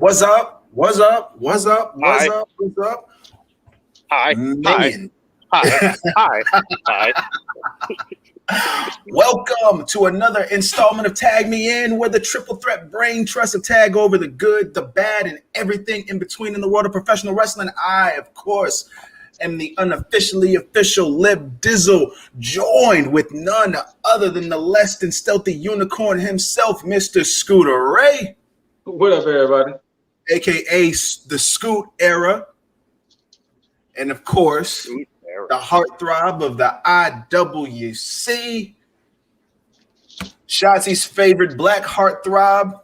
What's up? What's up? What's up? What's Hi. up? What's up? Hi. Man. Hi. Hi. Hi. Welcome to another installment of Tag Me In, where the triple threat brain trusts to tag over the good, the bad, and everything in between in the world of professional wrestling. I, of course, am the unofficially official Lib Dizzle, joined with none other than the less than stealthy unicorn himself, Mr. ScooterRay. What up, everybody? AKA the Scoot Era. And of course, the heartthrob of the IWC, Shotzi's favorite black heartthrob,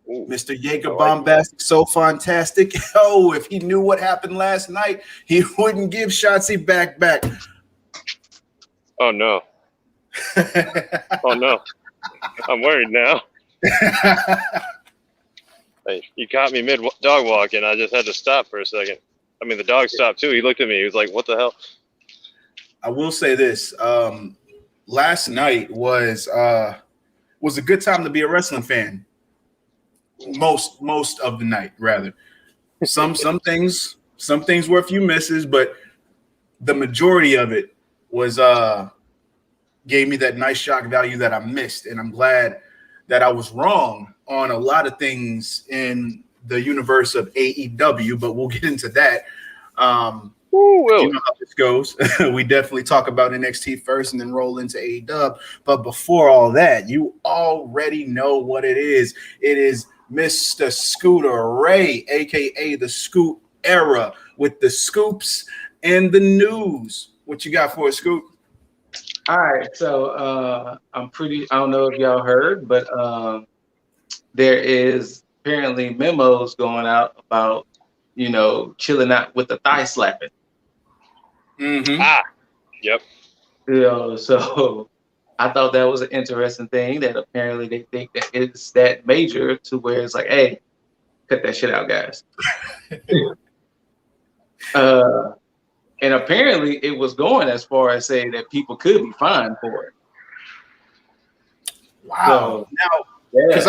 Mr. Jaeger Bombastic, so fantastic. Oh, if he knew what happened last night, he wouldn't give Shotzi back. Oh, no. Oh, no. I'm worried now. Hey, you caught me mid-dog walk, and I just had to stop for a second. I mean, the dog stopped, too. He looked at me. He was like, what the hell? I will say this. Last night was a good time to be a wrestling fan. Most of the night, rather. Some things were a few misses, but the majority of it was gave me that nice shock value that I missed, and I'm glad that I was wrong on a lot of things in the universe of AEW, but we'll get into that. You know how this goes. We definitely talk about NXT first and then roll into AEW. But before all that, you already know what it is. It is Mr. ScooterRay, aka the Scoot Era, with the scoops and the news. What you got for us, Scoot? All right, so I don't know if y'all heard, but there is apparently memos going out about, chilling out with the thigh slapping. Mm-hmm. Yep. So I thought that was an interesting thing, that apparently they think that it's that major to where it's like, hey, cut that shit out, guys. And apparently it was going as far as saying that people could be fined for it. Wow. So, now, because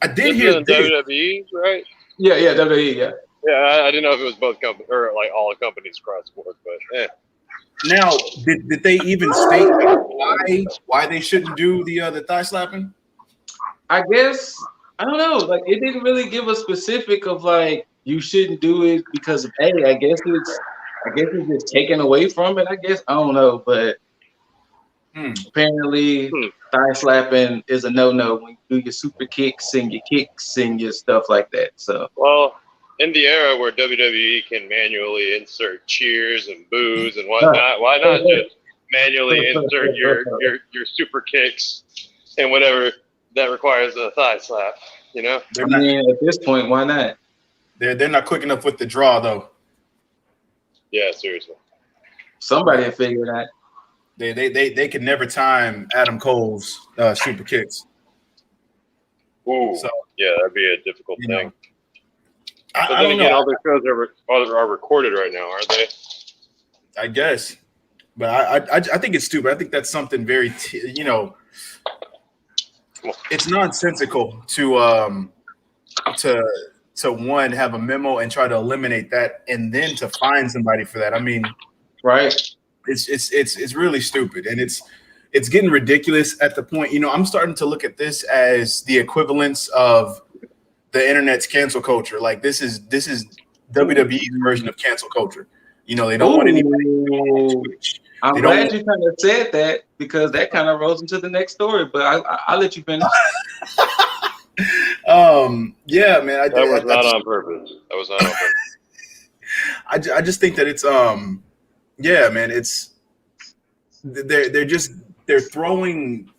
I did hear WWE, right? Yeah, WWE, yeah. Yeah, I didn't know if it was both companies or like all companies across the board, but yeah. Now, did they even state why they shouldn't do the thigh slapping? I guess, I don't know. Like, it didn't really give a specific of like, you shouldn't do it because of A. I guess it's just taken away from it. I guess, I don't know, but apparently thigh slapping is a no-no when you do your super kicks and your stuff like that. So, well, in the era where WWE can manually insert cheers and boos and whatnot, why not just manually insert your super kicks and whatever that requires a thigh slap? You know, I mean, at this point, why not? They're not quick enough with the draw, though. Yeah, seriously. Somebody will figure it out. They could never time Adam Cole's super kicks. Ooh, so yeah, that'd be a difficult thing. But I then don't again, know. all their shows are recorded right now, aren't they? I guess, but I think it's stupid. I think that's something very it's nonsensical to one, have a memo and try to eliminate that, and then to fine somebody for that. I mean, right? It's really stupid, and it's getting ridiculous at the point. I'm starting to look at this as the equivalence of the internet's cancel culture. Like this is WWE's version of cancel culture. They don't want anybody to Twitch. I'm glad you kind of said that, because that kind of rolls into the next story. But I'll let you finish. Yeah, man. That was not on purpose. I just think that it's yeah, man. It's they're throwing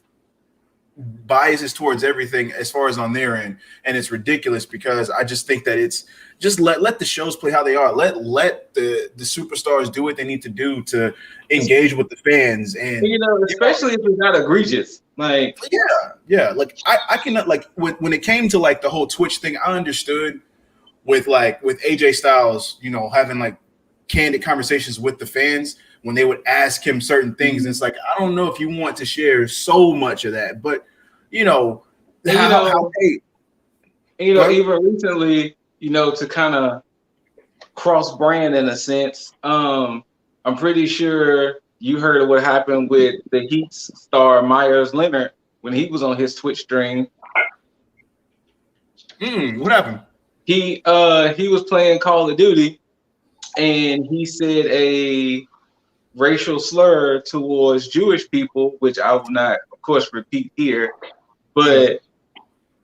biases towards everything as far as on their end, and it's ridiculous, because I just think that it's just let the shows play how they are. Let the superstars do what they need to do to engage with the fans, and especially if it's not egregious. Like yeah. Like I cannot, like when it came to like the whole Twitch thing, I understood with AJ Styles, having like candid conversations with the fans when they would ask him certain things. And it's like, I don't know if you want to share so much of that, but how And, Go ahead. even recently, to kind of cross brand in a sense, I'm pretty sure you heard of what happened with the Heat star Myers Leonard when he was on his Twitch stream. What happened? He was playing Call of Duty, and he said a racial slur towards Jewish people, which I will not, of course, repeat here. But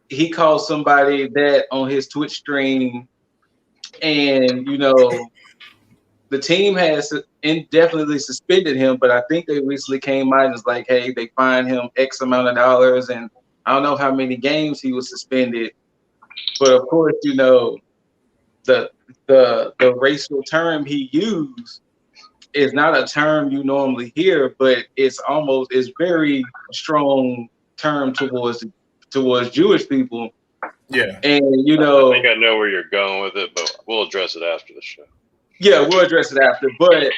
he called somebody that on his Twitch stream, and the team has indefinitely suspended him. But I think they recently came out and was like, hey, they fined him X amount of dollars, and I don't know how many games he was suspended. But of course, the racial term he used is not a term you normally hear, but it's very strong term towards Jewish people. Yeah. And I think I know where you're going with it, but we'll address it after the show. Yeah, we'll address it after. But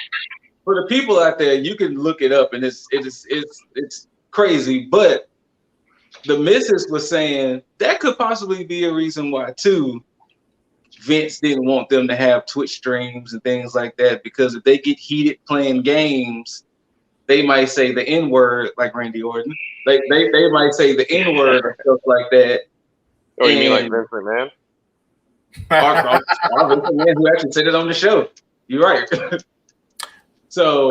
for the people out there, you can look it up, and it's crazy. But the missus was saying that could possibly be a reason why too Vince didn't want them to have Twitch streams and things like that, because if they get heated playing games, they might say the N-word, like Randy Orton. They might say the N-word or stuff like that. Oh, you mean like Vince McMahon? Our Vince McMahon, who actually said it on the show. You're right. So,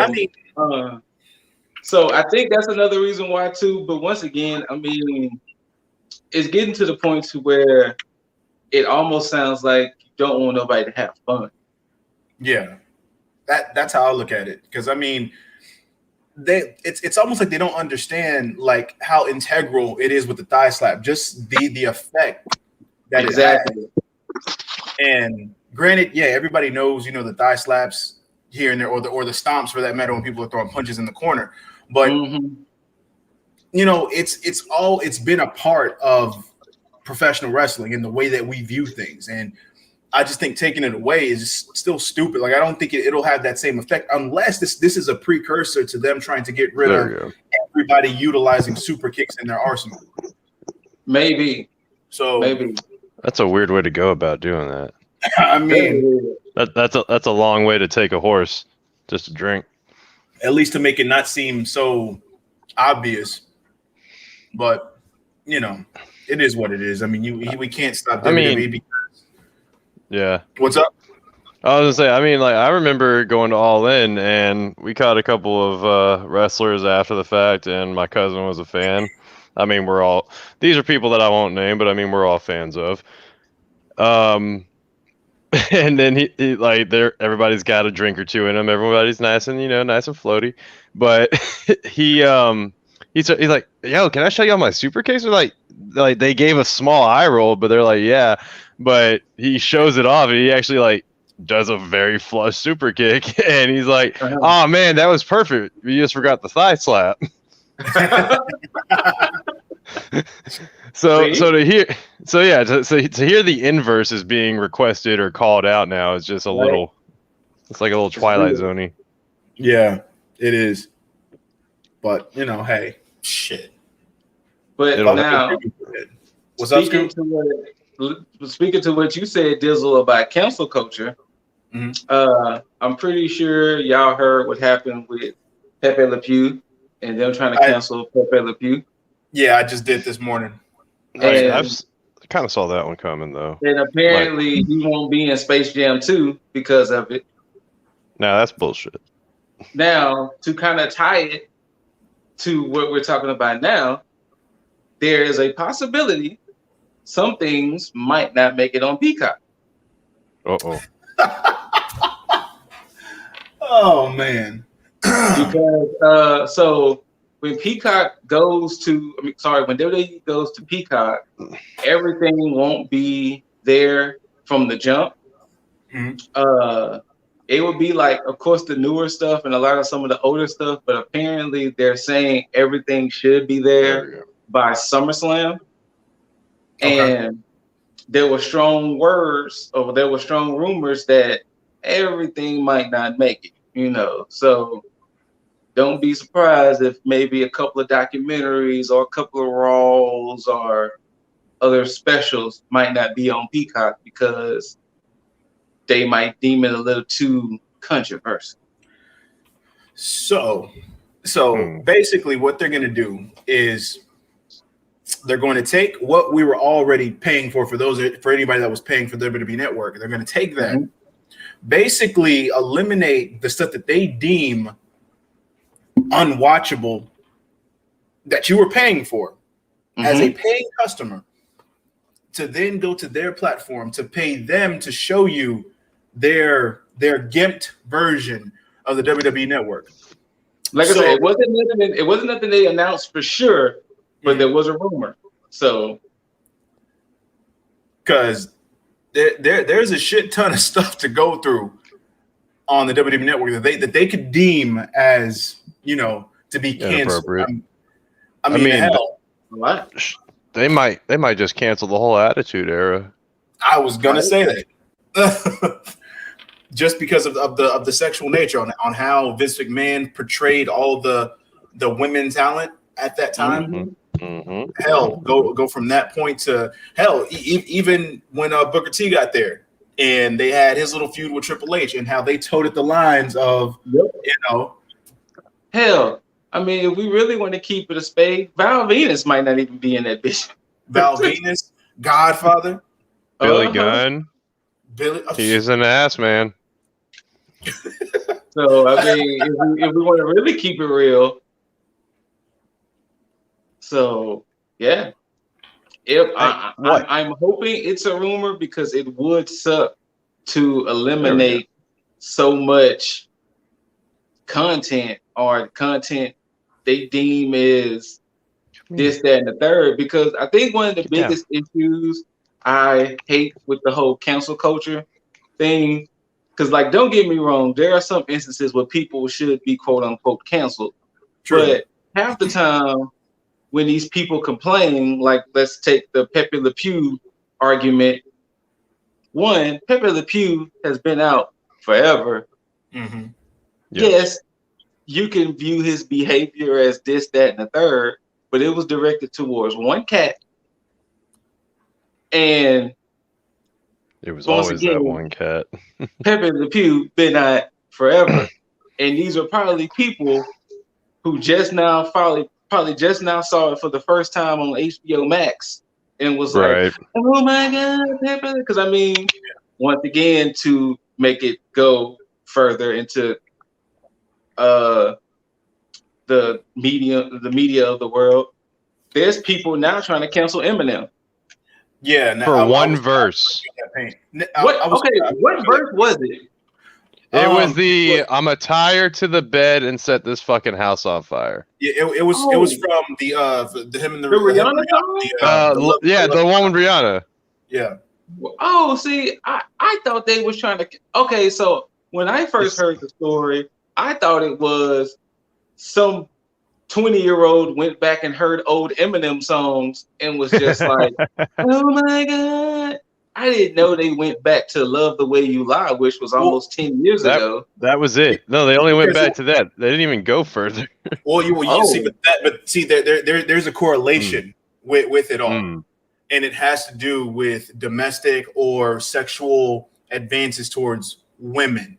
so I think that's another reason why too. But once again, I mean, it's getting to the point to where it almost sounds like you don't want nobody to have fun. Yeah, that's how I look at it. Because I mean, it's almost like they don't understand like how integral it is with the thigh slap, just the effect that exactly. it has. And granted, yeah, everybody knows the thigh slaps here and there, or the stomps for that matter, when people are throwing punches in the corner. But it's been a part of professional wrestling and the way that we view things. And I just think taking it away is just still stupid. Like, I don't think it'll have that same effect unless this is a precursor to them trying to get rid of everybody utilizing super kicks in their arsenal. Maybe. So maybe that's a weird way to go about doing that. I mean, that's a long way to take a horse just to drink. At least to make it not seem so obvious. But it is what it is. I mean, we can't stop WWE because. Yeah. What's up? I was gonna say, I mean, like, I remember going to All In, and we caught a couple of wrestlers after the fact, and my cousin was a fan. I mean, these are people that I won't name, but I mean, we're all fans of. And then he like, everybody's got a drink or two in them. Everybody's nice and nice and floaty, but he's like, yo, can I show you all my super kicks? Or like they gave a small eye roll, but they're like, yeah. But he shows it off, and he actually like does a very flush super kick, and he's like, oh man, that was perfect. You just forgot the thigh slap. So to hear the inverse is being requested or called out now is just a little, it's like a little Twilight Zone-y. Yeah, it is. But hey, shit. But now, what's up, Scoot? Speaking to what you said, Dizzle, about cancel culture, I'm pretty sure y'all heard what happened with Pepe Le Pew and them trying to cancel Pepe Le Pew. Yeah, I just did this morning. I kind of saw that one coming, though. And apparently he won't be in Space Jam 2 because of it. No, that's bullshit. Now, to kind of tie it to what we're talking about now, there is a possibility some things might not make it on Peacock. Uh-oh. Oh, man. Because, so when Peacock goes to, when WWE goes to Peacock, everything won't be there from the jump. It would be like, of course, the newer stuff and a lot of some of the older stuff, but apparently they're saying everything should be there by SummerSlam. Okay. And there were strong rumors that everything might not make it, so don't be surprised if maybe a couple of documentaries or a couple of Raws or other specials might not be on Peacock because they might deem it a little too controversial. So basically what they're going to do is they're going to take what we were already paying for anybody that was paying for the WWE Network. They're going to take that, basically eliminate the stuff that they deem unwatchable that you were paying for as a paying customer, to then go to their platform to pay them to show you their gimped version of the WWE Network. Like I said, it wasn't nothing they announced for sure, but there was a rumor. So, because there's a shit ton of stuff to go through on the WWE Network that they could deem as, you know, to be canceled. I mean, hell, what? They might just cancel the whole Attitude Era. I was gonna say that. Just because of the sexual nature on how Vince McMahon portrayed all the women talent at that time. Hell, go from that point to hell. Even when Booker T got there and they had his little feud with Triple H and how they toted the lines of, you know, hell. I mean, if we really want to keep it a spade, Val Venus might not even be in that bitch. Val Venus, Godfather, Billy Gunn. He is an ass man. So I mean, if we want to really keep it real, so yeah. I'm hoping it's a rumor because it would suck to eliminate so much content or content they deem is this, that, and the third. Because I think one of the biggest issues I hate with the whole cancel culture thing, because like, don't get me wrong, there are some instances where people should be quote unquote canceled. True. But half the time when these people complain, like let's take the Pepe Le Pew argument. One, Pepe Le Pew has been out forever. Yes, you can view his behavior as this, that, and the third, but it was directed towards one cat. And it was always that one cat. Pepe Le Pew been out forever. And these are probably people who probably just now saw it for the first time on HBO Max and was like, oh my God, Pepe. Because I mean, once again, to make it go further into the media of the world, there's people now trying to cancel Eminem. Yeah, for one verse. What verse was it? It was the "I'm a tire to the bed and set this fucking house on fire." Yeah, it was from the him and the Rihanna song. The one with Rihanna. Yeah. Oh, see, I thought they was trying to. Okay, so when I first heard the story, I thought it was some 20-year-old went back and heard old Eminem songs and was just like, oh my God. I didn't know they went back to Love the Way You Lie, which was almost 10 years ago. That was it. No, they only went back to that. They didn't even go further. See, there's a correlation with it all. And it has to do with domestic or sexual advances towards women.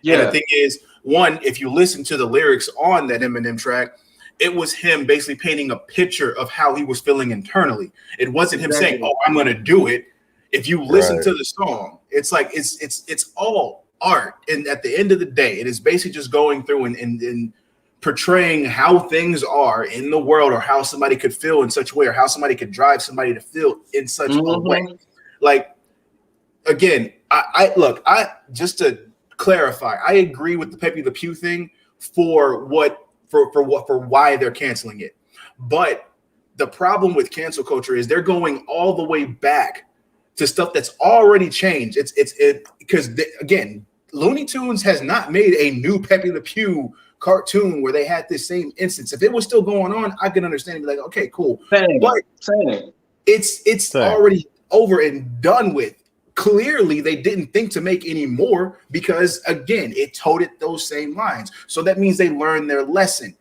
Yeah. And the thing is, one, if you listen to the lyrics on that Eminem track, it was him basically painting a picture of how he was feeling internally. It wasn't him saying, "Oh, I'm going to do it." If you listen to the song, it's like it's all art. And at the end of the day, it is basically just going through and portraying how things are in the world, or how somebody could feel in such a way, or how somebody could drive somebody to feel in such a way. Like, again, I just to clarify, I agree with the Pepe Le Pew thing for why they're canceling it. But the problem with cancel culture is they're going all the way back to stuff that's already changed. Because again, Looney Tunes has not made a new Pepe Le Pew cartoon where they had this same instance. If it was still going on, I can understand and be like, okay, cool. But it's already over and done with. Clearly, they didn't think to make any more because, again, it toted those same lines. So that means they learned their lesson.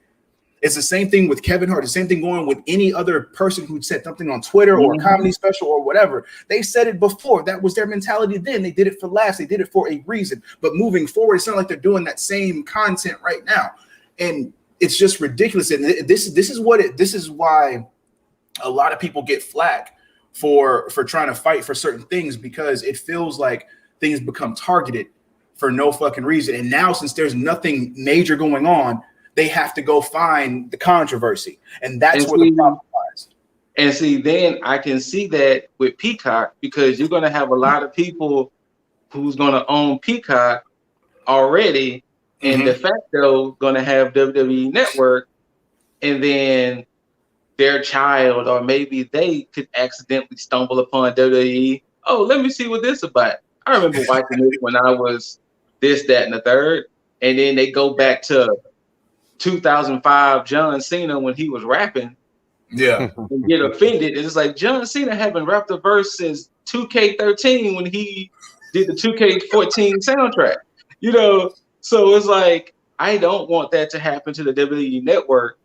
It's the same thing with Kevin Hart. The same thing going with any other person who said something on Twitter or a comedy special or whatever. They said it before. That was their mentality then. They did it for laughs. They did it for a reason. But moving forward, it's not like they're doing that same content right now. And it's just ridiculous. And this is why a lot of people get flack for trying to fight for certain things, because it feels like things become targeted for no fucking reason. And now, since there's nothing major going on, they have to go find the controversy. And that's where the problem lies. And see, then I can see that with Peacock, because you're going to have a lot of people who's going to own Peacock already, and de facto going to have WWE Network, and then their child, or maybe they could accidentally stumble upon WWE. Oh, let me see what this is about. I remember watching this when I was this, that, and the third. And then they go back to 2005 John Cena when he was rapping. Yeah. And get offended. It's like John Cena haven't rapped a verse since 2K13 when he did the 2K14 soundtrack. You know, so it's like, I don't want that to happen to the WWE Network,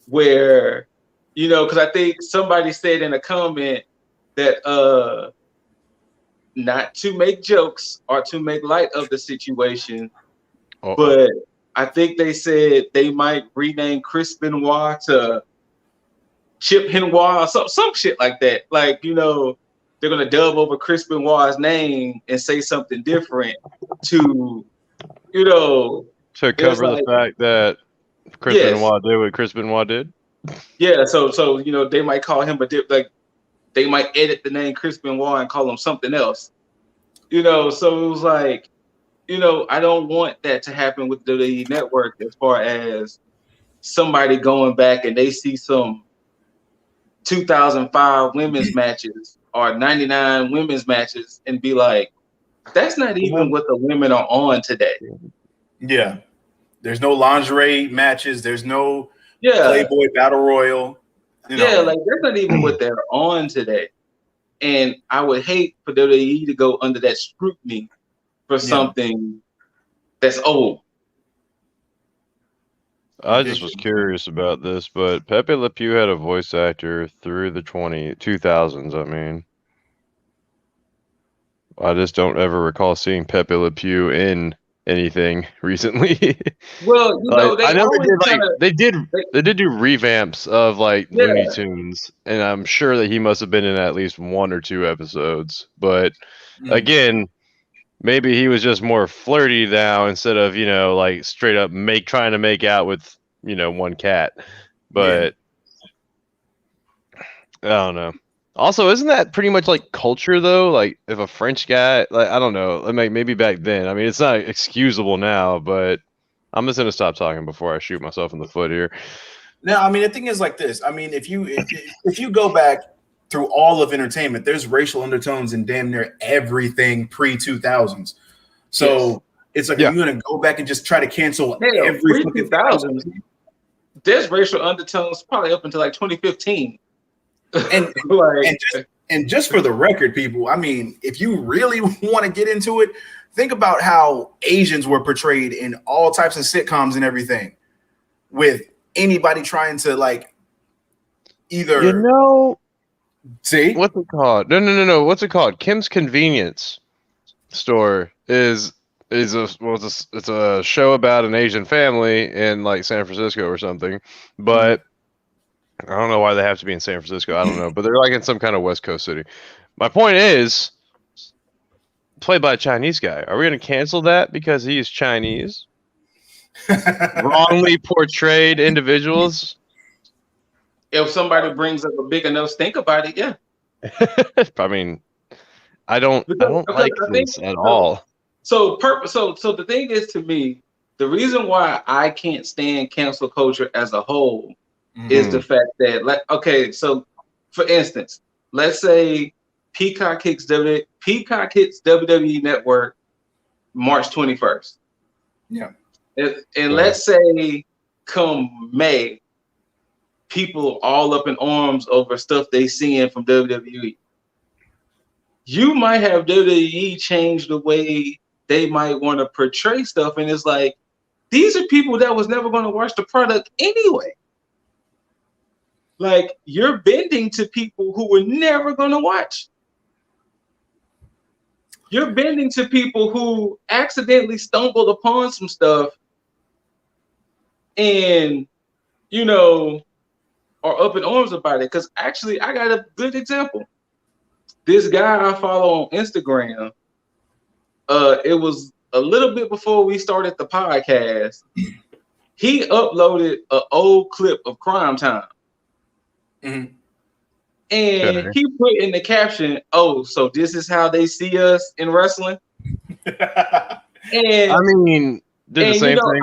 where, you know, because I think somebody said in a comment that not to make jokes or to make light of the situation, but I think they said they might rename Chris Benoit to Chip Benoit or some shit like that. Like, you know, they're gonna dub over Chris Benoit's name and say something different to, you know, to cover the fact that Chris Benoit did what Chris Benoit did. Yeah, so you know, they might call him they might edit the name Chris Benoit and call him something else. You know, so it was like, you know, I don't want that to happen with the WWE Network, as far as somebody going back and they see some 2005 women's matches or 99 women's matches and be like, that's not even what the women are on today. Yeah. There's no lingerie matches. There's no Playboy Battle Royal. You know. Like that's not even what they're on today. And I would hate for WWE to go under that scrutiny for something that's old. I just was curious about this, but Pepe Le Pew had a voice actor through the 2000s. I mean, I just don't ever recall seeing Pepe Le Pew in anything recently. Well, you know, I know they did do revamps of like Looney Tunes, and I'm sure that he must have been in at least one or two episodes. But again, maybe he was just more flirty now instead of, you know, like straight up trying to make out with, you know, one cat. But I don't know. Also, isn't that pretty much like culture though? Like if a French guy, like I don't know, maybe back then. I mean, it's not excusable now, but I'm just gonna stop talking before I shoot myself in the foot here. Now, I mean, the thing is like this. I mean, if you go back through all of entertainment, there's racial undertones in damn near everything pre-2000s. So it's like you're gonna go back and just try to cancel every pre-2000s. There's racial undertones probably up until like 2015. And and just for the record, people, I mean, if you really want to get into it, think about how Asians were portrayed in all types of sitcoms and everything, with anybody trying to like either, you know, see what's it called? No. What's it called? Kim's Convenience Store is it's a show about an Asian family in like San Francisco or something, but I don't know why they have to be in San Francisco. I don't know, but they're like in some kind of West Coast city. My point is, played by a Chinese guy. Are we going to cancel that because he is Chinese? Wrongly portrayed individuals? If somebody brings up a big enough stink about it, yeah. I mean, I don't like this at all. So the thing is, to me, the reason why I can't stand cancel culture as a whole is the fact that, like, okay, so for instance, let's say Peacock hits WWE Network March 21st. Yeah. And let's say come May, people all up in arms over stuff they seeing from WWE. You might have WWE change the way they might want to portray stuff, and it's like, these are people that was never going to watch the product anyway. Like, you're bending to people who were never going to watch. You're bending to people who accidentally stumbled upon some stuff and, you know, are up in arms about it. Because actually, I got a good example. This guy I follow on Instagram, it was a little bit before we started the podcast. He uploaded an old clip of Crime Time. Mm-hmm. And he put in the caption, "Oh, so this is how they see us in wrestling." And I mean, did the same thing.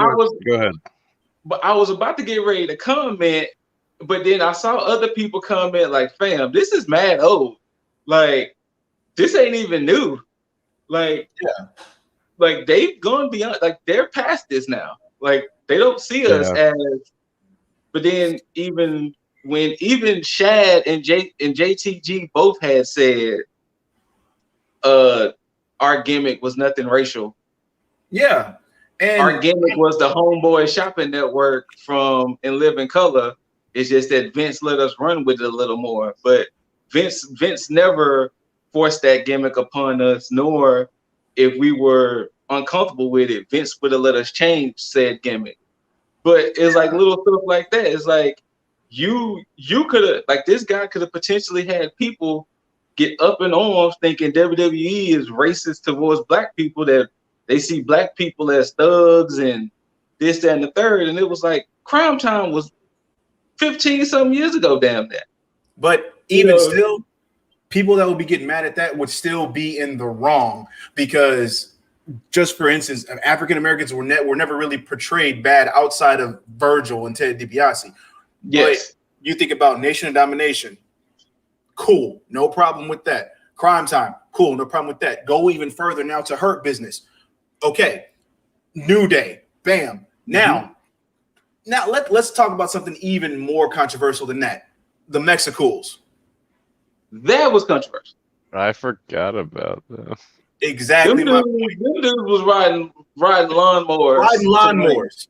Go ahead. But I was about to get ready to comment, but then I saw other people comment like, "Fam, this is mad old. Like, this ain't even new. Like, yeah, like they've gone beyond. Like, they're past this now. Like, they don't see us as." But then even Shad and JTG both had said, our gimmick was nothing racial. Yeah. And our gimmick was the Homeboy Shopping Network from In Living Color. It's just that Vince let us run with it a little more. But Vince never forced that gimmick upon us, nor if we were uncomfortable with it, Vince would have let us change said gimmick. But it's like little stuff like that. It's like, you could have, like, this guy could have potentially had people get up in arms thinking WWE is racist towards black people, that they see black people as thugs and this, that, and the third. And it was like, Crime Time was 15 some years ago, damn that. But even still, people that would be getting mad at that would still be in the wrong, because just for instance, African Americans were never really portrayed bad outside of Virgil and Ted DiBiase. Yes. But you think about Nation of Domination, cool, no problem with that. Crime Time, cool, no problem with that. Go even further now to Hurt Business. Okay, New Day, bam. Now let's talk about something even more controversial than that. The Mexicools. That was controversial. I forgot about that. Exactly. Them dudes was riding lawnmowers. Riding lawnmowers.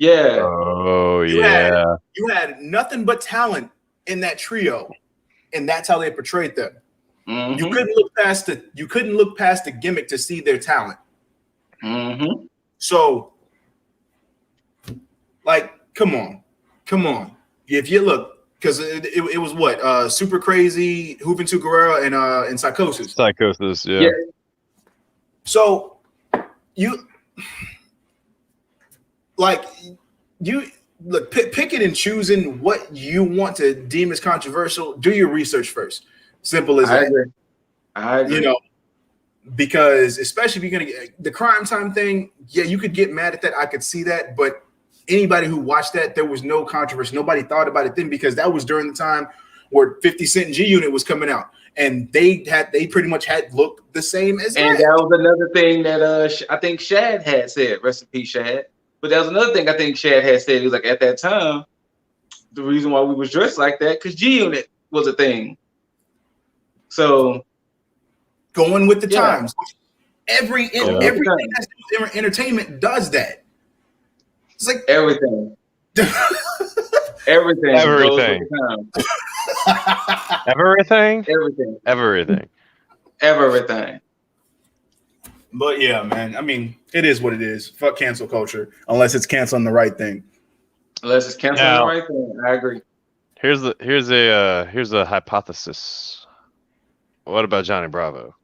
Yeah. Oh, yeah. You had nothing but talent in that trio, and that's how they portrayed them. Mm-hmm. You couldn't look past the gimmick to see their talent. Mm-hmm. So, like, come on. If you look, because it was what, Super Crazy, Juventud Guerrera, and Psychosis. Psychosis, yeah. So you look, picking and choosing what you want to deem as controversial. Do your research first. Simple as that. I agree. You know, because especially if you're gonna get the Crime Time thing, yeah, you could get mad at that. I could see that, but anybody who watched that, there was no controversy. Nobody thought about it then, because that was during the time where 50 Cent and G Unit was coming out, and they pretty much had looked the same as and that was another thing that I think Shad had said. Rest in peace, Shad. But that was another thing I think Shad had said. He was like, at that time, the reason why we was dressed like that because G Unit was a thing. So going with the times. Everything that's entertainment does that. It's like everything. Everything. Everything. But yeah, man. I mean, it is what it is. Fuck cancel culture, unless it's canceling the right thing. Unless it's canceling the right thing. I agree. Here's a hypothesis. What about Johnny Bravo?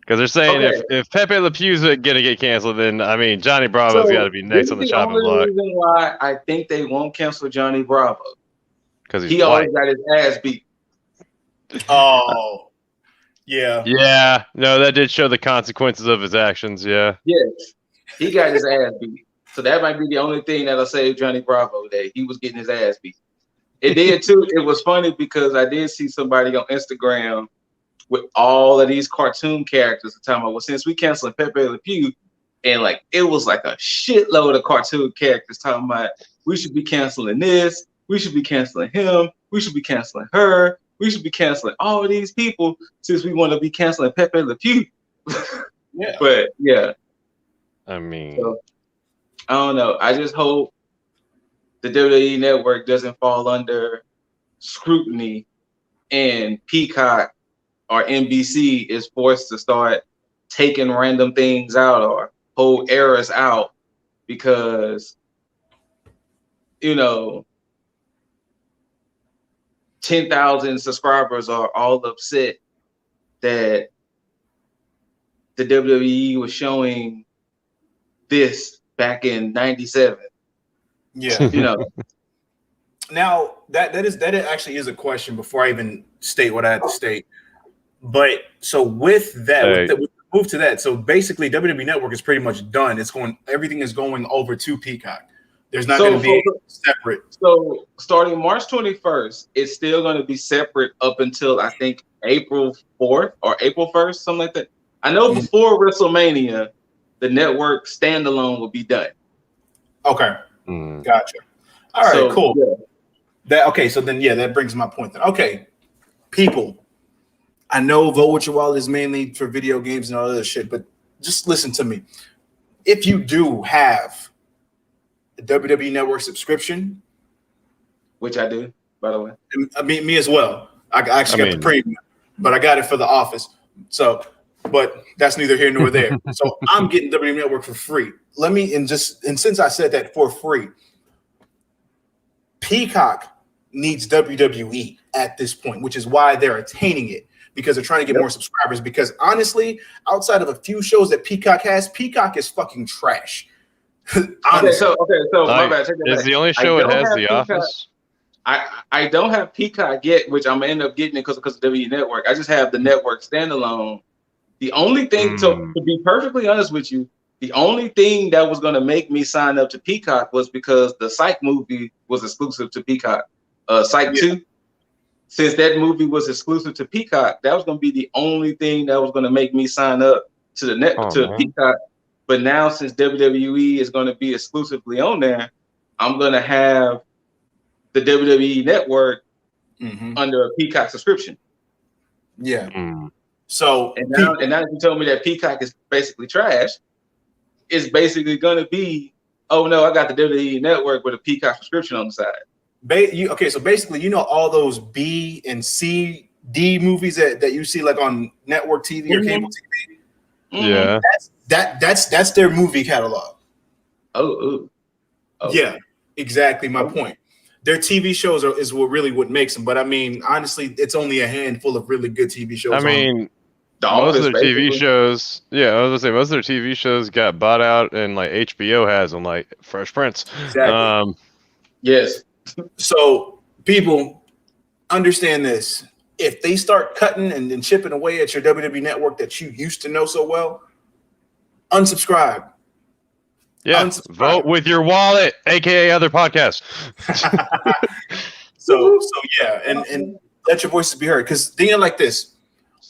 Because they're saying if Pepe Le Pew's gonna get canceled, then I mean Johnny Bravo's got to be next on the chopping block. This is the only reason why I think they won't cancel Johnny Bravo, because he always got his ass beat. Oh, yeah. Yeah. No, that did show the consequences of his actions. Yeah. Yes, he got his ass beat. So that might be the only thing that'll save Johnny Bravo, that he was getting his ass beat. It did too. It was funny because I did see somebody on Instagram with all of these cartoon characters talking about, well, since we canceled Pepe Le Pew, and like it was like a shitload of cartoon characters talking about we should be canceling this, we should be canceling him, we should be canceling her, we should be canceling all of these people since we want to be canceling Pepe Le Pew. Yeah. But yeah, I mean, so I don't know. I just hope the WWE Network doesn't fall under scrutiny and Peacock or NBC is forced to start taking random things out or whole eras out because, 10,000 subscribers are all upset that the WWE was showing this back in '97. Yeah. Now that actually is a question before I even state what I had to state. But so with that, with the move to that, so basically WWE Network is pretty much done. Everything is going over to Peacock. There's not going to be separate. So starting March 21st, it's still going to be separate up until I think April 4th or April 1st, something like that. I know before WrestleMania, the network standalone will be done. Okay, gotcha. All right, cool. Yeah. So then that brings my point. Then people. I know Vote With Your Wallet is mainly for video games and all other shit, but just listen to me. If you do have a WWE Network subscription, which I do, by the way. I mean, me as well. I actually got the premium, but I got it for the office. So, but that's neither here nor there. So I'm getting WWE Network for free. And since I said that for free, Peacock needs WWE at this point, which is why they're attaining it. Because they're trying to get more subscribers. Because honestly, outside of a few shows that Peacock has, Peacock is fucking trash. Okay, so my bad. Is the only show it has The Office? I don't have Peacock yet, which I'm gonna end up getting it because of WWE Network. I just have the network standalone. The only thing, so to be perfectly honest with you, the only thing that was gonna make me sign up to Peacock was because the Psych movie was exclusive to Peacock. Psych 2. Since that movie was exclusive to Peacock, that was going to be the only thing that was going to make me sign up to the Peacock. But now, since WWE is going to be exclusively on there, I'm going to have the WWE Network under a Peacock subscription. Yeah. So and now you told me that Peacock is basically trash. It's basically going to be, oh no, I got the WWE Network with a Peacock subscription on the side. So basically, all those B and C, D movies that you see like on network TV or cable TV. Yeah, that's their movie catalog. Oh. Yeah, exactly my point. Their TV shows is what makes them. But I mean, honestly, it's only a handful of really good TV shows. I mean, most of their TV shows. Yeah, I was gonna say most of their TV shows got bought out, and like HBO has them, like Fresh Prince. Exactly. Yes. So people understand this. If they start cutting and chipping away at your WWE Network that you used to know so well, unsubscribe. Yeah, Vote With Your Wallet, aka other podcasts. so yeah, and let your voices be heard. Because thinking like this,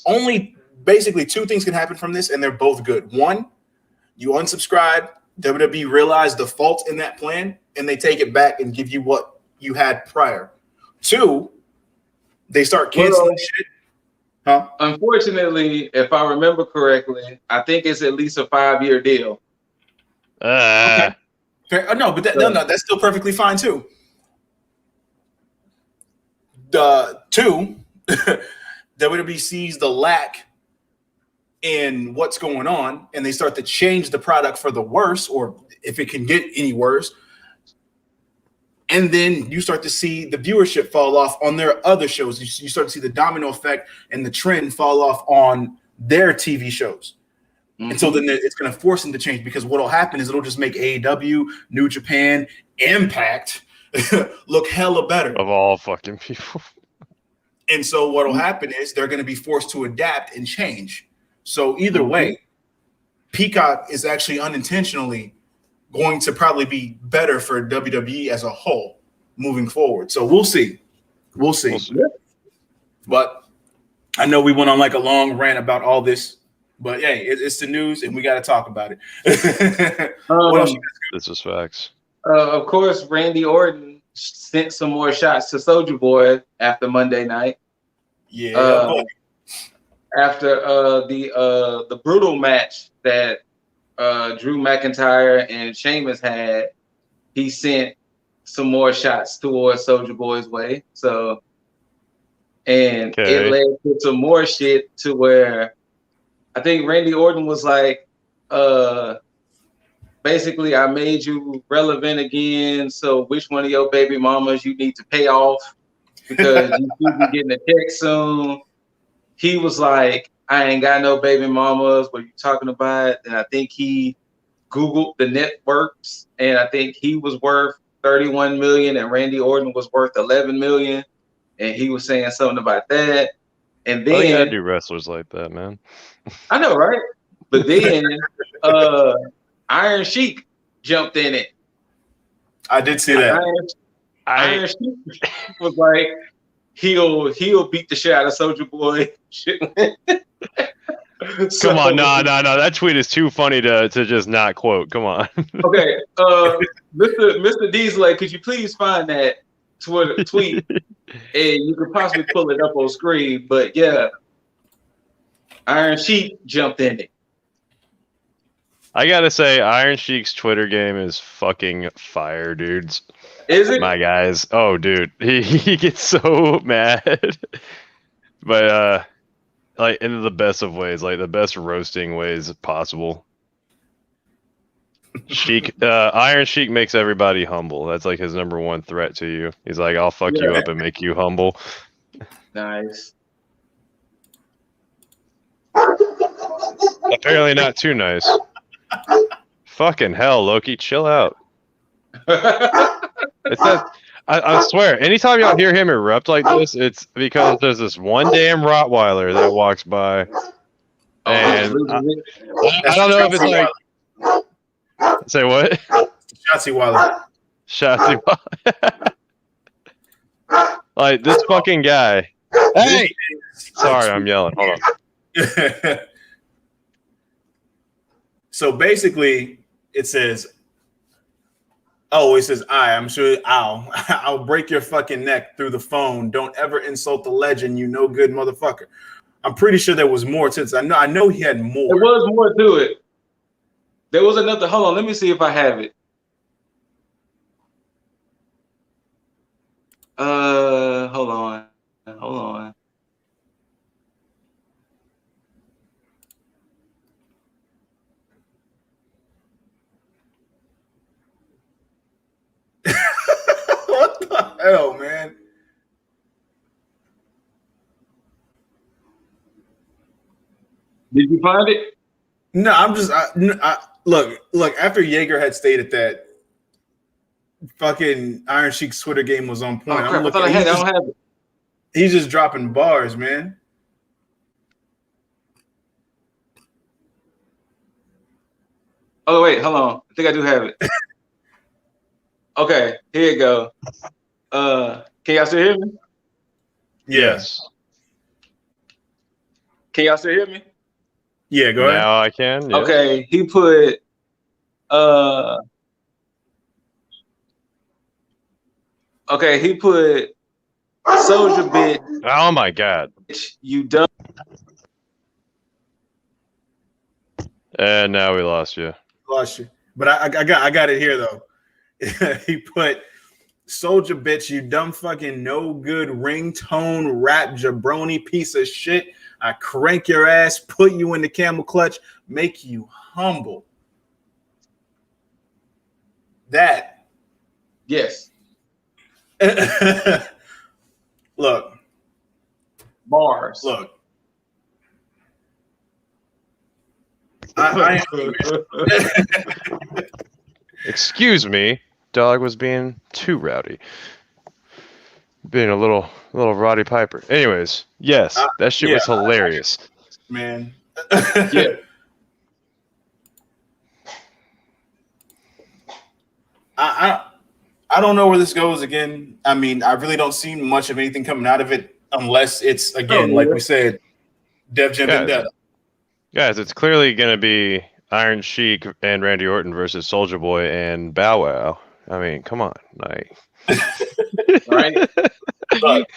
only basically two things can happen from this, and they're both good. One, you unsubscribe, WWE realize the fault in that plan, and they take it back and give you what you had prior. Two, they start canceling shit. Huh? Unfortunately, if I remember correctly, I think it's at least a 5-year deal. Okay. No, but that's still perfectly fine too. Two, WWE sees the lack in what's going on, and they start to change the product for the worse, or if it can get any worse. And then you start to see the viewership fall off on their other shows. You start to see the domino effect and the trend fall off on their TV shows. And so then it's going to force them to change, because what will happen is it'll just make AEW, New Japan, Impact look hella better. Of all fucking people. And so what will happen is they're going to be forced to adapt and change. So either way, Peacock is actually unintentionally going to probably be better for WWE as a whole moving forward. So we'll see. But I know we went on like a long rant about all this, but hey, it's the news and we got to talk about it. What else you guys got? This is facts. Of course, Randy Orton sent some more shots to Soulja Boy after Monday night. Yeah. after the brutal match that Drew McIntyre and Sheamus had, he sent some more shots towards Soulja Boy's way. So, and it led to some more shit to where I think Randy Orton was like, basically, I made you relevant again. So which one of your baby mamas you need to pay off because you should be getting a check soon. He was like, I ain't got no baby mamas. What are you talking about? And I think he Googled the networks, and I think he was worth 31 million and Randy Orton was worth 11 million. And he was saying something about that. And then I do wrestlers like that, man. I know, right? But then Iron Sheik jumped in it. I did see that. Iron Sheik was like, he'll beat the shit out of Soulja Boy. Come on, no. That tweet is too funny to just not quote. Come on. Okay, Mr. Diesel, could you please find that Twitter tweet, and you could possibly pull it up on screen. But yeah, Iron Sheik jumped in it. I gotta say, Iron Sheik's Twitter game is fucking fire, dudes. Is it? My guys. Oh, dude, he gets so mad, but like in the best of ways, like the best roasting ways possible. Sheik, Iron Sheik makes everybody humble. That's like his number one threat to you. He's like, I'll fuck you up and make you humble. Nice. Apparently not too nice. Fucking hell, Loki, chill out. It's that, I swear, anytime y'all hear him erupt like this, it's because there's this one damn Rottweiler that walks by. And I don't know if it's like... Say what? Shotzi Waller. Shotzi Waller. Like, this fucking guy. Hey! Sorry, I'm yelling. Hold on. So basically, it says, I'm sure I'll break your fucking neck through the phone. Don't ever insult the legend, you no good motherfucker. I'm pretty sure there was more since I know he had more. There was more to it. There was another. Hold on, let me see if I have it. Hold on. What the hell, man? Did you find it? No, I'm just look. After Jaeger had stated that fucking Iron Sheik's Twitter game was on point, I thought I had it. I don't have it. He's just dropping bars, man. Oh wait, hold on. I think I do have it. Okay, here you go. Can y'all still hear me? Yes. Can y'all still hear me? Yeah, go ahead. Now I can. Yes. Okay, he put Soldier bitch. Oh my god. You done. And now we lost you. Lost you. But I got it here though. He put Soldier bitch, you dumb fucking no good ringtone rap jabroni piece of shit. I crank your ass, put you in the camel clutch, make you humble. That. Yes. Look. Bars. Look. Excuse me, dog was being too rowdy. Being a little Roddy Piper. Anyways, yes, that shit was hilarious. Man. Yeah. I don't know where this goes again. I mean, I really don't see much of anything coming out of it unless it's, again, like we said, Dev Jim and Dev. Guys, it's clearly going to be Iron Sheik and Randy Orton versus Soulja Boy and Bow Wow. I mean, come on. Like, right? Look,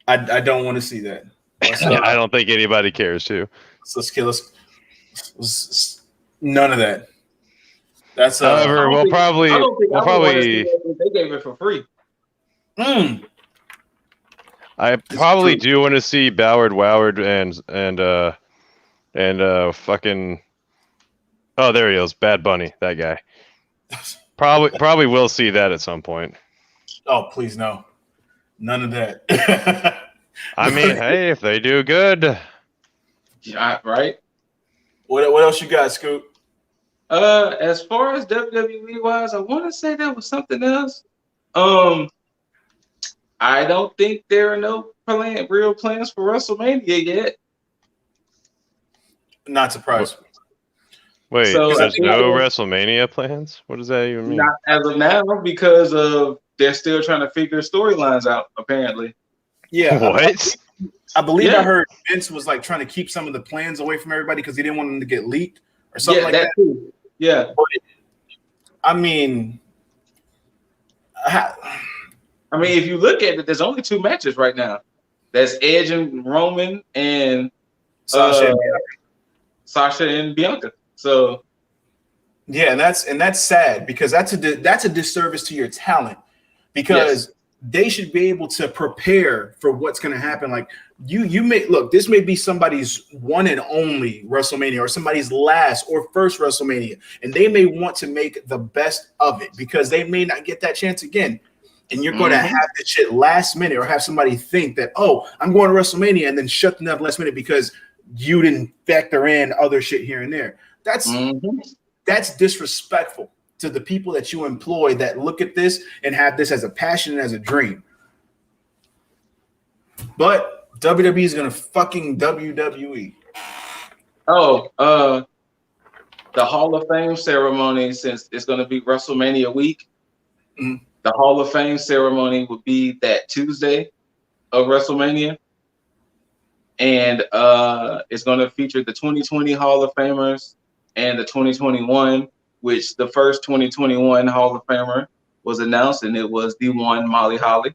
I don't want to see that. I don't think anybody cares too. Let's kill us. None of that. That's However, we'll I probably don't think I would want to see that if they gave it for free. I probably do want to see Ballard Woward and fucking there he is, Bad Bunny, that guy. Probably will see that at some point. Oh, please no. None of that. I mean, hey, if they do good. Yeah, right. What else you got, Scoot? As far as WWE wise, I want to say there was something else. I don't think there are no real plans for WrestleMania yet. Not surprised. Wait, So there's no WrestleMania plans? What does that even mean? Not as of now, because they're still trying to figure storylines out, apparently. Yeah. What? I believe I heard Vince was like trying to keep some of the plans away from everybody because he didn't want them to get leaked or something like that. Too. Yeah. I mean, if you look at it, there's only 2 matches right now. That's Edge and Roman and Sasha and Bianca. So yeah, and that's sad because that's a disservice to your talent because they should be able to prepare for what's going to happen. Like you may look, this may be somebody's one and only WrestleMania or somebody's last or first WrestleMania, and they may want to make the best of it because they may not get that chance again. And you're going to have this shit last minute or have somebody think that, oh, I'm going to WrestleMania and then shut them up last minute because you didn't factor in other shit here and there. That's disrespectful to the people that you employ that look at this and have this as a passion and as a dream. But WWE is going to fucking WWE. the Hall of Fame ceremony, since it's going to be WrestleMania week, the Hall of Fame ceremony would be that Tuesday of WrestleMania. And it's going to feature the 2020 Hall of Famers and the 2021, which the first 2021 Hall of Famer was announced, and it was the one Molly Holly.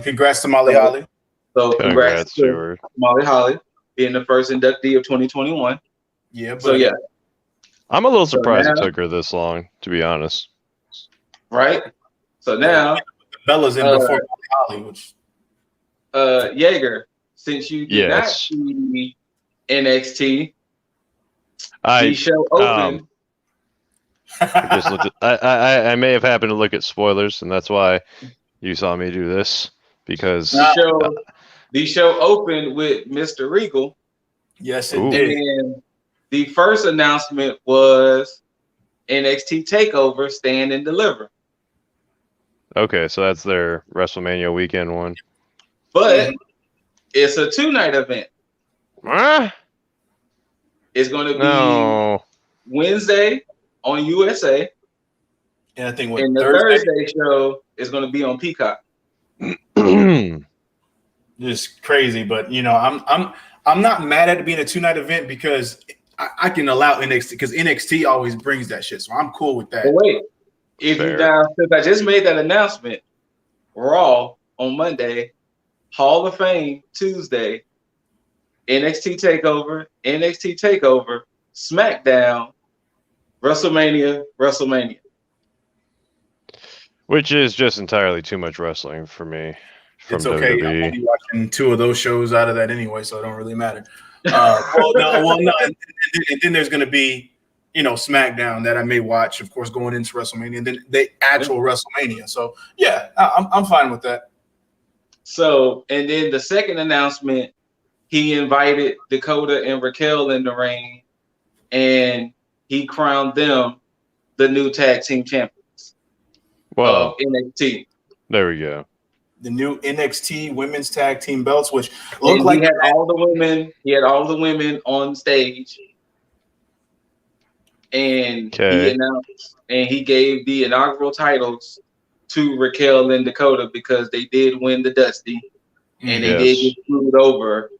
Congrats to Molly Holly. So congrats to Molly Holly being the first inductee of 2021. Yeah. But so yeah, I'm a little surprised it took her this long, to be honest. Right. So now Bella's in before Molly Holly, which Jaeger, since you did not see NXT, the show opened. I just looked at, I may have happened to look at spoilers, and that's why you saw me do this, because the show opened with Mr. Regal. Yes, it did. And the first announcement was NXT TakeOver Stand and Deliver. Okay, so that's their WrestleMania weekend one. But it's a 2-night event. It's going to be Wednesday on USA. And I think the Thursday show is going to be on Peacock. Just crazy, but I'm not mad at it being a 2-night event because I can allow NXT because NXT always brings that shit, so I'm cool with that. But wait, since I just made that announcement, Raw on Monday, Hall of Fame Tuesday, NXT Takeover, SmackDown, WrestleMania. Which is just entirely too much wrestling for me. It's okay. WWE. I'm only watching 2 of those shows out of that anyway, so it don't really matter. No. And then there's going to be, SmackDown that I may watch, of course, going into WrestleMania, and then the actual WrestleMania. So yeah, I'm fine with that. So, and then the second announcement, he invited Dakota and Raquel in the ring, and he crowned them the new tag team champions of NXT. There we go. The new NXT women's tag team belts, which look like he had all the women on stage, and he announced and he gave the inaugural titles to Raquel and Dakota because they did win the Dusty, and they did get screwed over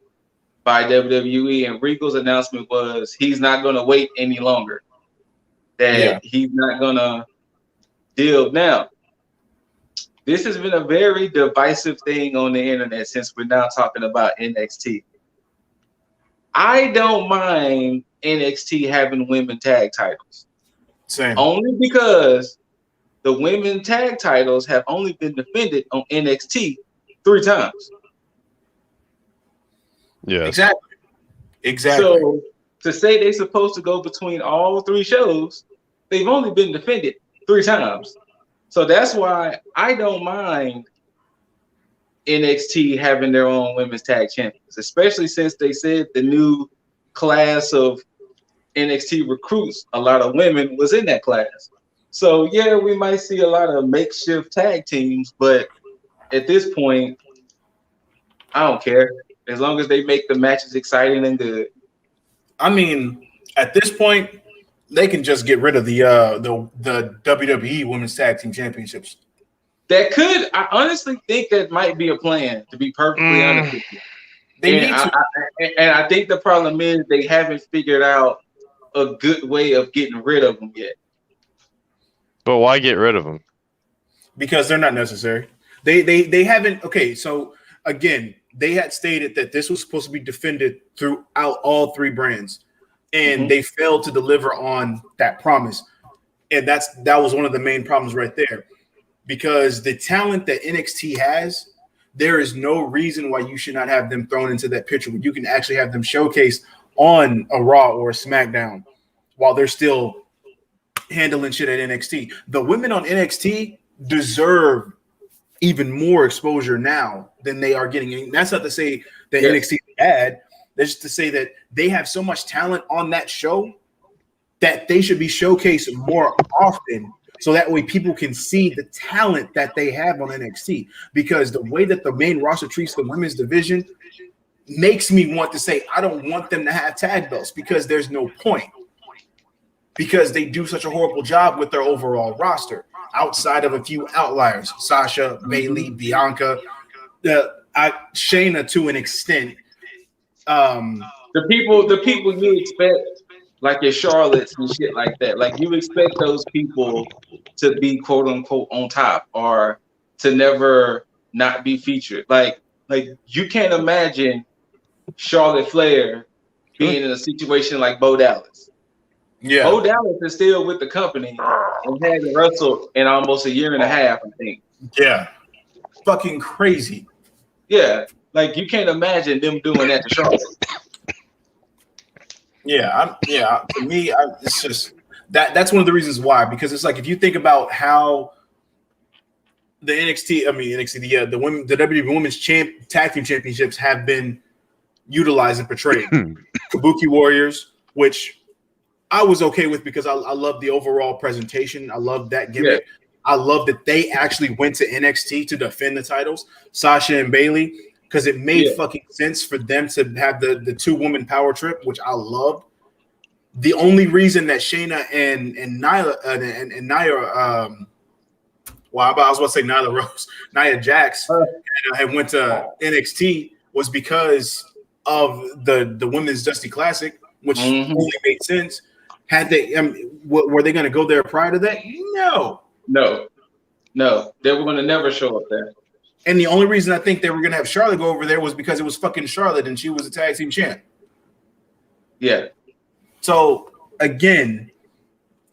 by WWE. And Regal's announcement was he's not going to wait any longer. He's not going to deal now. This has been a very divisive thing on the internet since we're now talking about NXT. I don't mind NXT having women tag titles. Same. Only because the women tag titles have only been defended on NXT 3 times. Yes. Exactly. So to say they're supposed to go between all 3 shows, they've only been defended 3 times. So that's why I don't mind NXT having their own women's tag champions, especially since they said the new class of NXT recruits, a lot of women was in that class. So yeah, we might see a lot of makeshift tag teams, but at this point, I don't care. As long as they make the matches exciting and good. I mean, at this point, they can just get rid of the WWE Women's Tag Team Championships. That could, I honestly think that might be a plan, to be perfectly honest with you. They And need to. I think the problem is they haven't figured out a good way of getting rid of them yet. But why get rid of them? Because they're not necessary. They haven't. Okay, so again, they had stated that this was supposed to be defended throughout all 3 brands, and they failed to deliver on that promise. And that was one of the main problems right there, because the talent that NXT has, there is no reason why you should not have them thrown into that picture where you can actually have them showcased on a Raw or a SmackDown while they're still handling shit at NXT. The women on NXT deserve even more exposure now than they are getting. And that's not to say that NXT is bad. That's just to say that they have so much talent on that show that they should be showcased more often, so that way people can see the talent that they have on NXT. Because the way that the main roster treats the women's division makes me want to say I don't want them to have tag belts, because there's no point. Because they do such a horrible job with their overall roster, outside of a few outliers: Sasha, Bayley, Bianca, Shayna to an extent. The people you expect, like your Charlottes and shit like that, like you expect those people to be quote unquote on top, or to never not be featured. Like you can't imagine Charlotte Flair being in a situation like Bo Dallas. Yeah, Bo Dallas is still with the company and hasn't wrestled in almost a year and a half, I think. Yeah, fucking crazy. Yeah, like you can't imagine them doing that to Charlotte. Yeah, for me, it's just that's one of the reasons why. Because it's like, if you think about how the NXT, the women, the WWE Women's Tag Team Championships have been utilized and portrayed. Kabuki Warriors, which I was okay with because I love the overall presentation. I love that gimmick. Yeah. I love that they actually went to NXT to defend the titles, Sasha and Bayley, because it made fucking sense for them to have the 2-woman power trip, which I loved. The only reason that Shayna and Nyla and Nia, well, I was about to say Nyla Rose, Nia Jax had went to NXT was because of the Women's Dusty Classic, which only made sense. Had they, were they going to go there prior to that? No, they were going to never show up there. And the only reason I think they were going to have Charlotte go over there was because it was fucking Charlotte and she was a tag team champ. Yeah. So again,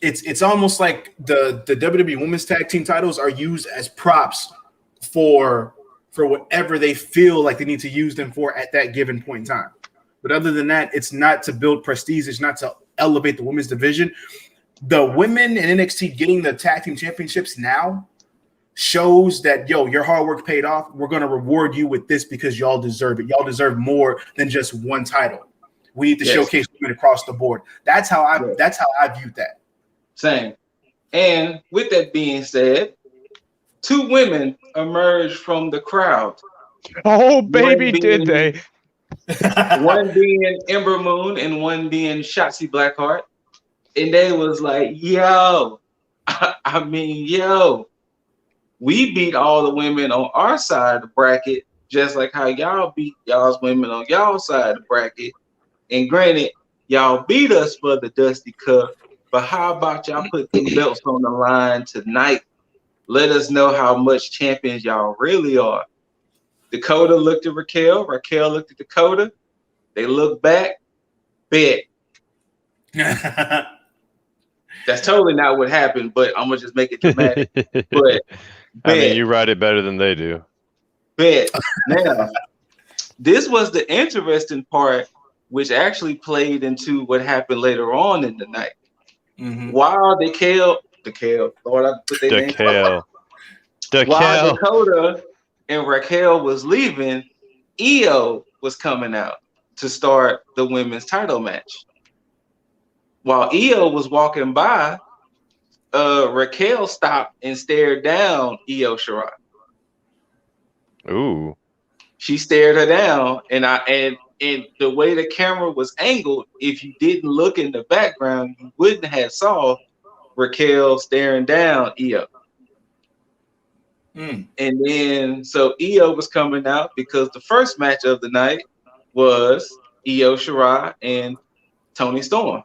it's almost like the WWE Women's Tag Team titles are used as props for whatever they feel like they need to use them for at that given point in time. But other than that, it's not to build prestige. It's not to elevate the women's division. The women in NXT getting the tag team championships now shows that, your hard work paid off. We're going to reward you with this because y'all deserve it. Y'all deserve more than just one title. We need to showcase women across the board. That's how I viewed that. Same. And with that being said, 2 women emerged from the crowd. Oh, baby, did they? One being Ember Moon and one being Shotzi Blackheart. And they was like, we beat all the women on our side of the bracket, just like how y'all beat y'all's women on y'all's side of the bracket. And granted, y'all beat us for the Dusty Cup, but how about y'all put the belts on the line tonight? Let us know how much champions y'all really are. Dakota looked at Raquel. Raquel looked at Dakota. They looked back. Bet. That's totally not what happened, but I'm gonna just make it dramatic. But I mean, bet. you write it better than they do. Bet. Now, this was the interesting part, which actually played into what happened later on in the night. Mm-hmm. While Lord, I put their names. While While Dakota and Raquel was leaving, Io was coming out to start the women's title match. While Io was walking by, Raquel stopped and stared down Io Shirai. Ooh. She stared her down, and the way the camera was angled, if you didn't look in the background, you wouldn't have saw Raquel staring down Io. And then so Io was coming out because the first match of the night was Io Shirai and Toni Storm.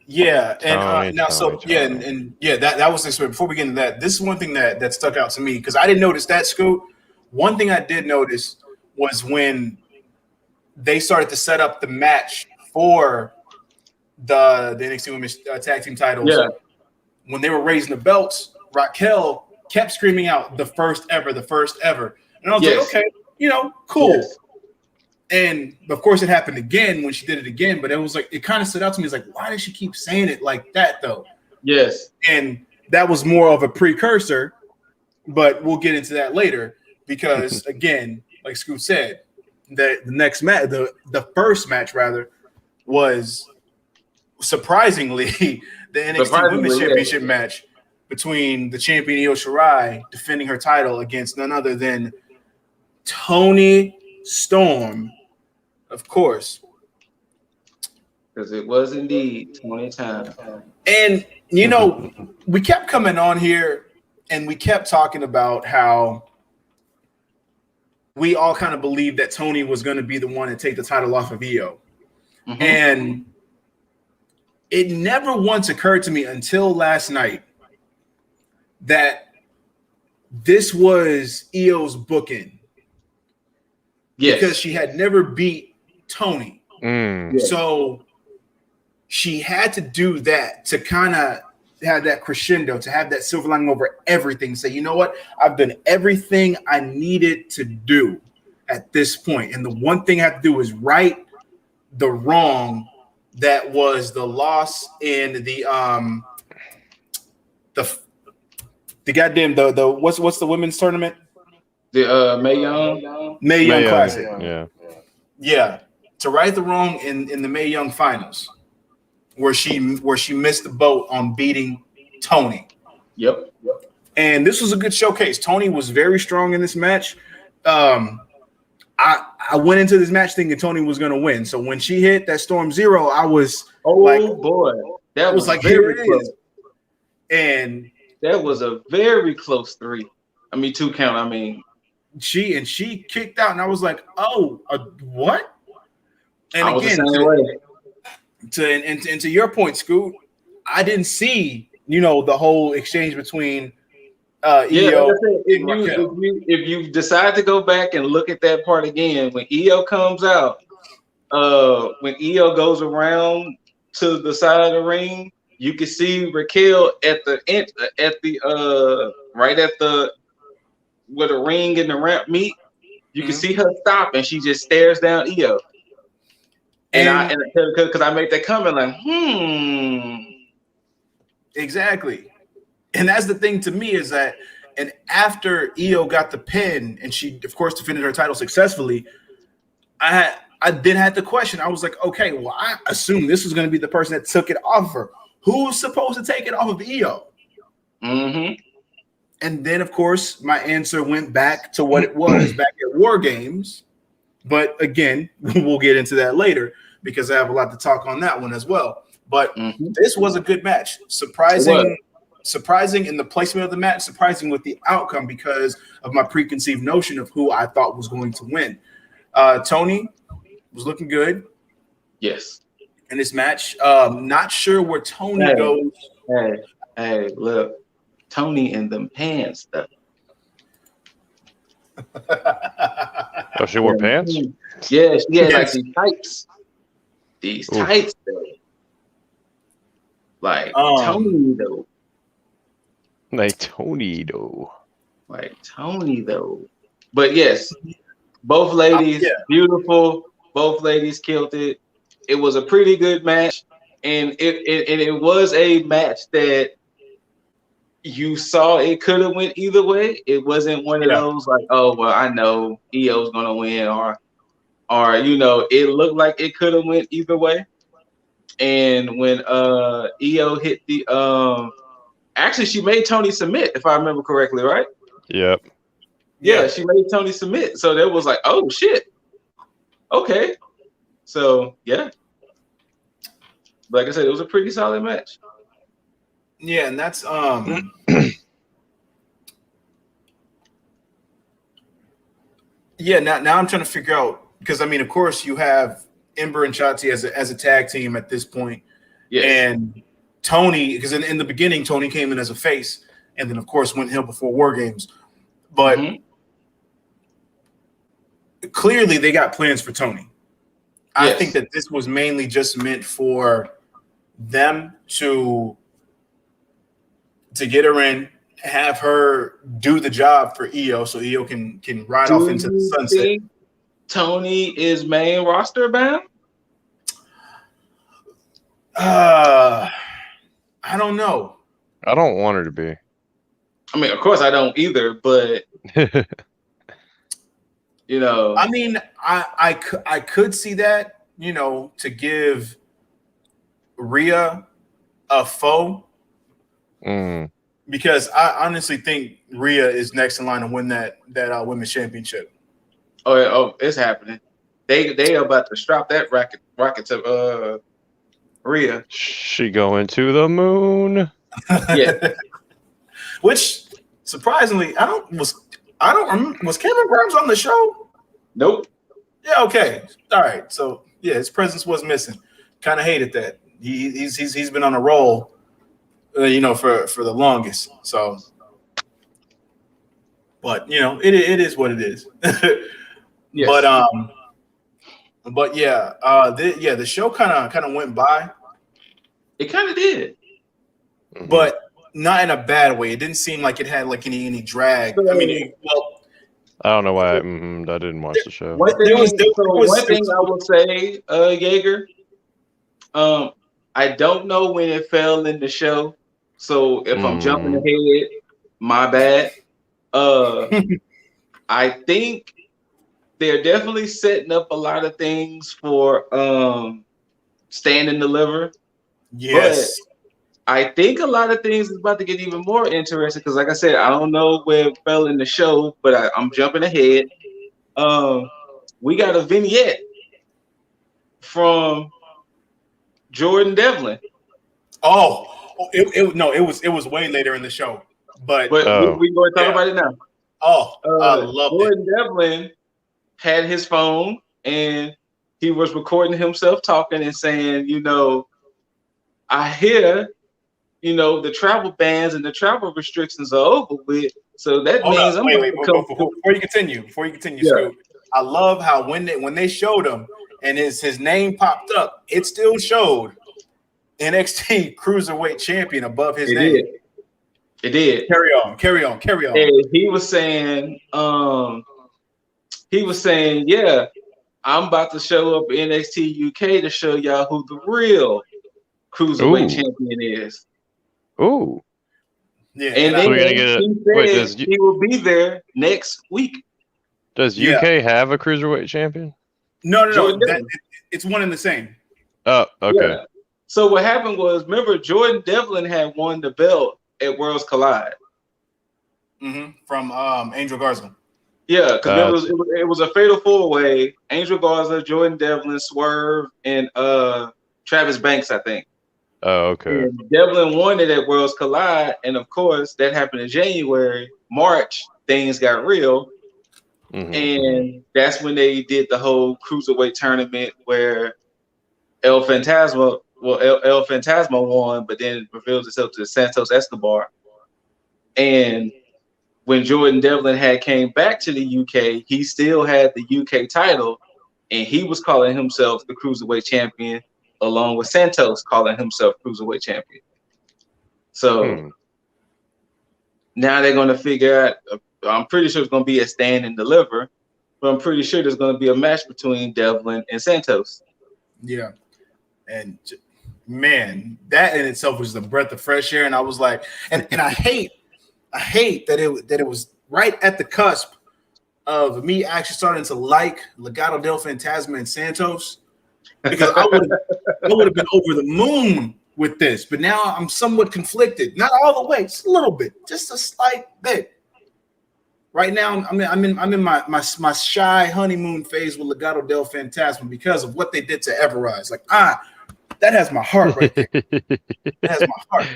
Yeah, and Tony. that was this way. Before we get into that, this is one thing that stuck out to me because I didn't notice that, Scoot. One thing I did notice was when they started to set up the match for the NXT Women's Tag Team titles. Yeah. When they were raising the belts, Raquel kept screaming out the first ever. And I was like, okay, cool. Yes. And of course it happened again when she did it again, but it was like, it kind of stood out to me. It's like, why does she keep saying it like that though? Yes. And that was more of a precursor, but we'll get into that later because again, like Scoot said, the next match, the first match rather, was surprisingly the NXT Women's Championship match between the champion Io Shirai defending her title against none other than Toni Storm, of course. Because it was indeed 20 times. And, we kept coming on here and we kept talking about how we all kind of believed that Toni was going to be the one to take the title off of Io. Mm-hmm. And it never once occurred to me until last night that this was Io's booking. Yes. Because she had never beat Toni. So she had to do that to kind of have that crescendo, to have that silver lining over everything. Say, you know what? I've done everything I needed to do at this point. And the one thing I have to do is right the wrong that was the loss in the goddamn the what's the women's tournament? The Mae Young Classic. Yeah. To right the wrong in the Mae Young finals, where she missed the boat on beating Toni. Yep. And this was a good showcase. Toni was very strong in this match. I went into this match thinking Toni was going to win. So when she hit that Storm Zero, I was boy, that was like here it is. And that was a very close 3. I mean 2 count. I mean she kicked out, and I was like, what? And I again, to your point, Scoot, I didn't see the whole exchange between Io and Raquel. If you decide to go back and look at that part again, when Io comes out, when Io goes around to the side of the ring, you can see Raquel at the right at the where the ring and the ramp meet. You can see her stop, and she just stares down Io. And because I made that comment like, exactly. And that's the thing to me is that, and after Io got the pin and she, of course, defended her title successfully, I then had the question. I was like, okay, well, I assume this was going to be the person that took it off of her. Who's supposed to take it off of Io? Mm-hmm. And then, of course, my answer went back to what it was back at War Games. But again, we'll get into that later because I have a lot to talk on that one as well. But this was a good match. Surprising in the placement of the match, surprising with the outcome because of my preconceived notion of who I thought was going to win. Toni was looking good. Yes. In this match. Not sure where Toni goes. Hey, look. Toni in them pants, though. Oh, she wore pants? Yeah, she had like Yes. these tights. These Oof. tights though. Like Um, Tony though. Like Tony though. But yes, both ladies, yeah. beautiful. Both ladies killed it. It was a pretty good match, and it was a match that you saw it could have went either way. It wasn't one of Yeah. those like, oh well, I know EO's gonna win, or you know, it looked like it could have went either way. And when EO hit the actually she made Tony submit, if I remember correctly, right? Yep. Yeah, she made Tony submit. So that was like, oh shit. Okay. So yeah. Like I said, it was a pretty solid match. Yeah, and that's yeah, now I'm trying to figure out, because I mean, of course, you have Ember and Shotzi as a tag team at this point. Yes. And Tony, because in the beginning, Tony came in as a face, and then of course went heel before War Games. But clearly they got plans for Tony. I think that this was mainly just meant for them to get her in, have her do the job for EO, so EO can ride off into the sunset. Think Tony is main roster bound? I don't know. I don't want her to be. I mean, of course I don't either, but you know, I mean, I could see that, you know, to give Rhea a foe, because I honestly think Rhea is next in line to win that women's championship. Oh, it's happening. They are about to strap that rocket to Rhea. She going to the moon. Yeah. Which surprisingly, was Cameron Grimes on the show? Nope. Yeah, okay. All right. So yeah, his presence was missing. Kind of hated that. He's been on a roll, you know, for the longest. So, but you know, it is what it is. Yes. But yeah, the show kind of went by. It kind of did, but not in a bad way. It didn't seem like it had like any drag. I mean, I don't know why I didn't watch the show. One thing I will say, Jaeger, I don't know when it fell in the show, so if I'm jumping ahead, my bad. I think they're definitely setting up a lot of things for Stand and Deliver. Yes. But I think a lot of things is about to get even more interesting because, like I said, I don't know where it fell in the show, but I'm jumping ahead. We got a vignette from Jordan Devlin. It was way later in the show, but we're going to talk about it now. I love Jordan Devlin had his phone and he was recording himself talking and saying, you know, I hear, you know, the travel bans and the travel restrictions are over with. So that means before you continue, Scoot, I love how when they showed him and his name popped up, it still showed NXT Cruiserweight Champion above his name. It did. Carry on. And he was saying, yeah, I'm about to show up in NXT UK to show y'all who the real Cruiserweight champion is. Ooh. Yeah. And then he will be there next week. Does UK have a Cruiserweight champion? No. It's one and the same. Oh, okay. Yeah. So what happened was, remember, Jordan Devlin had won the belt at Worlds Collide. From Angel Garza. Yeah, because it was a fatal four-way. Angel Garza, Jordan Devlin, Swerve, and Travis Banks, I think. Oh, okay. And Devlin won it at Worlds Collide, and of course, that happened in January. March, things got real. And that's when they did the whole Cruiserweight tournament where El Fantasma won, but then revealed itself to Santos Escobar. And when Jordan Devlin had came back to the UK, he still had the UK title, and he was calling himself the Cruiserweight Champion, along with Santos calling himself Cruiserweight Champion. So now they're going to figure out, I'm pretty sure it's going to be a stand and deliver, but I'm pretty sure there's going to be a match between Devlin and Santos. Yeah. And man, that in itself was the breath of fresh air. And I was like, and I hate that it was right at the cusp of me actually starting to like Legado del Fantasma and Santos, because I would have been over the moon with this. But now I'm somewhat conflicted, not all the way, just a little bit, just a slight bit. Right now, I'm in my shy honeymoon phase with Legado del Fantasma because of what they did to Everrise. Like, that has my heart right there. That has my heart.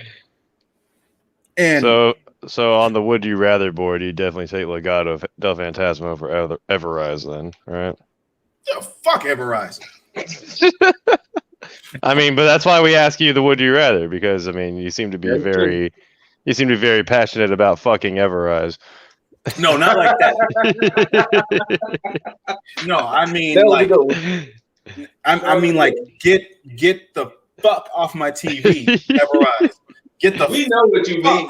And so on the would you rather board, you definitely take Legado del Fantasma over Everrise then, right? Yeah, fuck Everrise. I mean, but that's why we ask you the would you rather, because I mean, you seem to be very passionate about fucking Everrise. No, not like that. No, I mean like get the fuck off my TV, Everrise. Get the We know what you mean.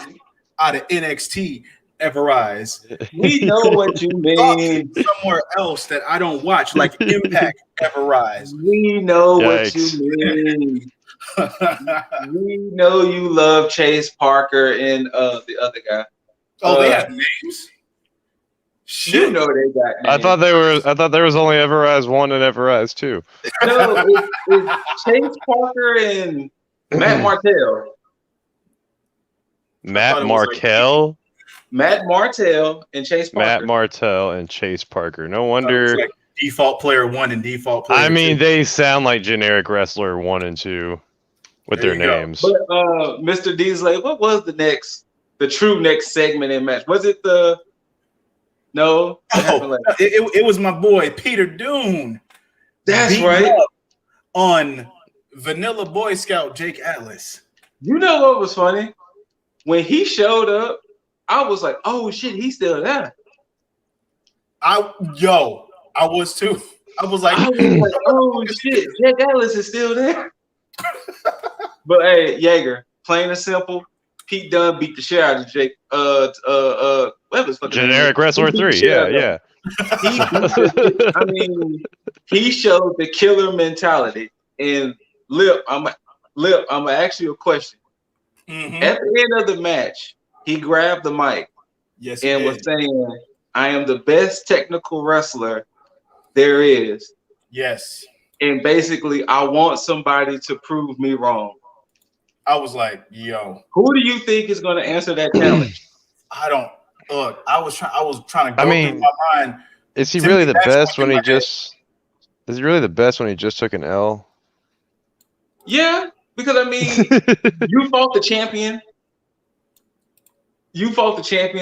Out of NXT, Everrise. We know what you mean. Somewhere else that I don't watch, like Impact, Everrise. We know what Yikes. you mean. We know you love Chase Parker and the other guy. Oh, they have names. Shit. You know they got names. I thought there was only Everrise 1 and Everrise 2. No, it's Chase Parker and Matt Martell. Matt Martell? Matt Martell and Chase Parker. Matt Martell and Chase Parker. No wonder. It's like default player 1 and default player 2. I mean, they sound like generic wrestler 1 and 2 with There their you go. names. But Mr. Deasley, what was the true next segment in match? Was it the no? It was my boy Peter Dune. That's beating right. up on Vanilla Boy Scout Jake Atlas. You know what was funny? When he showed up, I was like, "Oh shit, he's still there." I was too. I was like, "Oh shit, Jake Atlas is still there." But hey, Jaeger, plain and simple, Pete Dunne beat the shit out of Jake. What was Generic Wrestler 3. Yeah. I mean, he showed the killer mentality. And Lip, I'm gonna ask you a question. mm-hmm. At the end of the match, he grabbed the mic and was saying, "I am the best technical wrestler there is." Yes. And basically, I want somebody to prove me wrong. I was like, yo. Who do you think is going to answer that challenge? I don't look. I was trying to go through my mind. Is he really the best when he just? Is he really the best when he just took an L? Yeah, because I mean, you fought the champion.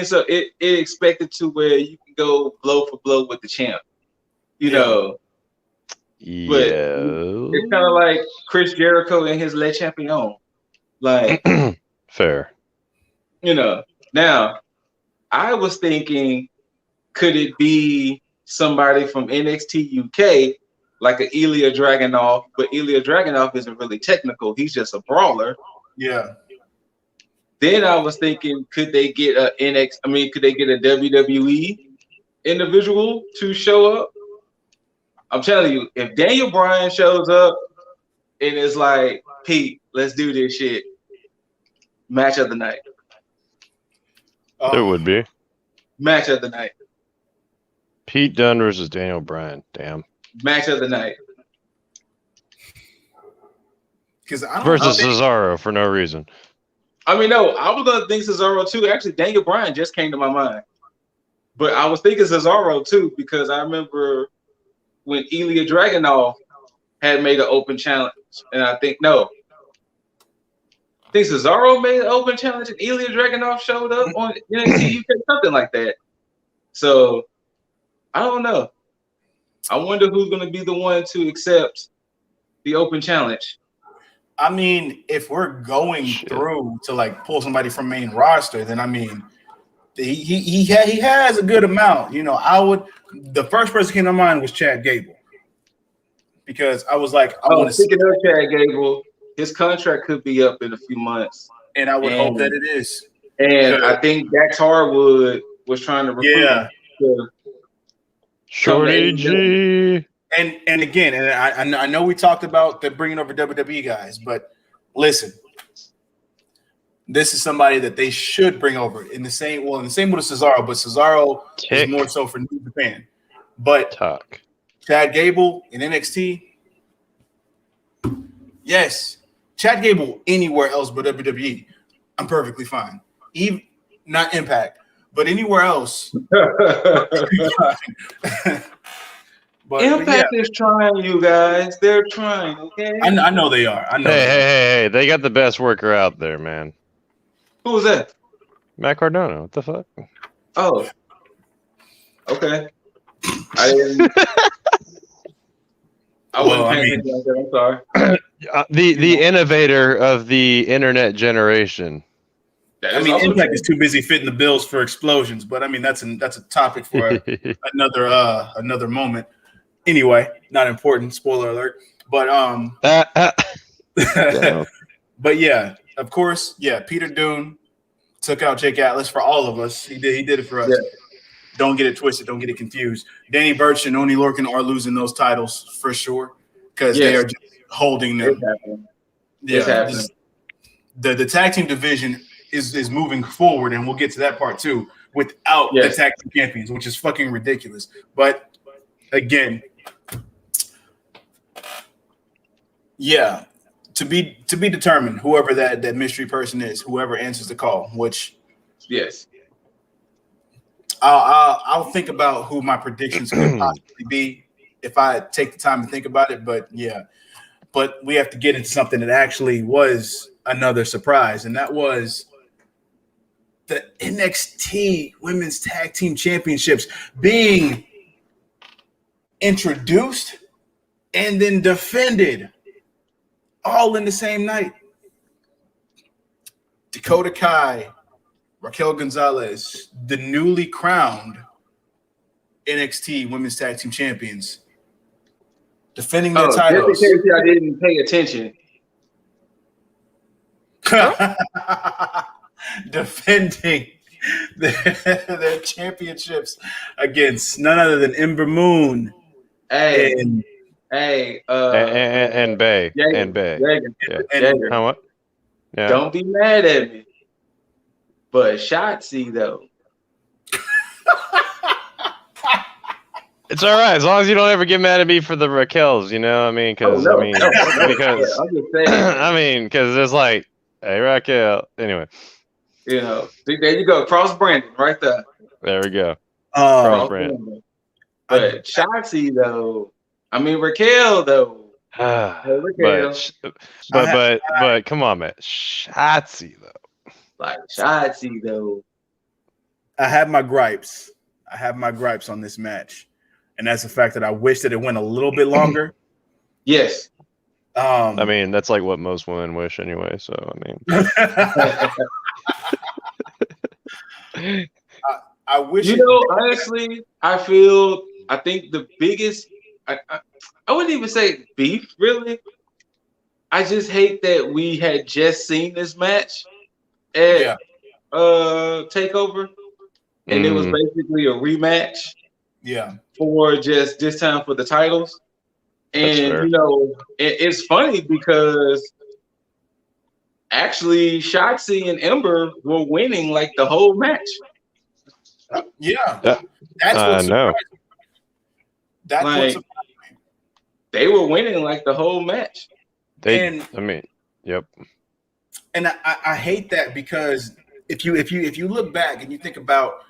So it expected to where you can go blow for blow with the champ. You know. Yeah. But it's kind of like Chris Jericho and his Le Champion. Like, fair. You know. Now, I was thinking, could it be somebody from NXT UK, like an Ilya Dragunov? But Ilya Dragunov isn't really technical. He's just a brawler. Yeah. Then I was thinking, could they get a WWE individual to show up? I'm telling you, if Daniel Bryan shows up and is like, "Pete, let's do this shit," match of the night. It would be. Match of the night. Pete Dunne versus Daniel Bryan. Damn. Match of the night. Versus Cesaro for no reason. I mean, no, I was gonna think Cesaro too. Actually, Daniel Bryan just came to my mind, but I was thinking Cesaro too because I remember when Ilya Dragunov had made an open challenge, and I think Cesaro made an open challenge, and Ilya Dragunov showed up on NXT UK, something like that. So I don't know. I wonder who's going to be the one to accept the open challenge. I mean, if we're going through to like pull somebody from main roster, then I mean, he has a good amount. You know, the first person came to mind was Chad Gable because I was like, I want to see. Speaking of Chad Gable, his contract could be up in a few months, And I would hope that it is. And I think Dax Harwood was trying to recruit him to Shorty G. And again, and I know we talked about the bringing over WWE guys, but listen, this is somebody that they should bring over in the same with Cesaro, but Cesaro is more so for New Japan. But Chad Gable in NXT, yes, Chad Gable anywhere else but WWE, I'm perfectly fine. Even not Impact, but anywhere else. But Impact is trying, you guys. They're trying, okay? I know they are. I know. Hey, they got the best worker out there, man. Who was that? Matt Cardona. What the fuck? Oh. Okay. I didn't. I'm sorry. The innovator of the internet generation. I mean, Impact is too busy fitting the bills for explosions, but I mean that's a topic for another moment. Anyway, not important. Spoiler alert. But but yeah, of course, yeah. Peter Dunne took out Jake Atlas for all of us. He did it for us. Yeah. Don't get it twisted. Don't get it confused. Danny Burch and Oney Lorcan are losing those titles for sure because they are just holding them. It's happening. The tag team division is moving forward, and we'll get to that part too, without the tag team champions, which is fucking ridiculous. But again, yeah, to be determined, whoever that mystery person is, whoever answers the call, which I'll think about who my predictions could possibly be if I take the time to think about it. But we have to get into something that actually was another surprise, and that was the NXT Women's Tag Team Championships being introduced and then defended all in the same night. Dakota Kai, Raquel Gonzalez, the newly crowned NXT Women's Tag Team Champions, defending their titles. Just in case I didn't pay attention. Defending their championships against none other than Ember Moon and Bay. Jaeger. And Bay. Jaeger. How what? Yeah. Don't be mad at me. But Shotzi though. It's all right as long as you don't ever get mad at me for the Raquels, you know. I mean, because I'm just saying. I mean, because it's like, hey, Raquel. Anyway, you know, there you go, Cross Brandon, right there. There we go. Cross Brandon. But Shotzi though, I mean Raquel though. Raquel. But come on, man, Shotzi though. Like Shotzi though. I have my gripes. On this match. And that's the fact that I wish that it went a little bit longer. Yes. I mean, that's like what most women wish anyway. So, I mean, I wish. You know, honestly, I think the biggest, I wouldn't even say beef, really. I just hate that we had just seen this match at TakeOver, and it was basically a rematch. Yeah. For just this time for the titles. And, you know, it's funny because actually Shotzi and Ember were winning like the whole match. Yeah. That's what's surprising. That's like, what's surprising. They were winning like the whole match. Yep. And I hate that because if you look back and you think about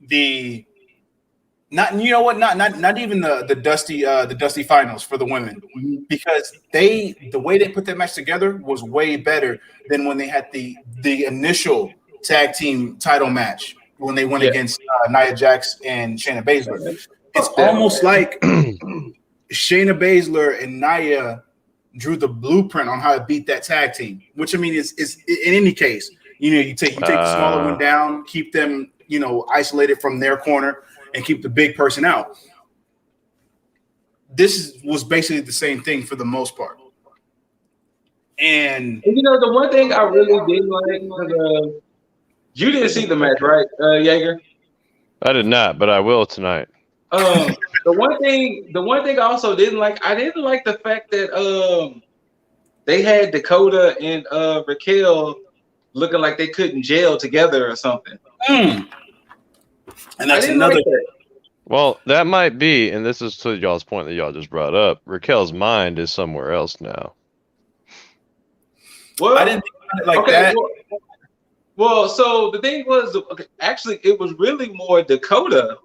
the not even the Dusty finals for the women, because the way they put that match together was way better than when they had the initial tag team title match when they went against Nia Jax and Shayna Baszler. It's almost like Shayna Baszler and Nia drew the blueprint on how to beat that tag team. Which I mean is in any case, you know, you take the smaller one down, keep them isolated from their corner and keep the big person out. This was basically the same thing for the most part. And the one thing I really did like, you didn't see the match, right, Jaeger? I did not, but I will tonight. The one thing I also didn't like, I didn't like the fact that they had Dakota and Raquel looking like they couldn't gel together or something. And that's another. Like that. Well, that might be, and this is to y'all's point that y'all just brought up. Raquel's mind is somewhere else now. Well, I didn't think about it like that. Well, so the thing was, actually, it was really more Dakota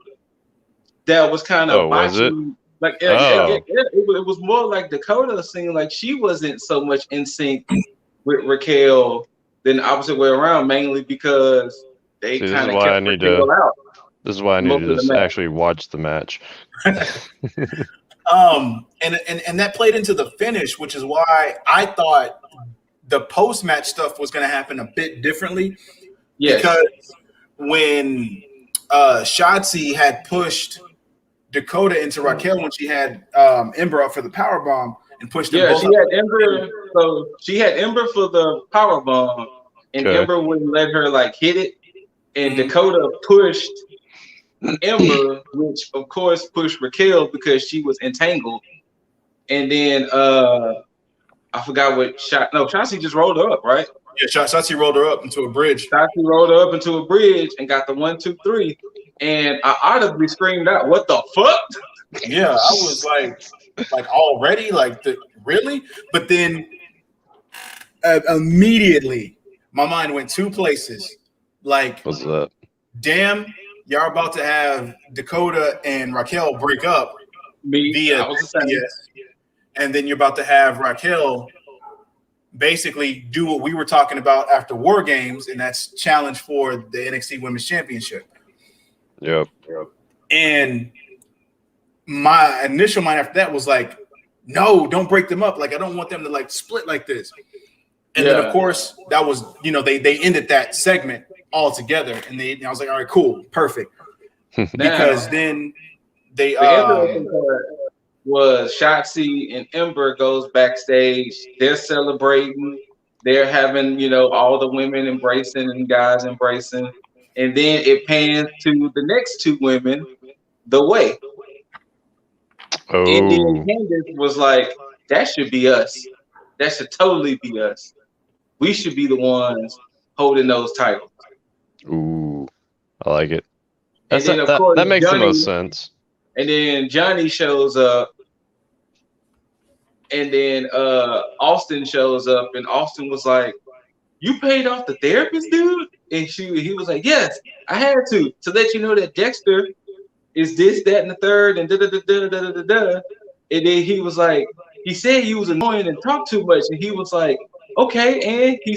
that was kind of was it? Like, it was more like Dakota seemed like she wasn't so much in sync with Raquel than the opposite way around, mainly because they kind of kept Raquel out. This is why I need to just actually watch the match. And that played into the finish, which is why I thought the post-match stuff was going to happen a bit differently. Yes. Because when Shotzi had pushed Dakota into Raquel when she had Ember up for the powerbomb and pushed them both she had Ember. So she had Ember for the powerbomb, and Ember wouldn't let her hit it, and Dakota pushed Ember, which of course pushed Raquel because she was entangled, and then I forgot what Shotzi just rolled her up, right? Yeah, Shotzi rolled her up into a bridge. Shotzi rolled her up into a bridge and got the 1, 2, 3, and I audibly screamed out, "What the fuck?" Yeah, I was like already really, but then immediately my mind went two places. What's that? Damn, y'all about to have Dakota and Raquel break up via and then you're about to have Raquel basically do what we were talking about after War Games, and that's challenge for the NXT Women's Championship. Yep. And my initial mind after that was no, don't break them up. I don't want them to split like this. And then of course that was, they ended that segment altogether, and I was like, all right, cool, perfect. Because then the interesting part was Shotzi and Ember goes backstage. They're celebrating. They're having, all the women embracing and guys embracing. And then it pans to the next two women, The Way. Oh. And then Candace was like, that should be us. That should totally be us. We should be the ones holding those titles. Ooh, I like it. And then, of course, that makes the most sense. And then Johnny shows up. And then Austin shows up, and Austin was like, "You paid off the therapist, dude?" And he was like, "Yes, I had to let you know that Dexter is this, that, and the third, and da da da da da da da." And then he was like, he said you was annoying and talk too much, and he was like, "Okay," and he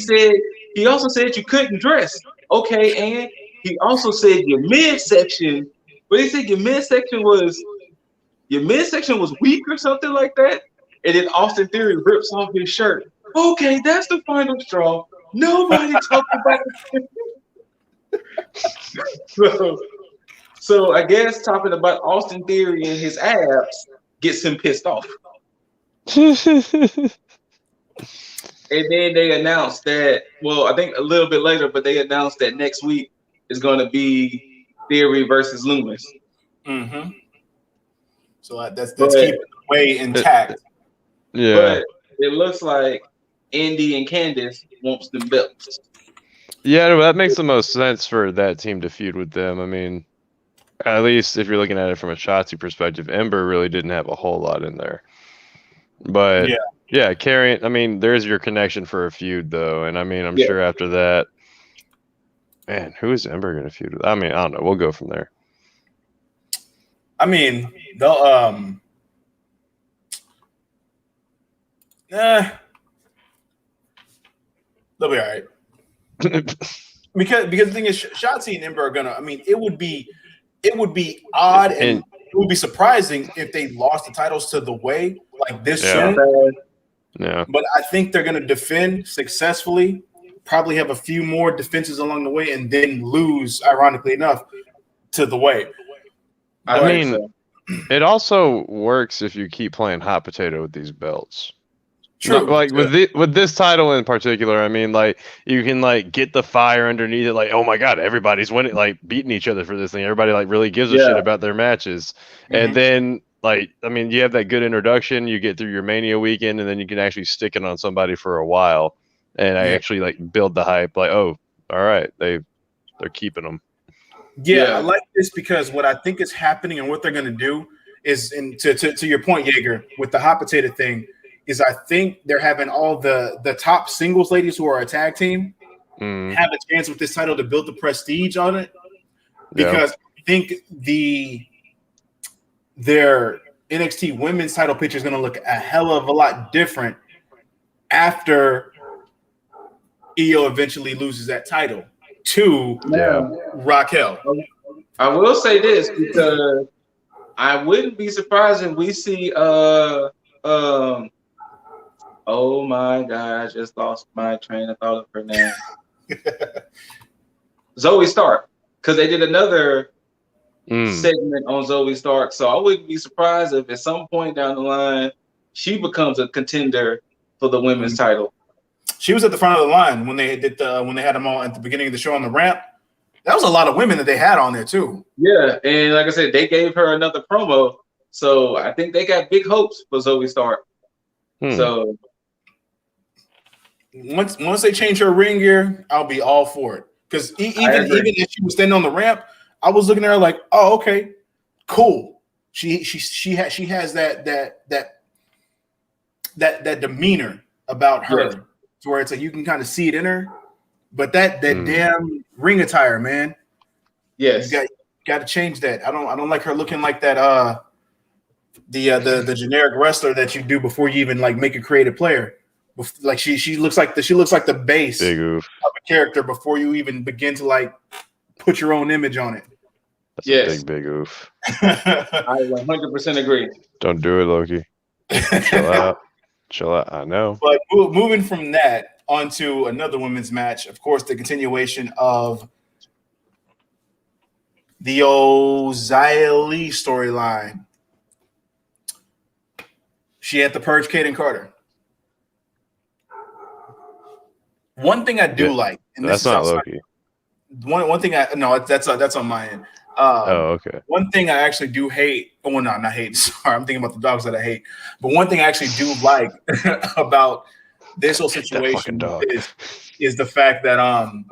also said you couldn't dress. Okay, and he also said your midsection, but he said your midsection was weak or something like that. And then Austin Theory rips off his shirt. Okay, that's the final straw. Nobody talked about it. So I guess talking about Austin Theory and his abs gets him pissed off. And then they announced that, I think a little bit later, but they announced that next week is going to be Theory versus Loomis. Mm-hmm. So that's keeping the way intact. Yeah. But it looks like Indy and Candace wants them belts. Yeah, that makes the most sense for that team to feud with them. I mean, at least if you're looking at it from a Shotzi perspective, Ember really didn't have a whole lot in there. But yeah, carrying. I mean, there's your connection for a feud, though, and I mean, I'm sure after that, man, who is Ember going to feud with? I mean, I don't know. We'll go from there. I mean, they'll they'll be all right. because the thing is, Shotzi and Ember are gonna. I mean, it would be odd and it would be surprising if they lost the titles to The Way this soon. Yeah. But I think they're gonna defend successfully probably have a few more defenses along the way, and then lose, ironically enough, to the Way. I mean, it also works if you keep playing hot potato with these belts. True. Like with this title in particular, I mean, like you can like get the fire underneath it. Like, oh my god, everybody's winning, like beating each other for this thing. Everybody like really gives a shit about their matches, and then like I mean, you have that good introduction. You get through your Mania weekend, and then you can actually stick it on somebody for a while, and I actually like build the hype. Like, oh, all right, they're keeping them. Yeah, I like this because what I think is happening and what they're going to do is, and to your point, Jaeger, with the hot potato thing, is I think they're having all the top singles ladies who are a tag team have a chance with this title to build the prestige on it, because I think their NXT women's title picture is going to look a hell of a lot different after Io eventually loses that title to Raquel. I will say this because I wouldn't be surprised if we see oh my God, I just lost my train of thought of her name. Zoe Stark, because they did another segment on Zoe Stark. So I wouldn't be surprised if at some point down the line she becomes a contender for the women's title. She was at the front of the line when they did when they had them all at the beginning of the show on the ramp. That was a lot of women that they had on there too. Yeah, and like I said, they gave her another promo, so I think they got big hopes for Zoe Stark. So once they change her ring gear, I'll be all for it. Because even if she was standing on the ramp, I was looking at her like, oh, okay, cool. She has that demeanor about her, to where it's like you can kind of see it in her. But that damn ring attire, man. Yes, you got to change that. I don't like her looking like that. The generic wrestler that you do before you even like make a creative player. Like she looks like the base of a character before you even begin to like put your own image on it. That's a big oof. I 100% agree. Don't do it, Loki. Chill out. I know. But moving from that onto another women's match, of course, the continuation of the old Xia Li storyline. She had to purge Kaden Carter. One thing I do like, and that's not Loki. One thing that's on my end. Okay. One thing I actually do hate. Oh, no, not hate. Sorry, I'm thinking about the dogs that I hate. But one thing I actually do like about this whole situation is the fact that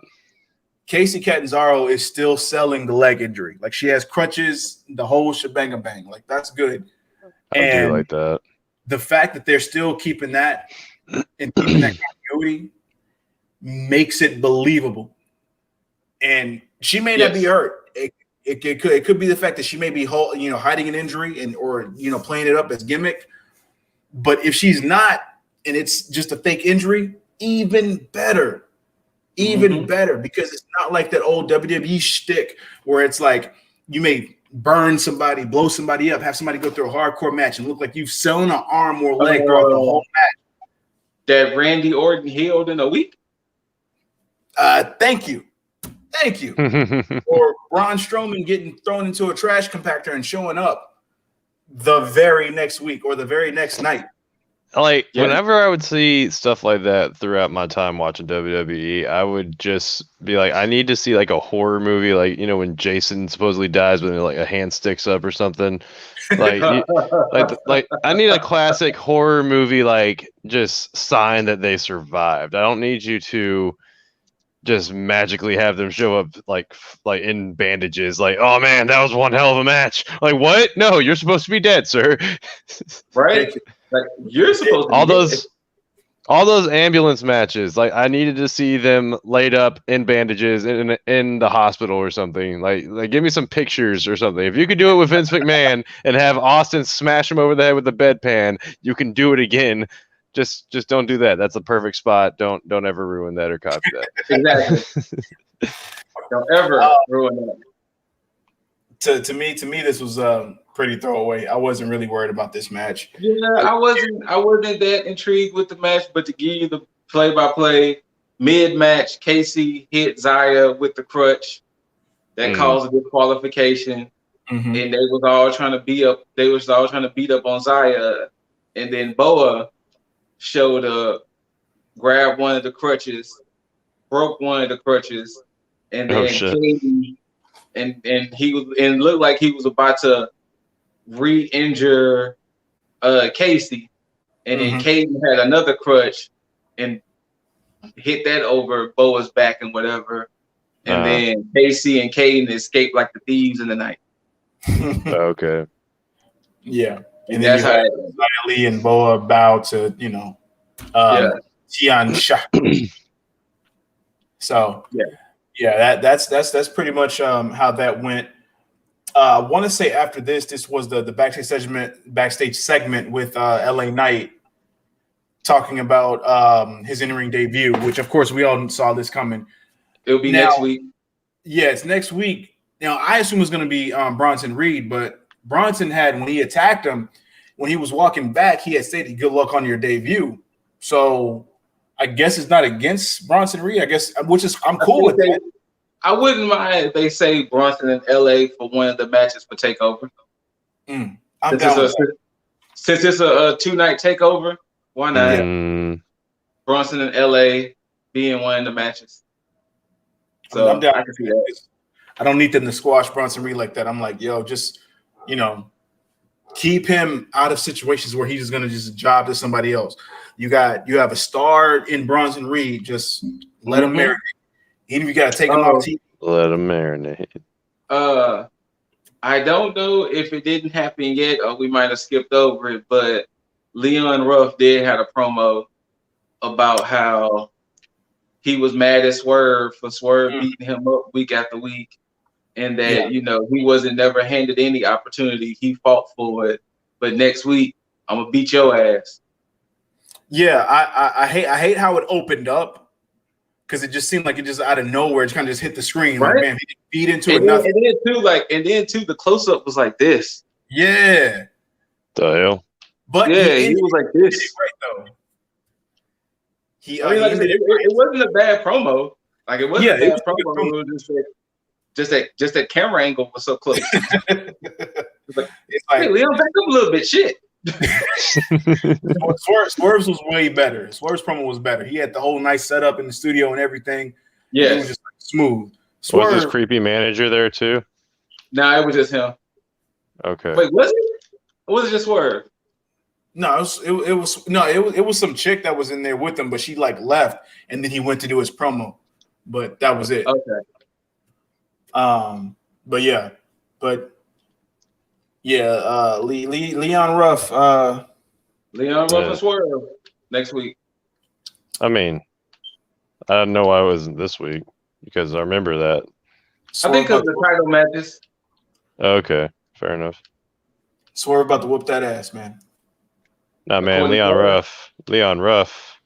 Casey Catanzaro is still selling the leg injury. Like she has crutches, the whole shebang bang. Like that's good. I do like that. The fact that they're still keeping that and keeping that continuity makes it believable. And she may not be hurt. It could be the fact that she may be hiding an injury or playing it up as gimmick. But if she's not, and it's just a fake injury, even better. Even better, because it's not like that old WWE shtick where it's like you may burn somebody, blow somebody up, have somebody go through a hardcore match and look like you've sewn an arm or leg throughout the whole match. That Randy Orton healed in a week? Thank you. Or Braun Strowman getting thrown into a trash compactor and showing up the very next week or the very next night. Like whenever I would see stuff like that throughout my time watching WWE, I would just be like, I need to see like a horror movie, like when Jason supposedly dies, but like a hand sticks up or something. Like, like I need a classic horror movie, like just sign that they survived. I don't need you to just magically have them show up like in bandages. Like, oh man, that was one hell of a match. Like, what? No, you're supposed to be dead, sir. Right. Like you're supposed to all those ambulance matches. Like I needed to see them laid up in bandages in the hospital or something. Like give me some pictures or something. If you could do it with Vince McMahon and have Austin smash him over the head with a bedpan, you can do it again. Just don't do that. That's the perfect spot. Don't ever ruin that or copy that. Exactly. Don't ever ruin that. To me, this was pretty throwaway. I wasn't really worried about this match. Yeah, I wasn't that intrigued with the match, but to give you the play-by-play, Mid-match, Casey hit Zaya with the crutch that caused a disqualification, and they was all trying to beat up. They was all trying to beat up on Zaya, and then Boa showed up, grabbed one of the crutches, broke one of the crutches, and then Katie, and he was and looked like he was about to re-injure Casey, and then Katie had another crutch and hit that over Boa's back and whatever, and then Casey and Caden escaped like the thieves in the night. Okay. Yeah, and that's how Lee and Boa bow to Tian Sha. So that's pretty much how that went. I want to say after this was the backstage segment with LA Knight talking about his in-ring debut, which of course we all saw this coming. It'll be next week. Yeah, it's next week. Now I assume it's going to be Bronson Reed, but Bronson had, when he attacked him, when he was walking back, he had stated, "Good luck on your debut." So I guess it's not against Bronson Reed. I guess, which is I'm cool with that. I wouldn't mind if they say Bronson in LA for one of the matches for TakeOver. Since it's a 2-night TakeOver, why not? Bronson in LA being one of the matches. So I'm down. I can see that. I don't need them to squash Bronson Reed like that. I'm like, yo, just keep him out of situations where he's just gonna just job to somebody else. You have a star in Bronson Reed. Just let him marinate. Even if you gotta take him off TV. Let him marinate. I don't know if it didn't happen yet, or we might have skipped over it, but Leon Ruff did have a promo about how he was mad at Swerve for Swerve beating him up week after week, and that he wasn't never handed any opportunity. He fought for it, but next week I'm gonna beat your ass. Yeah, I hate how it opened up. Because it just seemed like it just out of nowhere, it kind of just hit the screen. Right? Like, man, he didn't feed into it. Nothing. And then too, the close up was like this. Yeah. The hell. But he was like this. Right, though. It wasn't a bad promo. Like it wasn't a bad promo. It was just that camera angle was so close. It's like, hey, Leon, back up a little bit. Shit. Swerve's was way better. Swerve's promo was better. He had the whole nice setup in the studio and everything. Yeah, it was just smooth. Was this creepy manager there too? No, it was just him. Okay. Wait, was it? Or was it just Swerve? No, it was some chick that was in there with him, but she like left, and then he went to do his promo. But that was it. Okay. Leon Ruff. Leon Ruff and Swerve next week. I mean, I don't know why it wasn't this week because I remember that. I think because the title matches. Okay, fair enough. Swerve about to whoop that ass, man. Nah, man, Leon Ruff,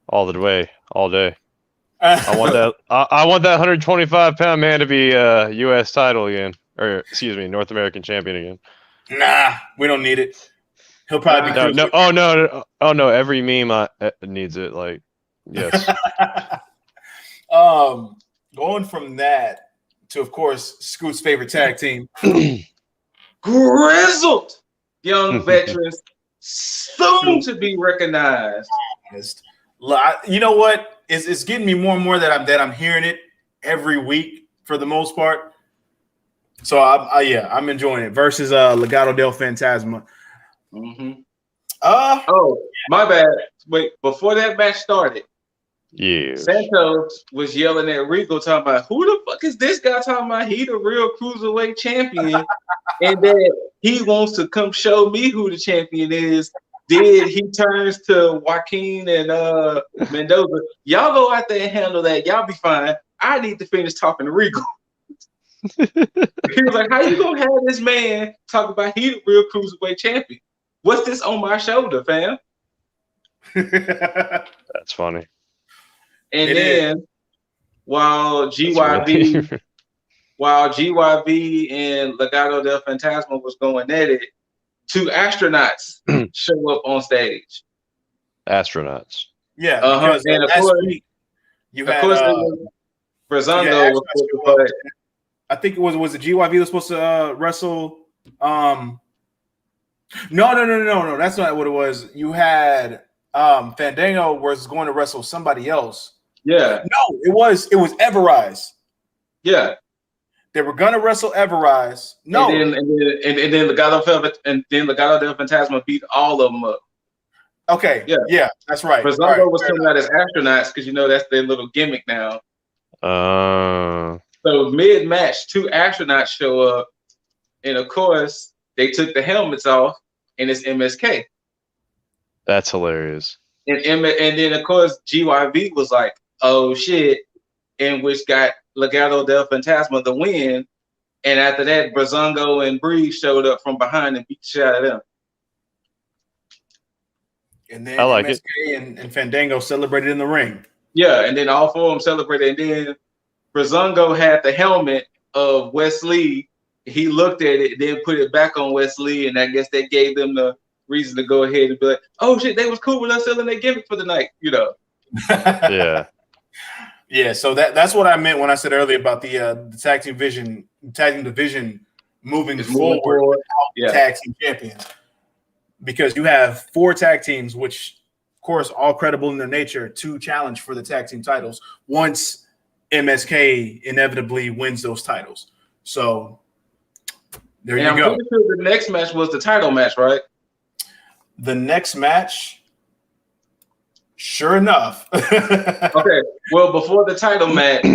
all the way, all day. I want that. I want that 125-pound man to be U.S. title again, or excuse me, North American champion again. Nah, we don't need it. He'll probably be no. Oh no! Every meme needs it. Like, yes. Going from that to, of course, Scoot's favorite tag team, Grizzled Young Veterans, soon to be recognized. You know what? It's getting me more and more that I'm hearing it every week for the most part. So I'm enjoying it. Versus Legado del Fantasma. My bad. Wait, before that match started, Santos was yelling at Regal, talking about who the fuck is this guy talking about? He the real cruiserweight champion, and that he wants to come show me who the champion is. He turns to Joaquin and Mendoza. Y'all go out there and handle that. Y'all be fine. I need to finish talking to Regal. He was like, how you gonna have this man talk about he the real cruiserweight champion? What's this on my shoulder, fam? That's funny. And then while GYV and Legado del Fantasma was going at it, two astronauts show up on stage. Astronauts. Yeah, because You Of had course, Breezango was supposed to fight. I think it was the GYV was supposed to wrestle. No. That's not what it was. You had Fandango was going to wrestle somebody else. Yeah. No, it was Everrise. Yeah. They were gonna wrestle Everrise. No, and then Legado del Fantasma beat all of them up. Okay. Yeah, that's right. Breezango was coming out as astronauts because that's their little gimmick now. So mid-match, 2 astronauts show up, and of course they took the helmets off, and it's MSK. That's hilarious. And then of course GYV was like, "Oh shit," and which got Legado del Fantasma the win. And after that, Breezango and Bree showed up from behind and beat the shit out of them. And then I like MSK and Fandango celebrated in the ring. Yeah, and then all 4 of them celebrated. And then Breezango had the helmet of Wes Lee. He looked at it, then put it back on Wes Lee, and I guess that gave them the reason to go ahead and be like, "Oh shit, they was cool with us selling their gimmick for the night," Yeah. Yeah, so that's what I meant when I said earlier about the tag team division moving forward without tag team champions. Because you have 4 tag teams, which, of course, all credible in their nature, to challenge for the tag team titles once MSK inevitably wins those titles. So there you go. I'm pretty sure the next match was the title match, right? The next match, sure enough. Okay, well, before the title match,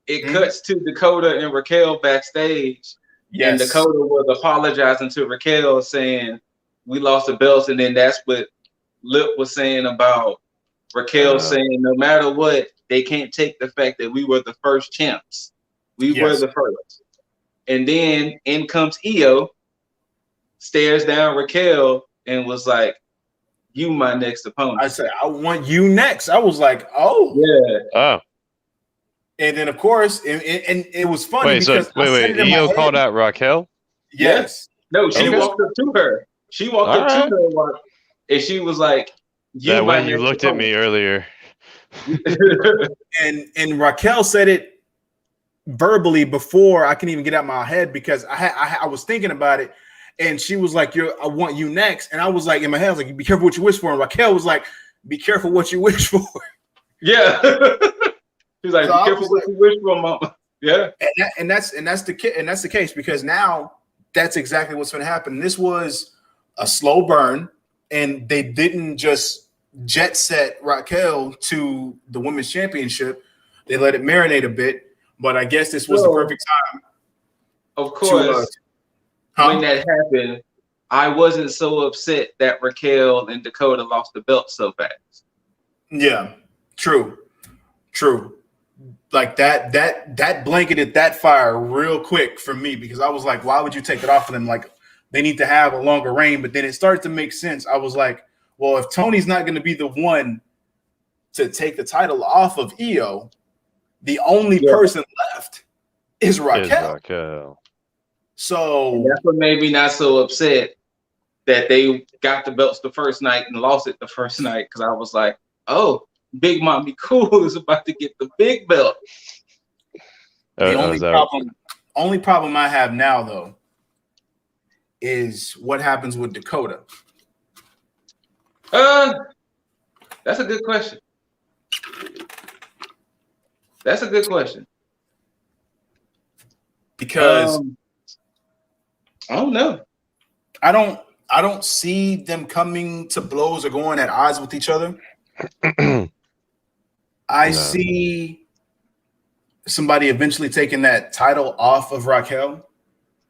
it cuts to Dakota and Raquel backstage. Yes. And Dakota was apologizing to Raquel, saying, "We lost the belts," and then that's what Lip was saying about Raquel saying, "No matter what, they can't take the fact that we were the first champs. We were the first." And then in comes Io, stares down Raquel, and was like, "You my next opponent." I said, "I want you next." I was like, "Oh, yeah, oh." And then of course, and it was funny because wait. Io called out Raquel. Yes. No, she walked up to her. She walked up to her, and she was like, "That when you looked at me earlier." and Raquel said it verbally before I can even get out my head because I was thinking about it, and she was like, "I want you next," and I was like in my head, I was like, "Be careful what you wish for," and Raquel was like, "Be careful what you wish for." Yeah, she's like, "Be careful what you wish for, mama." Yeah, and that's the case because now that's exactly what's going to happen. This was a slow burn, and they didn't just jet set Raquel to the women's championship. They let it marinate a bit. But I guess this was the perfect time. Of course, when that happened, I wasn't so upset that Raquel and Dakota lost the belt so fast. Yeah, true. Like that blanketed that fire real quick for me because I was like, why would you take it off of them? Like they need to have a longer reign. But then it started to make sense. I was like, well, if Tony's not going to be the one to take the title off of Io, the only person left is Raquel. So and that's what made me not so upset that they got the belts the first night and lost it the first night because I was like, oh, Big Mommy Cool is about to get the big belt. The only problem I have now, though, is what happens with Dakota. That's a good question. Because I don't know. I don't see them coming to blows or going at odds with each other. I see somebody eventually taking that title off of Raquel.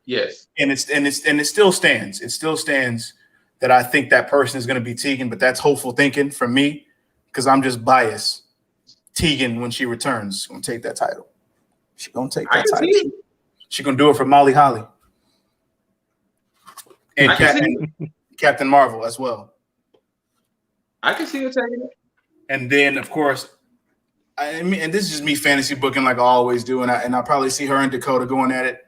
Yes. And it still stands. It still stands that I think that person is going to be Tegan, but that's hopeful thinking from me because I'm just biased. Tegan, when she returns, gonna take that title. She's gonna take that title. She's gonna do it for Molly Holly and Captain Marvel as well. I can see her taking it. And then, of course, I mean, and this is just me fantasy booking like I always do, and I'll probably see her and Dakota going at it,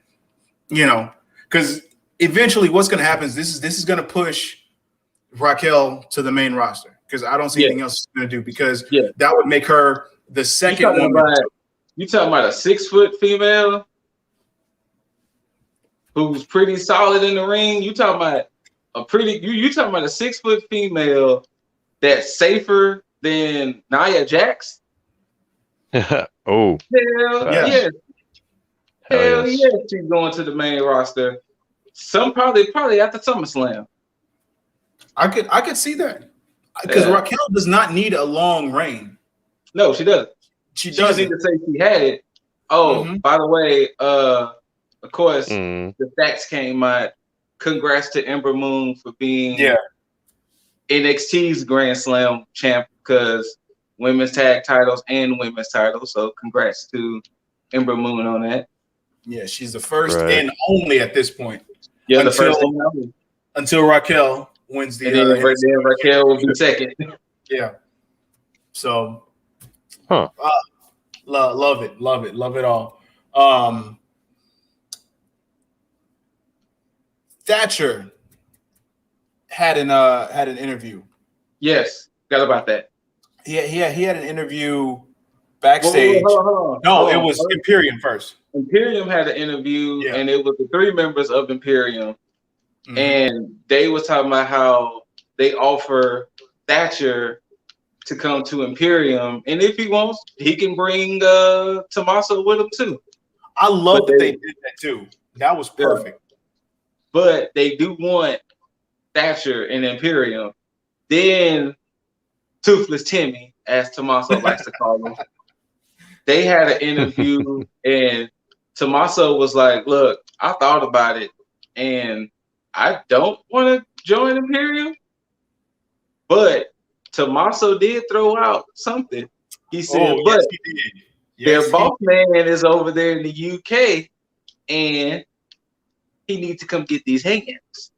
because eventually, what's gonna happen is this is gonna push Raquel to the main roster because I don't see anything else she's gonna do because that would make her The second woman. You talking about a 6-foot female who's pretty solid in the ring? You talking about you talking about a 6-foot female that's safer than Nia Jax? Oh. Hell Yeah. yes. Hell yes. yes, she's going to the main roster. Probably after SummerSlam. I could see that. Because Raquel does not need a long reign. No, she doesn't. She She just doesn't. need to say she had it. Oh, by the way, of course, the stats came out. Congrats to Ember Moon for being NXT's Grand Slam champ, because women's tag titles and women's titles. So congrats to Ember Moon on that. Yeah, she's the first and only at this point. Yeah, the first and only. Until Raquel wins the. And then Raquel will be second. Yeah. So. Love it all. Thatcher had an interview. Yes, forgot about that. He had an interview backstage. Hold on. It was Imperium first. Imperium had an interview, and it was the 3 members of Imperium, and they was talking about how they offer Thatcher to come to Imperium, and if he wants, he can bring Tommaso with him too. I love that they did that too. That was perfect. But they do want Thatcher in Imperium. Then Toothless Timmy, as Tommaso likes to call him, they had an interview, and Tommaso was like, "Look, I thought about it, and I don't want to join Imperium, but." Tommaso did throw out something. He said, but their boss man is over there in the UK, and he needs to come get these hands.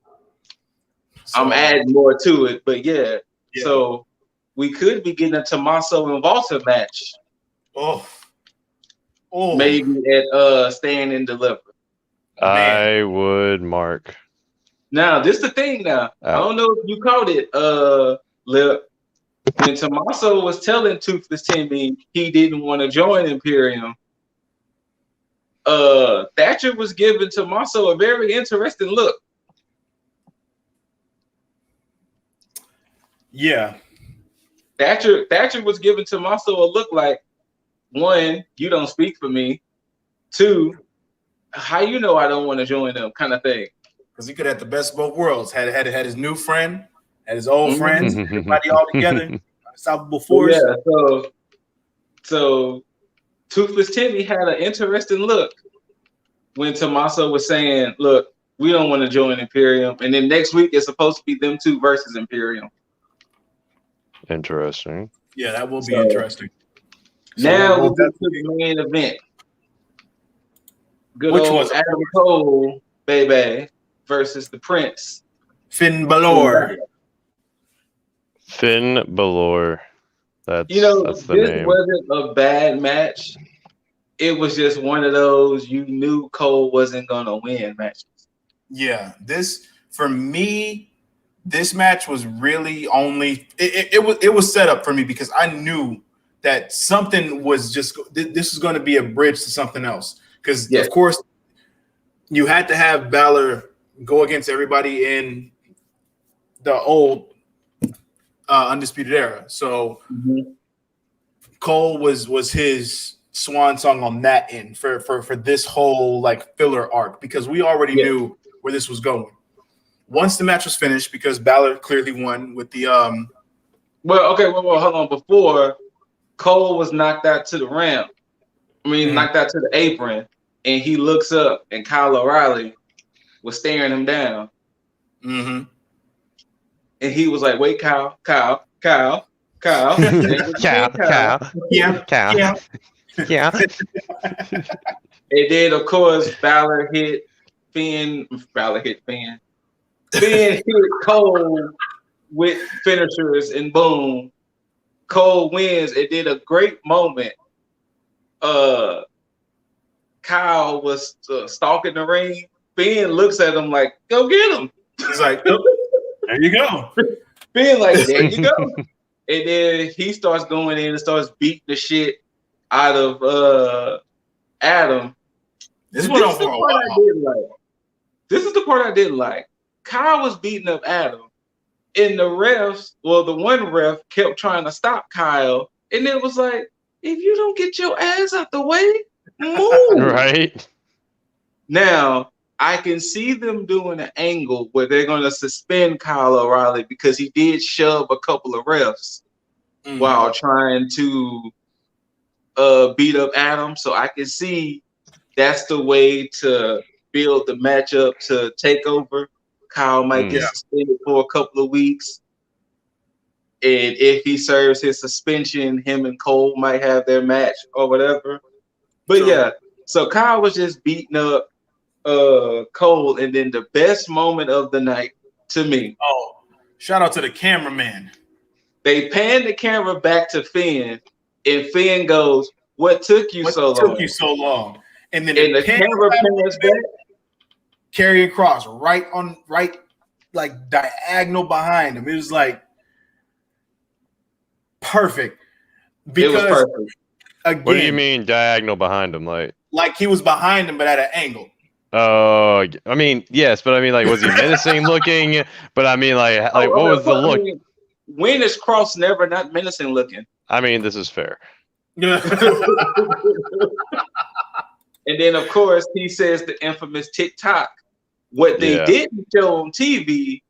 So, I'm adding more to it, but yeah. So we could be getting a Tommaso and Walter match. Maybe at Stand and Deliver. I would mark. Now, this is the thing now. I don't know if you caught it, Lip. When Tommaso was telling Toothless Timmy he didn't want to join Imperium, Thatcher was giving Tommaso a very interesting look. Yeah. Thatcher was giving Tommaso a look like, 1, you don't speak for me. 2, how you know I don't want to join them, kind of thing. Because he could have the best of both worlds. Had his new friend, had his old friends, everybody all together. Unstoppable force. Yeah, so Toothless Timmy had an interesting look when Tommaso was saying, look, we don't want to join Imperium. And then next week it's supposed to be them 2 versus Imperium. Interesting. Yeah, that will be interesting. Now we'll get to the main event. Good old Adam Cole, baby, versus the Prince. Finn Balor. Finn Balor. That's this the name. Wasn't a bad match. It was just one of those you knew Cole wasn't gonna win matches. Yeah, for me, this match was really only it was set up for me because I knew that something was just this is going to be a bridge to something else. Because of course you had to have Balor go against everybody in the old Undisputed Era. So Cole was his swan song on that end for this whole like filler arc, because we already knew where this was going. Once the match was finished, because Balor clearly won with the well, hold on. Before Cole was knocked out to the ramp, knocked out to the apron, and he looks up and Kyle O'Reilly was staring him down. And he was like, wait, Kyle. Yeah. And then, of course, Balor hit Finn. Finn hit Cole with finishers, and boom, Cole wins. It did a great moment. Kyle was stalking the ring. Finn looks at him like, go get him. He's like, oh, there you go. Finn like, there you go. And then he starts going in and starts beating the shit out of Adam. This went on for a while. This is the part I didn't like. Kyle was beating up Adam, and the refs, well, the one ref kept trying to stop Kyle, and it was like, if you don't get your ass out the way, move. Right. Now, I can see them doing an angle where they're going to suspend Kyle O'Reilly because he did shove a couple of refs while trying to beat up Adam. So I can see that's the way to build the matchup to take over. Kyle might get suspended for a couple of weeks. And if he serves his suspension, him and Cole might have their match or whatever. But yeah, so Kyle was just beating up Cole, and then the best moment of the night to me. Oh, shout out to the cameraman. They panned the camera back to Finn, and Finn goes, "What took you so long?" Took you so long? And then the camera pans back. Karrion Kross right like diagonal behind him. It was like perfect. Because it was perfect. Again, what do you mean diagonal behind him? Like he was behind him, but at an angle. Oh, I mean, yes, but I mean, like, was he menacing looking? But I mean, like what was the look? When is Kross never not menacing looking? I mean, this is fair. And then, of course, he says the infamous TikTok. What they didn't show on TV,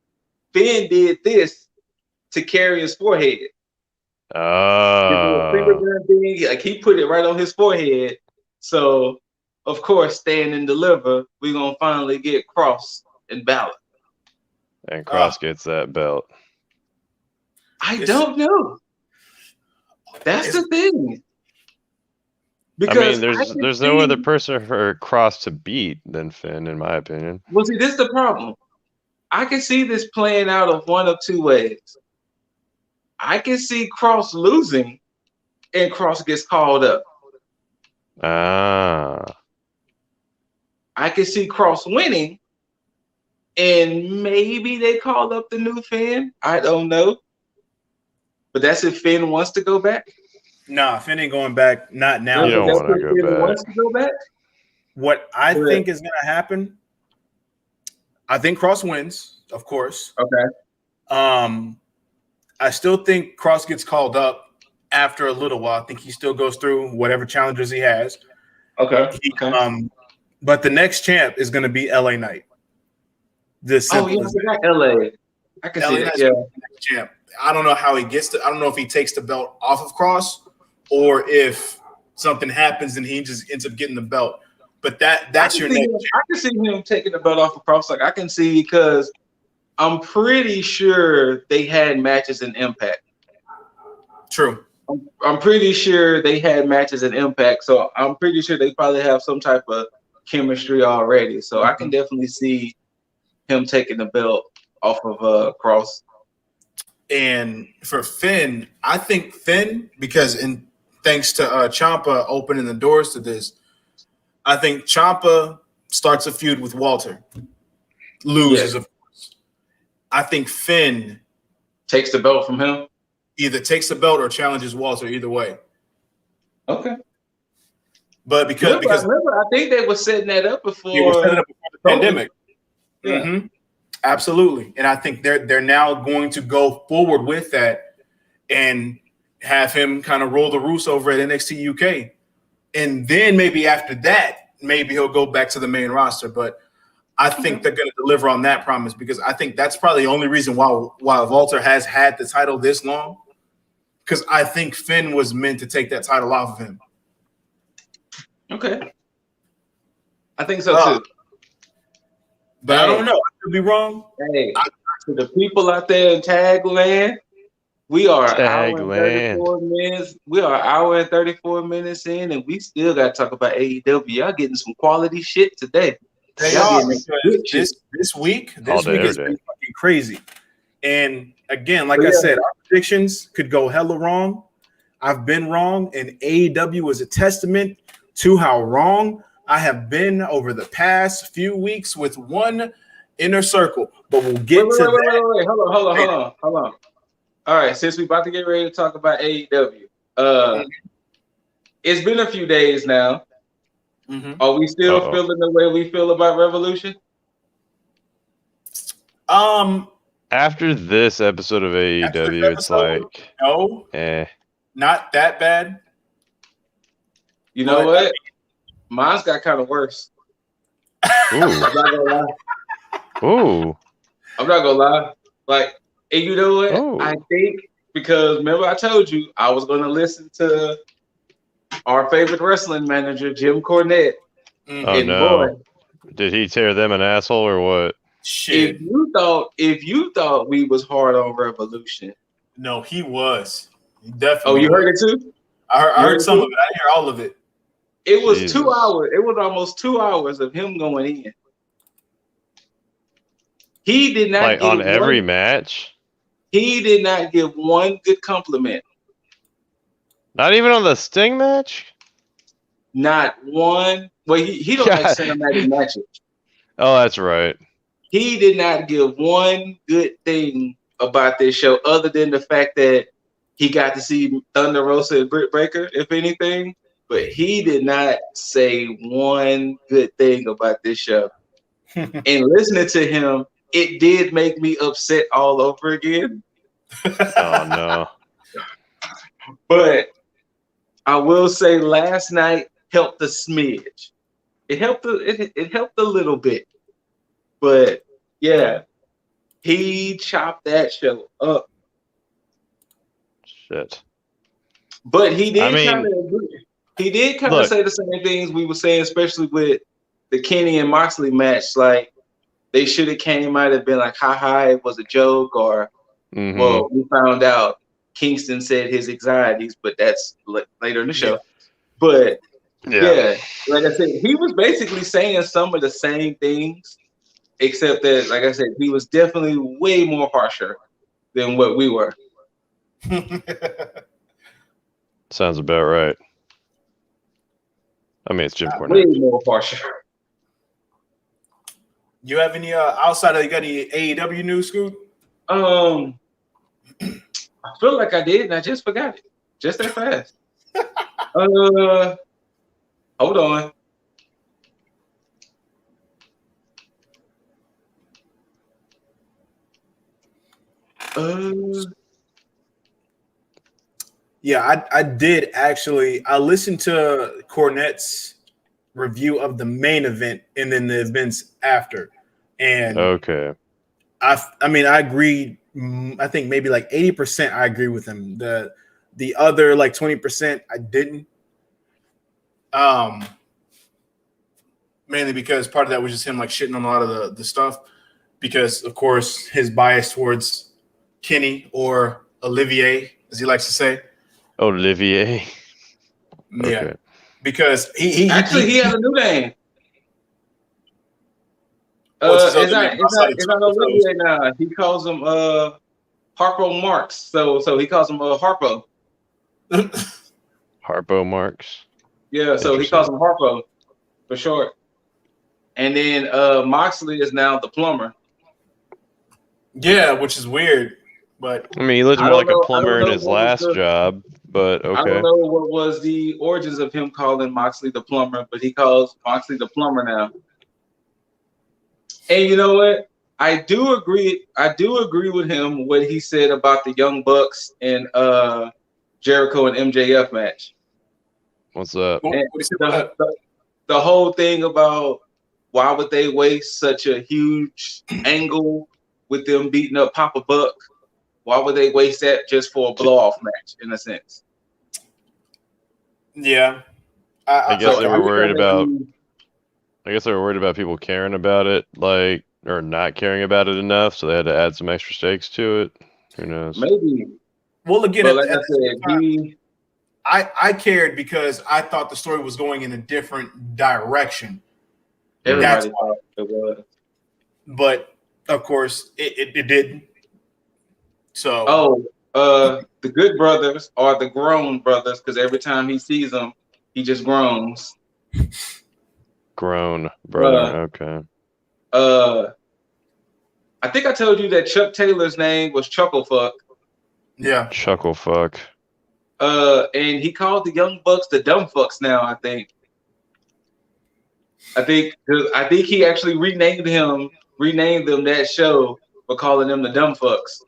Finn did this to Karrion's forehead. Like he put it right on his forehead. So, of course, stand and deliver. We're gonna finally get Kross and Balor. And Kross gets that belt. I don't know. That's the thing. Because I mean, there's no other person for Kross to beat than Finn, in my opinion. Well, see, this is the problem. I can see this playing out of one of two ways. I can see Kross losing, and Kross gets called up. I can see Kross winning, and maybe they call up the new Finn. I don't know. But that's if Finn wants to go back. Nah, Finn ain't going back. Not now. You don't want to go back. Wants to go back. What I think is going to happen, I think Kross wins, of course. Okay. I still think Kross gets called up after a little while. I think he still goes through whatever challenges he has. Okay. But the next champ is going to be LA Knight. LA. I can see that. Yeah. Champ. I don't know how he gets to. I don't know if he takes the belt off of Kross or if something happens and he just ends up getting the belt. But that's your next. I can see him taking the belt off of Kross. Like I can see, because I'm pretty sure they had matches in Impact. True. I'm pretty sure they had matches in Impact, so I'm pretty sure they probably have some type of chemistry already. So I can definitely see him taking the belt off of Kross. And for Finn, I think Finn, because thanks to Ciampa opening the doors to this, I think Ciampa starts a feud with Walter, loses, of course. I think Finn takes the belt from him. Either takes the belt or challenges Walter. Either way. Okay. But because remember, I think they were setting that up before. They were setting it up before the pandemic. Yeah. Mm-hmm. Absolutely. And I think they're now going to go forward with that and have him kind of roll the roost over at NXT UK. And then maybe after that, maybe he'll go back to the main roster. But I think they're going to deliver on that promise, because I think that's probably the only reason why Walter has had the title this long, because I think Finn was meant to take that title off of him. Okay. I think so too. But I don't know. I could be wrong. Hey, to the people out there in Tag Land, we are an hour and 34 minutes. We are an hour and 34 minutes in, and we still got to talk about AEW. Y'all getting some quality shit today. They are. This week has been fucking crazy. And again, like I said, our predictions could go hella wrong. I've been wrong, and AEW is a testament to how wrong I have been over the past few weeks with one inner circle. But we'll get to that. Wait. Hold on. All right, since we're about to get ready to talk about AEW, it's been a few days now. Mm-hmm. Are we still feeling the way we feel about Revolution? After this episode of AEW, it's like no, not that bad. You know what? Mine's got kind of worse. Ooh. I'm not gonna lie. Ooh. I'm not gonna lie. Like, and you know what? Ooh. I think because remember I told you I was gonna listen to our favorite wrestling manager, Jim Cornette. Mm-hmm. Oh and no! boy, Did he tear them an asshole or what? Shit. If you thought we was hard on Revolution, no, he was. He definitely. Oh, you was. heard it too? I heard some of it. I didn't hear all of it. It was Jesus. 2 hours. It was almost 2 hours of him going in. He did not Like give on every match. He did not give one good compliment. Not even on the Sting match. Not one. Well, he don't like cinematic matches. Oh, that's right. He did not give one good thing about this show, other than the fact that he got to see Thunder Rosa and Britt Baker, if anything. But he did not say one good thing about this show. And listening to him, it did make me upset all over again. Oh no! But I will say, last night helped a smidge. It helped. It helped a little bit. But yeah, he chopped that show up. Shit. But he did I kind mean, of. He did kind of say the same things we were saying, especially with the Kenny and Moxley match. Like, they should have came out and been like, "Ha, it was a joke," or, "Well, we found out Kingston said his anxieties," but that's later in the show. But yeah, like I said, he was basically saying some of the same things, except that, like I said, he was definitely way more harsher than what we were. Sounds about right. I mean, it's Jim Cornette. Way more harsher. You have any outside of you got any AEW news, Scoot? I feel like I did, and I just forgot it. Just that fast. Hold on. Yeah, I did actually. I listened to Cornette's review of the main event and then the events after, and I mean, I agree. I think maybe like 80% I agree with him. The other like 20% I didn't. Mainly because part of that was just him like shitting on a lot of the stuff, because of course his bias towards Kenny, or Olivier, as he likes to say. Olivier. Yeah, because he had a new name. It's not Olivier now. He calls him Harpo Marx. So he calls him Harpo. Harpo Marx. Yeah, so he calls him Harpo for short. And then Moxley is now the plumber. Yeah, which is weird. But I mean, he looked more like a plumber in his last job, but okay. I don't know what was the origins of him calling Moxley the plumber, but he calls Moxley the plumber now. And you know what? I do agree with him what he said about the Young Bucks and Jericho and MJF match. What's that? The whole thing about why would they waste such a huge angle with them beating up Papa Buck? Why would they waste that just for a blow-off match, in a sense? Yeah. I guess they were worried about people caring about it, like, or not caring about it enough, so they had to add some extra stakes to it. Who knows? Maybe. Well, again, like I said, I cared because I thought the story was going in a different direction. Everybody thought it was. But of course, it didn't. So the Good Brothers are the groan brothers, because every time he sees them, he just groans. Grown brother. Okay. I think I told you that Chuck Taylor's name was Chucklefuck. Yeah. Chucklefuck. And he called the Young Bucks the dumb fucks now, I think. I think he actually renamed them that show for calling them the dumb fucks.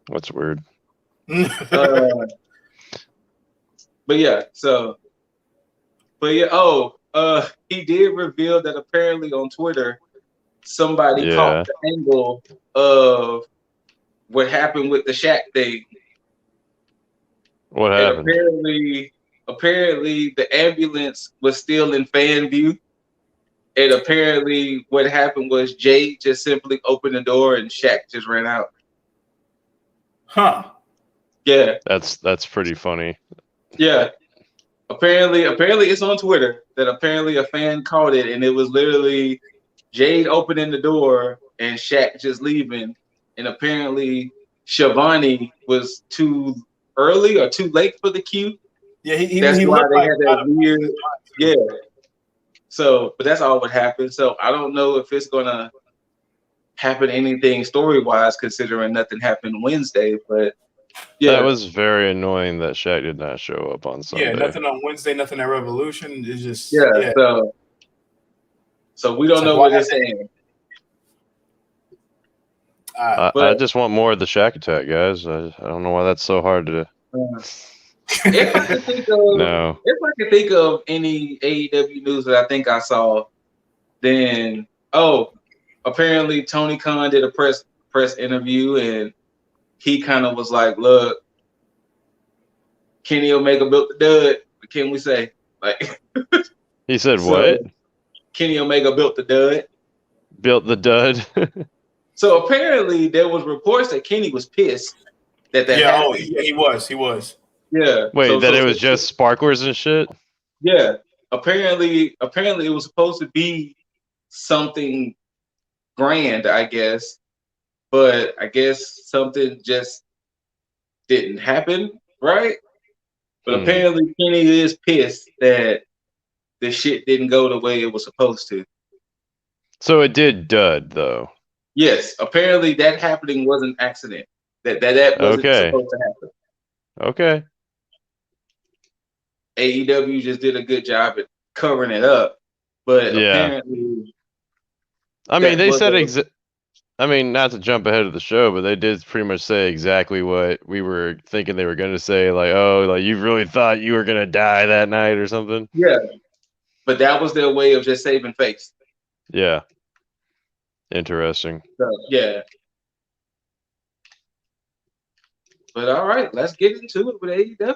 That's weird. But yeah, he did reveal that apparently on Twitter somebody caught the angle of what happened with the Shaq thing. What happened? And apparently the ambulance was still in fan view. And apparently what happened was Jade just simply opened the door and Shaq just ran out. Huh. Yeah. That's pretty funny. Yeah. Apparently it's on Twitter that apparently a fan caught it, and it was literally Jade opening the door and Shaq just leaving. And apparently Shivani was too early or too late for the cue. Yeah, he that's why looked they like had that weird. Yeah. So, but that's all what happened. So I don't know if it's gonna happen anything story wise, considering nothing happened Wednesday. But yeah, that was very annoying that Shaq did not show up on Sunday. Yeah, nothing on Wednesday, nothing at Revolution. It's just yeah. So we don't know what they're saying. I just want more of the Shaq attack, guys. I don't know why that's so hard to. If I could think of any AEW news that I think I saw, then apparently Tony Khan did a press interview and he kind of was like, "Look, Kenny Omega built the dud." What can we say? Like he said, "What?" Kenny Omega built the dud. Built the dud. So apparently there was reports that Kenny was pissed that happened. He was. Yeah. Wait, it was just sparklers and shit? Yeah. Apparently it was supposed to be something grand, I guess. But I guess something just didn't happen, right? But apparently Kenny is pissed that the shit didn't go the way it was supposed to. So it did dud, though. Yes. Apparently that happening was an accident. That wasn't supposed to happen. Okay. AEW just did a good job at covering it up, but apparently, I mean, they said not to jump ahead of the show, but they did pretty much say exactly what we were thinking they were going to say, like, "Oh, like you really thought you were going to die that night or something." Yeah, but that was their way of just saving face. Yeah. Interesting. So, yeah. But all right, let's get into it with AEW.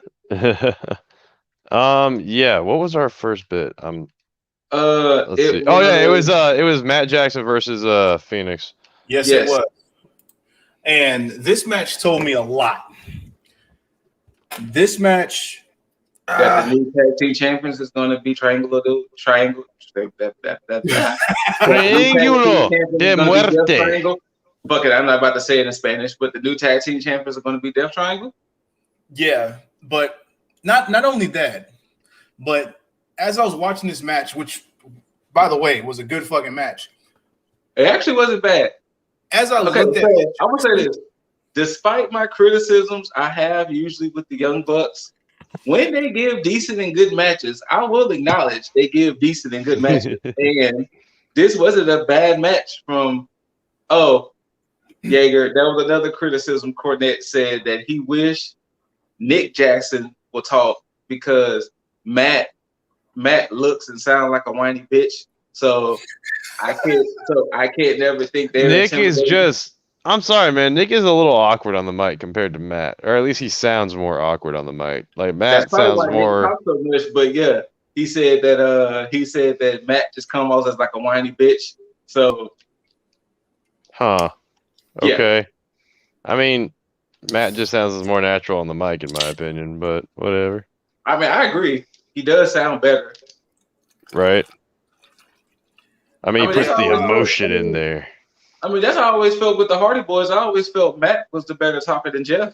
Yeah. What was our first bit? Let's see. It was Matt Jackson versus Phoenix. Yes, it was. And this match told me a lot. This match that the new tag team champions is going to be triangle. Triángulo de Muerte. Fuck it, I'm not about to say it in Spanish, but the new tag team champions are going to be Death Triangle. Yeah, but not only that, but as I was watching this match, which, by the way, was a good fucking match. It actually wasn't bad. As I looked at it, I would say this. Despite my criticisms I have usually with the Young Bucks, when they give decent and good matches, I will acknowledge they give decent and good matches. And this wasn't a bad match from, Jaeger. That was another criticism. Cornette said that he wished Nick Jackson would talk because Matt looks and sounds like a whiny bitch. So I can't never think they're Nick is just. I'm sorry, man. Nick is a little awkward on the mic compared to Matt, or at least he sounds more awkward on the mic. Like Matt sounds more. Nick talks so much, but yeah, he said that Matt just comes off as like a whiny bitch. So. Huh. Okay. Yeah. I mean, Matt just sounds more natural on the mic, in my opinion, but whatever. I mean, I agree. He does sound better. Right. I mean, he puts the emotion in there. I mean, that's how I always felt with the Hardy Boys. I always felt Matt was the better talker than Jeff.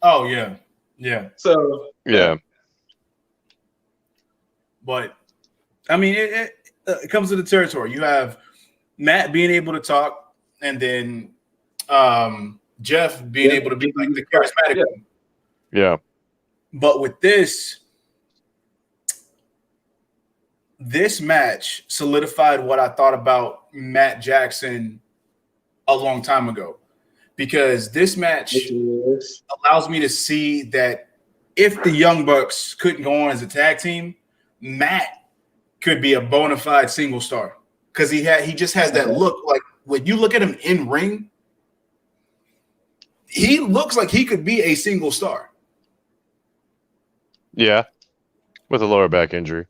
Oh, yeah. Yeah. So. Yeah. But, I mean, it comes to the territory. You have Matt being able to talk, and then Jeff being able to be like the charismatic one. Yeah. But with this match solidified what I thought about Matt Jackson a long time ago, because this match allows me to see that if the Young Bucks couldn't go on as a tag team, Matt could be a bona fide single star, because he just has that look. Like when you look at him in ring, he looks like he could be a single star. Yeah, with a lower back injury.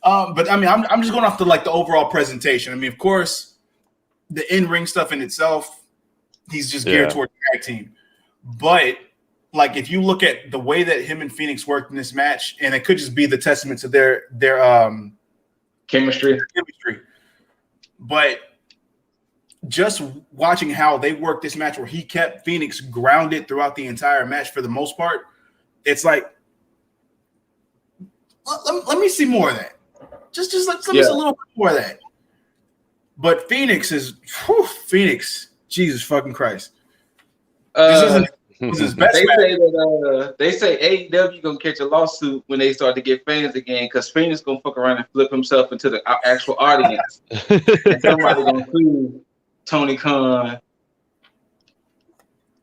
But I mean, I'm just going off the overall presentation. I mean, of course, the in-ring stuff in itself, he's just geared toward tag team. But like, if you look at the way that him and Phoenix worked in this match, and it could just be the testament to their chemistry. But just watching how they worked this match, where he kept Phoenix grounded throughout the entire match for the most part, it's like, let me see more of that. Just let me see a little bit more of that. But Phoenix, Jesus fucking Christ. This was his best match. They say AEW gonna catch a lawsuit when they start to get fans again, because Phoenix gonna fuck around and flip himself into the actual audience. And somebody gonna sue Tony Khan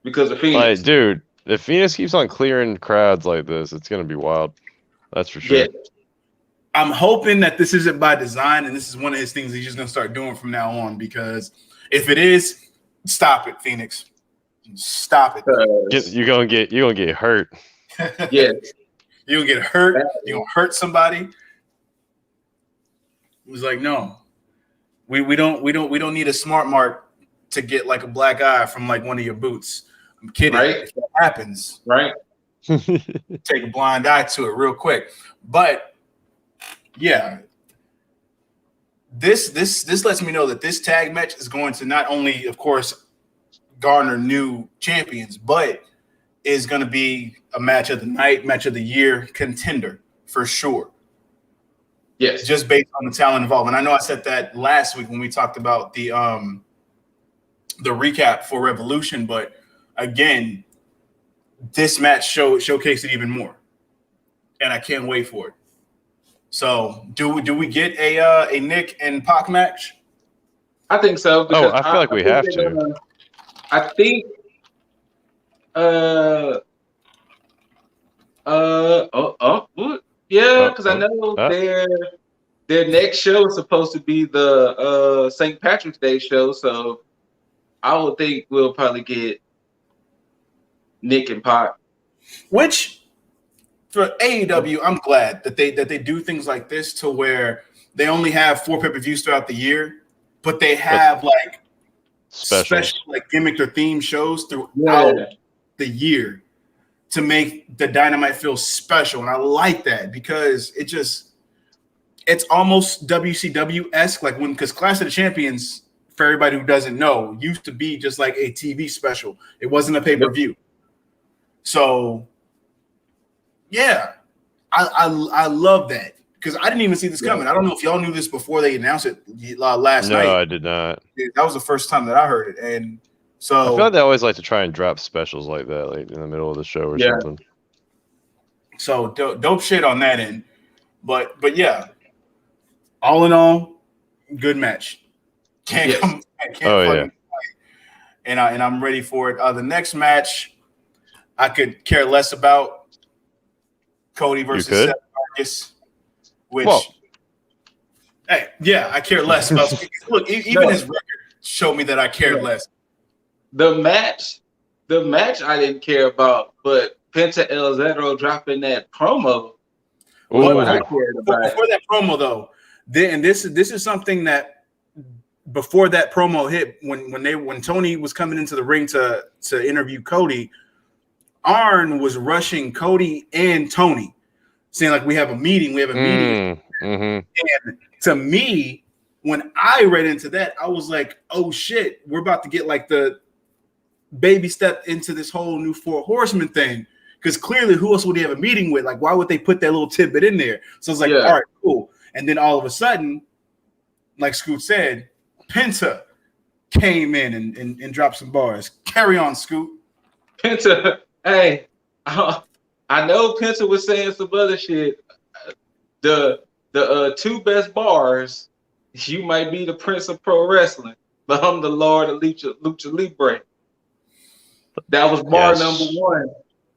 because of Phoenix. Like, dude, if Phoenix keeps on clearing crowds like this, it's gonna be wild. That's for sure. Yeah. I'm hoping that this isn't by design, and this is one of his things he's just gonna start doing from now on. Because if it is, stop it, Phoenix. Stop it. You're gonna get hurt. Yeah. You're gonna get hurt. You're gonna hurt somebody. It was like, no, we don't need a smart mark to get like a black eye from like one of your boots. I'm kidding. Right. If that happens, Right. take a blind eye to it real quick. But yeah, this lets me know that this tag match is going to not only, of course, garner new champions, but is going to be a match of the night, match of the year contender for sure. Yes. Just based on the talent involved. And I know I said that last week when we talked about the recap for Revolution, but again, this match showcased it even more, and I can't wait for it. So, do we get a Nick and Pac match? I think so. Oh, I feel like we have to. I think. Yeah, because I know their next show is supposed to be the St. Patrick's Day show, so I would think we'll probably get Nick and Pac. Which, for AEW, I'm glad that they do things like this, to where they only have 4 pay-per-views throughout the year, but they have like special like gimmick or theme shows throughout the year to make the Dynamite feel special. And I like that, because it's almost WCW-esque, like because Clash of the Champions, for everybody who doesn't know, used to be just like a TV special. It wasn't a pay-per-view. So yeah, I love that, because I didn't even see this coming. I don't know if y'all knew this before they announced it last night. No, I did not. That was the first time that I heard it, and so I feel like they always like to try and drop specials like that, like in the middle of the show or something. So dope shit on that end, but yeah, all in all, good match. Can't fucking fight. And I'm ready for it. The next match, I could care less about. Cody versus Seth Marcus, which, hey, yeah, I care less about. Look, even his record showed me that I cared less. The match I didn't care about, but Penta El Zero dropping that promo. Before that promo, though, and this is something that before that promo hit, when Tony was coming into the ring to interview Cody, Arn was rushing Cody and Tony, saying like, we have a meeting. Mm-hmm. And to me, when I read into that, I was like, oh shit, we're about to get like the baby step into this whole new 4 Horsemen thing. Because clearly, who else would he have a meeting with? Like, why would they put that little tidbit in there? So it's like, all right, cool. And then all of a sudden, like Scoot said, Penta came in and dropped some bars. Carry on, Scoot. Penta, hey, I know Penta was saying some other shit. The two best bars, you might be the Prince of Pro Wrestling, but I'm the Lord of Lucha Libre. That was bar number one.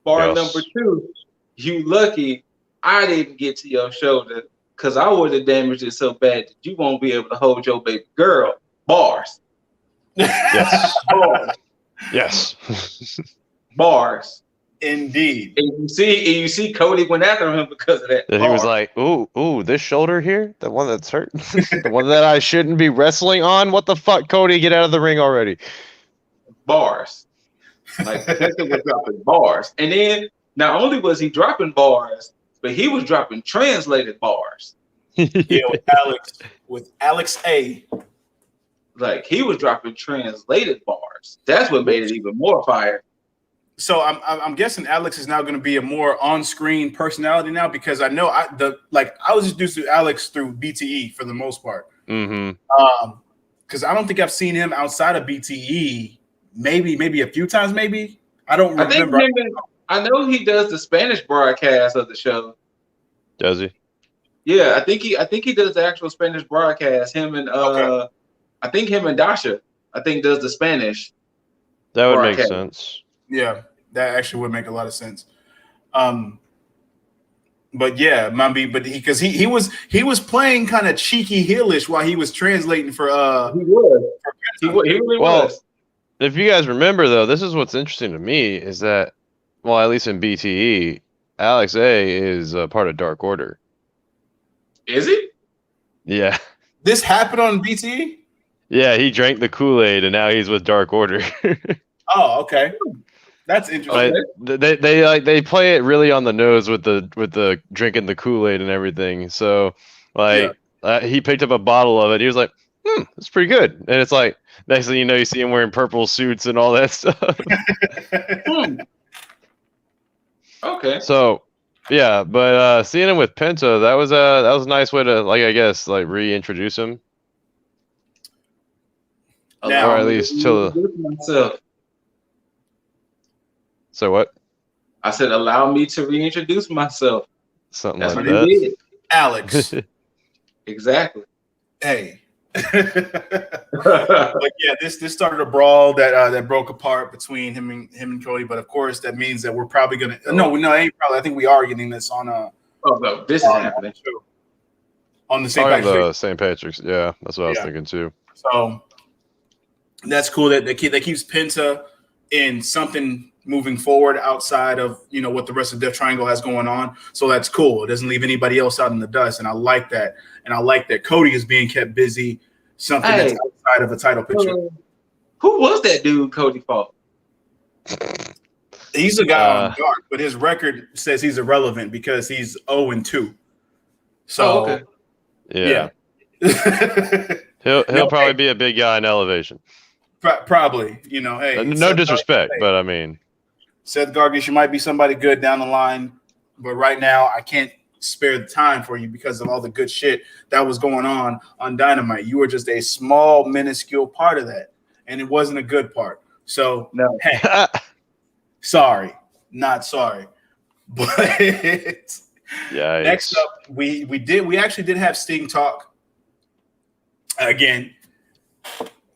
Bar number two, you lucky I didn't get to your shoulder because I would have damaged it so bad that you won't be able to hold your baby girl. Bars. Yes. Bars. Yes. Bars. Indeed. And you see Cody went after him because of that. He was like, ooh, this shoulder here, the one that's hurt, the one that I shouldn't be wrestling on. What the fuck, Cody? Get out of the ring already. Bars. Like Penta was dropping bars. And then not only was he dropping bars, but he was dropping translated bars. Yeah, with Alex A. Like he was dropping translated bars. That's what made it even more fire. So I'm guessing Alex is now going to be a more on-screen personality now, because I know I was introduced to Alex through BTE for the most part. Mm-hmm. Because I don't think I've seen him outside of BTE. Maybe a few times. Maybe I don't remember. I know he does the Spanish broadcast of the show. Does he? Yeah, I think he does the actual Spanish broadcast. Him and okay. I think him and Dasha, I think, does the Spanish. That would broadcast. make sense. Yeah, that actually would make a lot of sense. But yeah, because he was playing kind of cheeky heelish while he was translating for he really was. If you guys remember though, this is what's interesting to me is that, well, at least in BTE, Alex A is a part of Dark Order. Is he? Yeah. This happened on BTE? Yeah, he drank the Kool-Aid and now he's with Dark Order. Oh, okay. That's interesting. They play it really on the nose with the drinking the Kool-Aid and everything. So he picked up a bottle of it. He was like, it's pretty good. And it's like, next thing you know, you see him wearing purple suits and all that stuff. Okay. So yeah, but seeing him with Penta, that was a nice way to, like, I guess, like, reintroduce him. Now, or at least to myself. So what? I said, allow me to reintroduce myself. Something That's like what that. he did. Alex. Exactly. Hey. But yeah, this started a brawl that broke apart between him and Cody. But of course, that means that we're probably gonna ain't probably. I think we are getting this on Oh no, this is happening on the St. Patrick's Day. St. Patrick's. Yeah, that's what I was thinking too. So that's cool that keeps Penta in something moving forward outside of what the rest of Death Triangle has going on. So that's cool. It doesn't leave anybody else out in the dust, and I like that. And I like that Cody is being kept busy. Something that's outside of a title picture. Who was that dude Cody fought? He's a guy on Dark, but his record says he's irrelevant because he's 0-2. So okay. Yeah. he'll probably be a big guy in Elevation. Probably. Hey. No disrespect, but I mean, Seth Gargis, you might be somebody good down the line, but right now I can't spare the time for you because of all the good shit that was going on Dynamite. You were just a small, minuscule part of that, and it wasn't a good part. So, no. Hey, sorry, not sorry. But next up, we actually did have Sting talk again.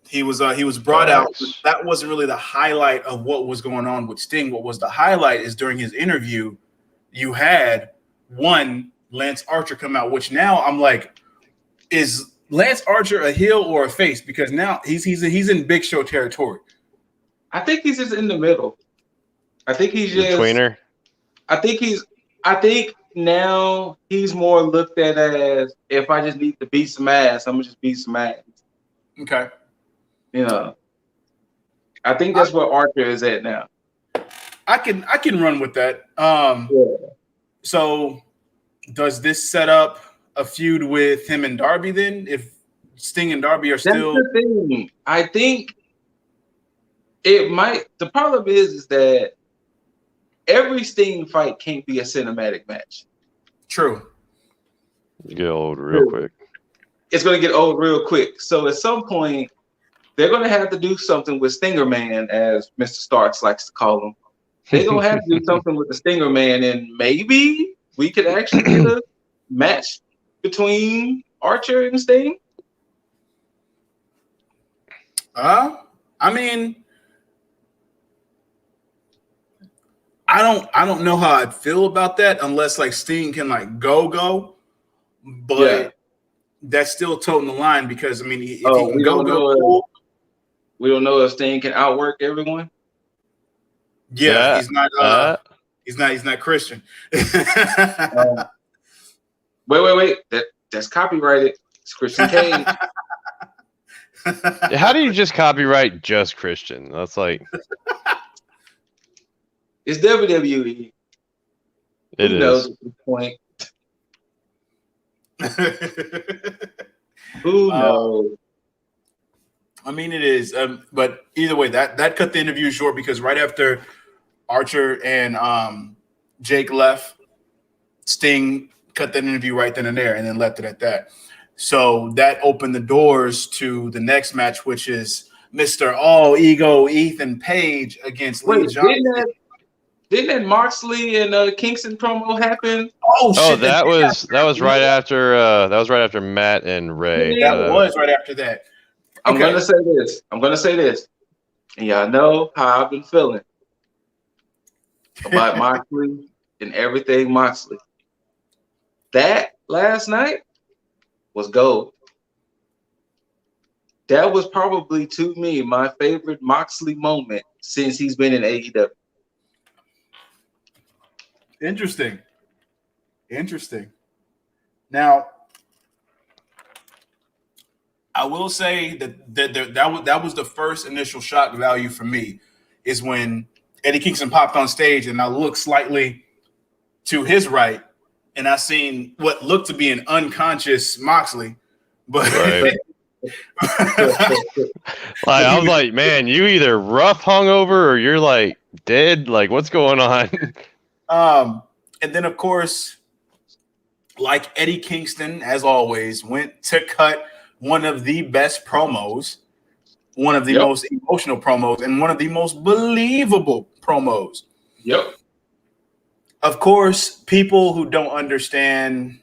He was brought out. But that wasn't really the highlight of what was going on with Sting. What was the highlight is during his interview, you had Lance Archer come out, which now I'm like, is Lance Archer a heel or a face? Because now he's in Big Show territory. I think he's just in the middle. I think he's just the tweener. I think now he's more looked at as, if I just need to beat some ass, I'm gonna just beat some ass. Okay. I think that's where Archer is at now. I can run with that. So does this set up a feud with him and Darby then? If Sting and Darby are still... That's the thing. I think it might... The problem is that every Sting fight can't be a cinematic match. True. Get old real quick. It's going to get old real quick. So at some point, they're going to have to do something with Stinger Man, as Mr. Starks likes to call him. They're gonna have to do something with the Stinger Man, and maybe we could actually get a match between Archer and Sting. I mean, I don't know how I'd feel about that unless like Sting can like go, but that's still toting the line because I mean if he can go, we don't know if Sting can outwork everyone. Yeah, he's not Christian. Wait. That's copyrighted. It's Christian Cage. How do you just copyright just Christian? That's like it's WWE. It Who is. knows at this point? Who knows? I mean, it is. But either way, that cut the interview short because right after Archer and Jake left, Sting cut that interview right then and there and then left it at that. So that opened the doors to the next match, which is Mr. All Ego Ethan Page against Lee Johnson. Didn't that Moxley and Kingston promo happen? Oh shit! That was right after Matt and Ray. That was right after that. I'm gonna say this. And y'all know how I've been feeling about Moxley and everything Moxley. That last night was gold. That was probably, to me, my favorite Moxley moment since he's been in AEW. Interesting. Now, I will say that was the first initial shock value for me is when Eddie Kingston popped on stage and I looked slightly to his right and I seen what looked to be an unconscious Moxley, but right. I was like, man, you either rough hungover or you're like dead. Like, what's going on? And then of course, like Eddie Kingston, as always, went to cut one of the best promos, one of the most emotional promos, and one of the most believable promos. Yep. Of course, people who don't understand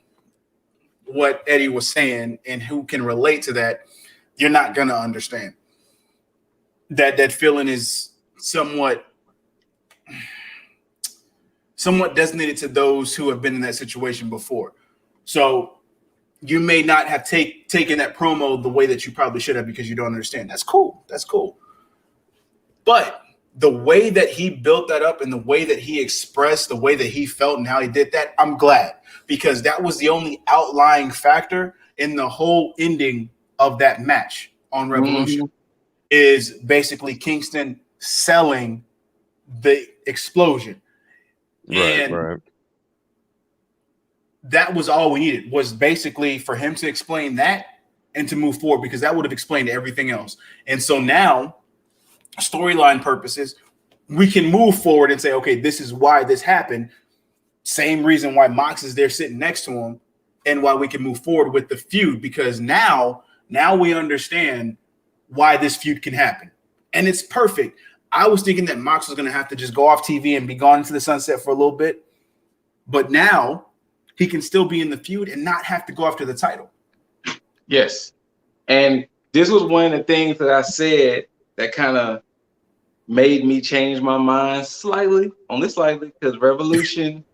what Eddie was saying and who can relate to that, you're not gonna understand. That feeling is somewhat designated to those who have been in that situation before. So you may not have taken that promo the way that you probably should have because you don't understand. That's cool. But the way that he built that up and the way that he expressed, the way that he felt and how he did that, I'm glad because that was the only outlying factor in the whole ending of that match on Revolution is basically Kingston selling the explosion. Right. That was all we needed was basically for him to explain that and to move forward because that would have explained everything else. And so now, storyline purposes, we can move forward and say, okay, this is why this happened. Same reason why Mox is there sitting next to him and why we can move forward with the feud because now we understand why this feud can happen. And it's perfect. I was thinking that Mox was going to have to just go off TV and be gone into the sunset for a little bit. But now he can still be in the feud and not have to go after the title. Yes. And this was one of the things that I said that kind of made me change my mind slightly because Revolution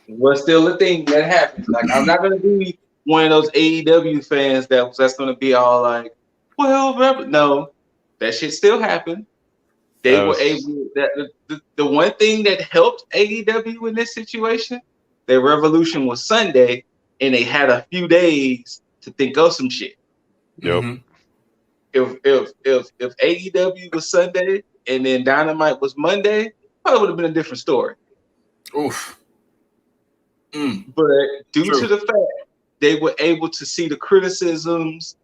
was still a thing that happened. Like I'm not going to be one of those AEW fans that's going to be all like, well, no, that shit still happened. They were able. The one thing that helped AEW in this situation, their Revolution was Sunday, and they had a few days to think of some shit. Yep. If AEW was Sunday and then Dynamite was Monday, probably would have been a different story. Oof. But due to the fact they were able to see the criticisms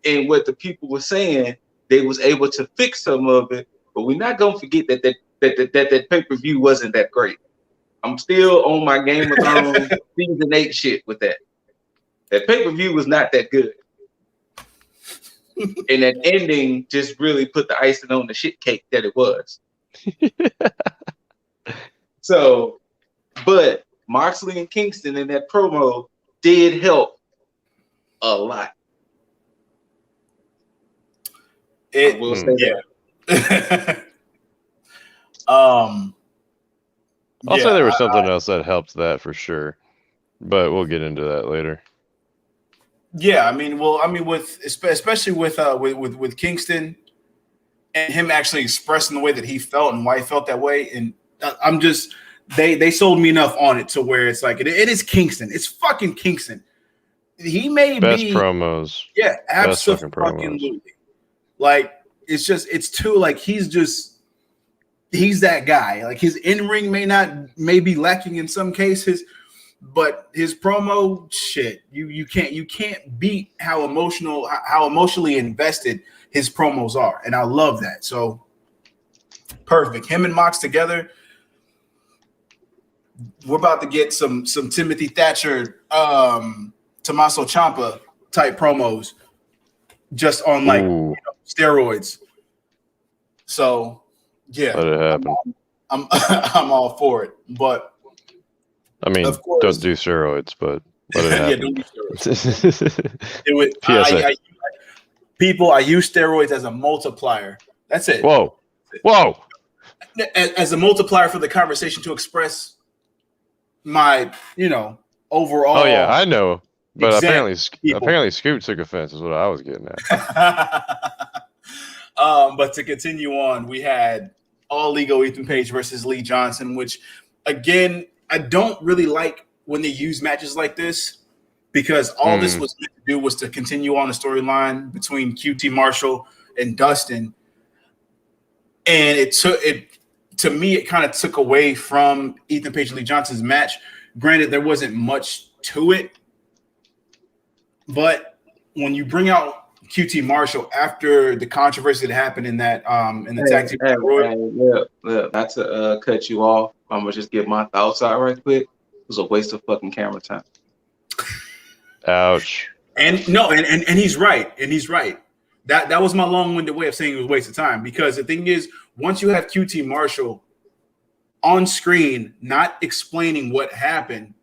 and what the people were saying, they was able to fix some of it. But we're not gonna forget that pay-per-view wasn't that great. I'm still on my Game of Thrones season 8 shit with that. That pay-per-view was not that good. And that ending just really put the icing on the shit cake that it was. So, but Moxley and Kingston in that promo did help a lot. I will say that. I'll say there was Yeah, something else that helped that for sure, but we'll get into that later. yeah. I mean, with especially with Kingston and him actually expressing the way that he felt and why he felt that way, and I'm just they sold me enough on it to where it's like it is Kingston. It's fucking Kingston. He may Best be promos. yeah, Best fucking absolutely. Like it's too like he's that guy. Like his in-ring may be lacking in some cases, but his promo shit, you can't beat how emotionally invested his promos are, and I love that. So perfect. Him and Mox together. We're about to get some Timothy Thatcher, Tommaso Ciampa type promos, just on like steroids. So yeah, Let it happen. I'm all for it. But I mean, of course, don't do steroids, but let it happen. yeah, don't do steroids. People, I use steroids as a multiplier. That's it. Whoa. As a multiplier for the conversation to express my, overall. Oh yeah, I know. But apparently Scoot took offense is what I was getting at. But to continue on, we had All Ego Ethan Page versus Lee Johnson, which again, I don't really like when they use matches like this because all this was meant to do was to continue on the storyline between QT Marshall and Dustin. And to me, it kind of took away from Ethan Page and Lee Johnson's match. Granted, there wasn't much to it, but when you bring out QT Marshall after the controversy that happened in that in the tag team, not to cut you off, I'm gonna just get my thoughts out right quick. It was a waste of fucking camera time. Ouch. And he's right. And he's right. That was my long-winded way of saying it was a waste of time, because the thing is, once you have QT Marshall on screen not explaining what happened,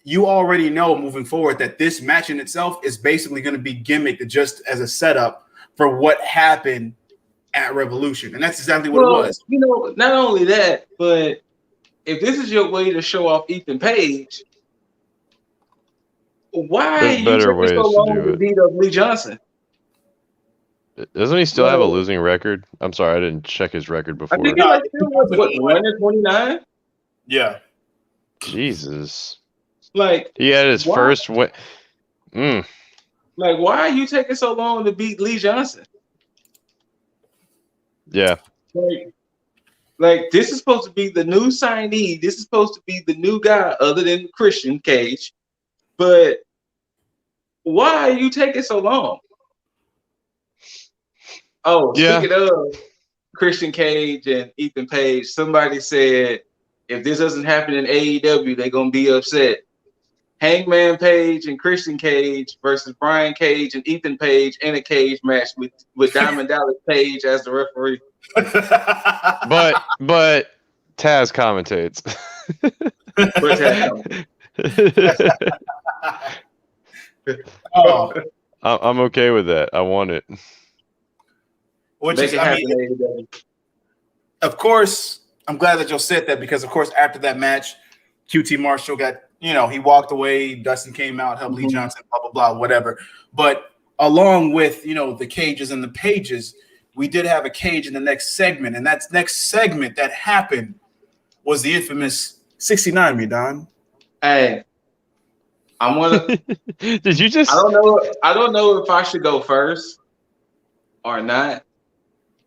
you already know moving forward that this match in itself is basically going to be gimmicked just as a setup for what happened at Revolution. And that's exactly what it was. Not only that, but if this is your way to show off Ethan Page, why you took so long to beat up Lee Johnson? Doesn't he still have a losing record? I'm sorry, I didn't check his record before. I think he still was 1-29. Yeah. Jesus. Like he had his first win. Like, why are you taking so long to beat Lee Johnson? Yeah. Like this is supposed to be the new signee. This is supposed to be the new guy, other than Christian Cage. But why are you taking so long? Oh, speaking of Christian Cage and Ethan Page, somebody said if this doesn't happen in AEW, they're gonna be upset. Hangman Page and Christian Cage versus Brian Cage and Ethan Page in a cage match with Diamond Dallas Page as the referee. but Taz commentates. I'm okay with that. I want it. Which is, of course, I'm glad that you said that, because of course after that match, QT Marshall got, he walked away. Dustin came out, helped Lee Johnson, blah blah blah, whatever. But along with the cages and the pages, we did have a cage in the next segment, and that next segment that happened was the infamous 69 me, Don. Hey, I'm gonna. Did you just? I don't know if I should go first or not,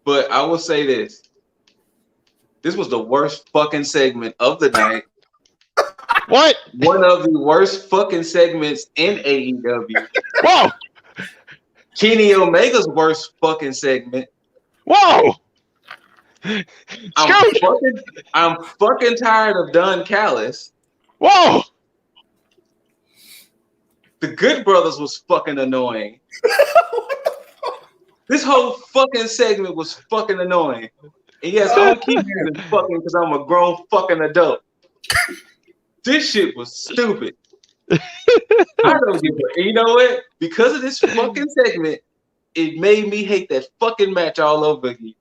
but I will say this. This was the worst fucking segment of the night. What? One of the worst fucking segments in AEW. Whoa! Kenny Omega's worst fucking segment. Whoa! I'm fucking tired of Don Callis. Whoa! The Good Brothers was fucking annoying. This whole fucking segment was fucking annoying. And yes, I'm gonna keep using fucking because I'm a grown fucking adult. This shit was stupid. I don't give a. And you know what? Because of this fucking segment, it made me hate that fucking match all over again.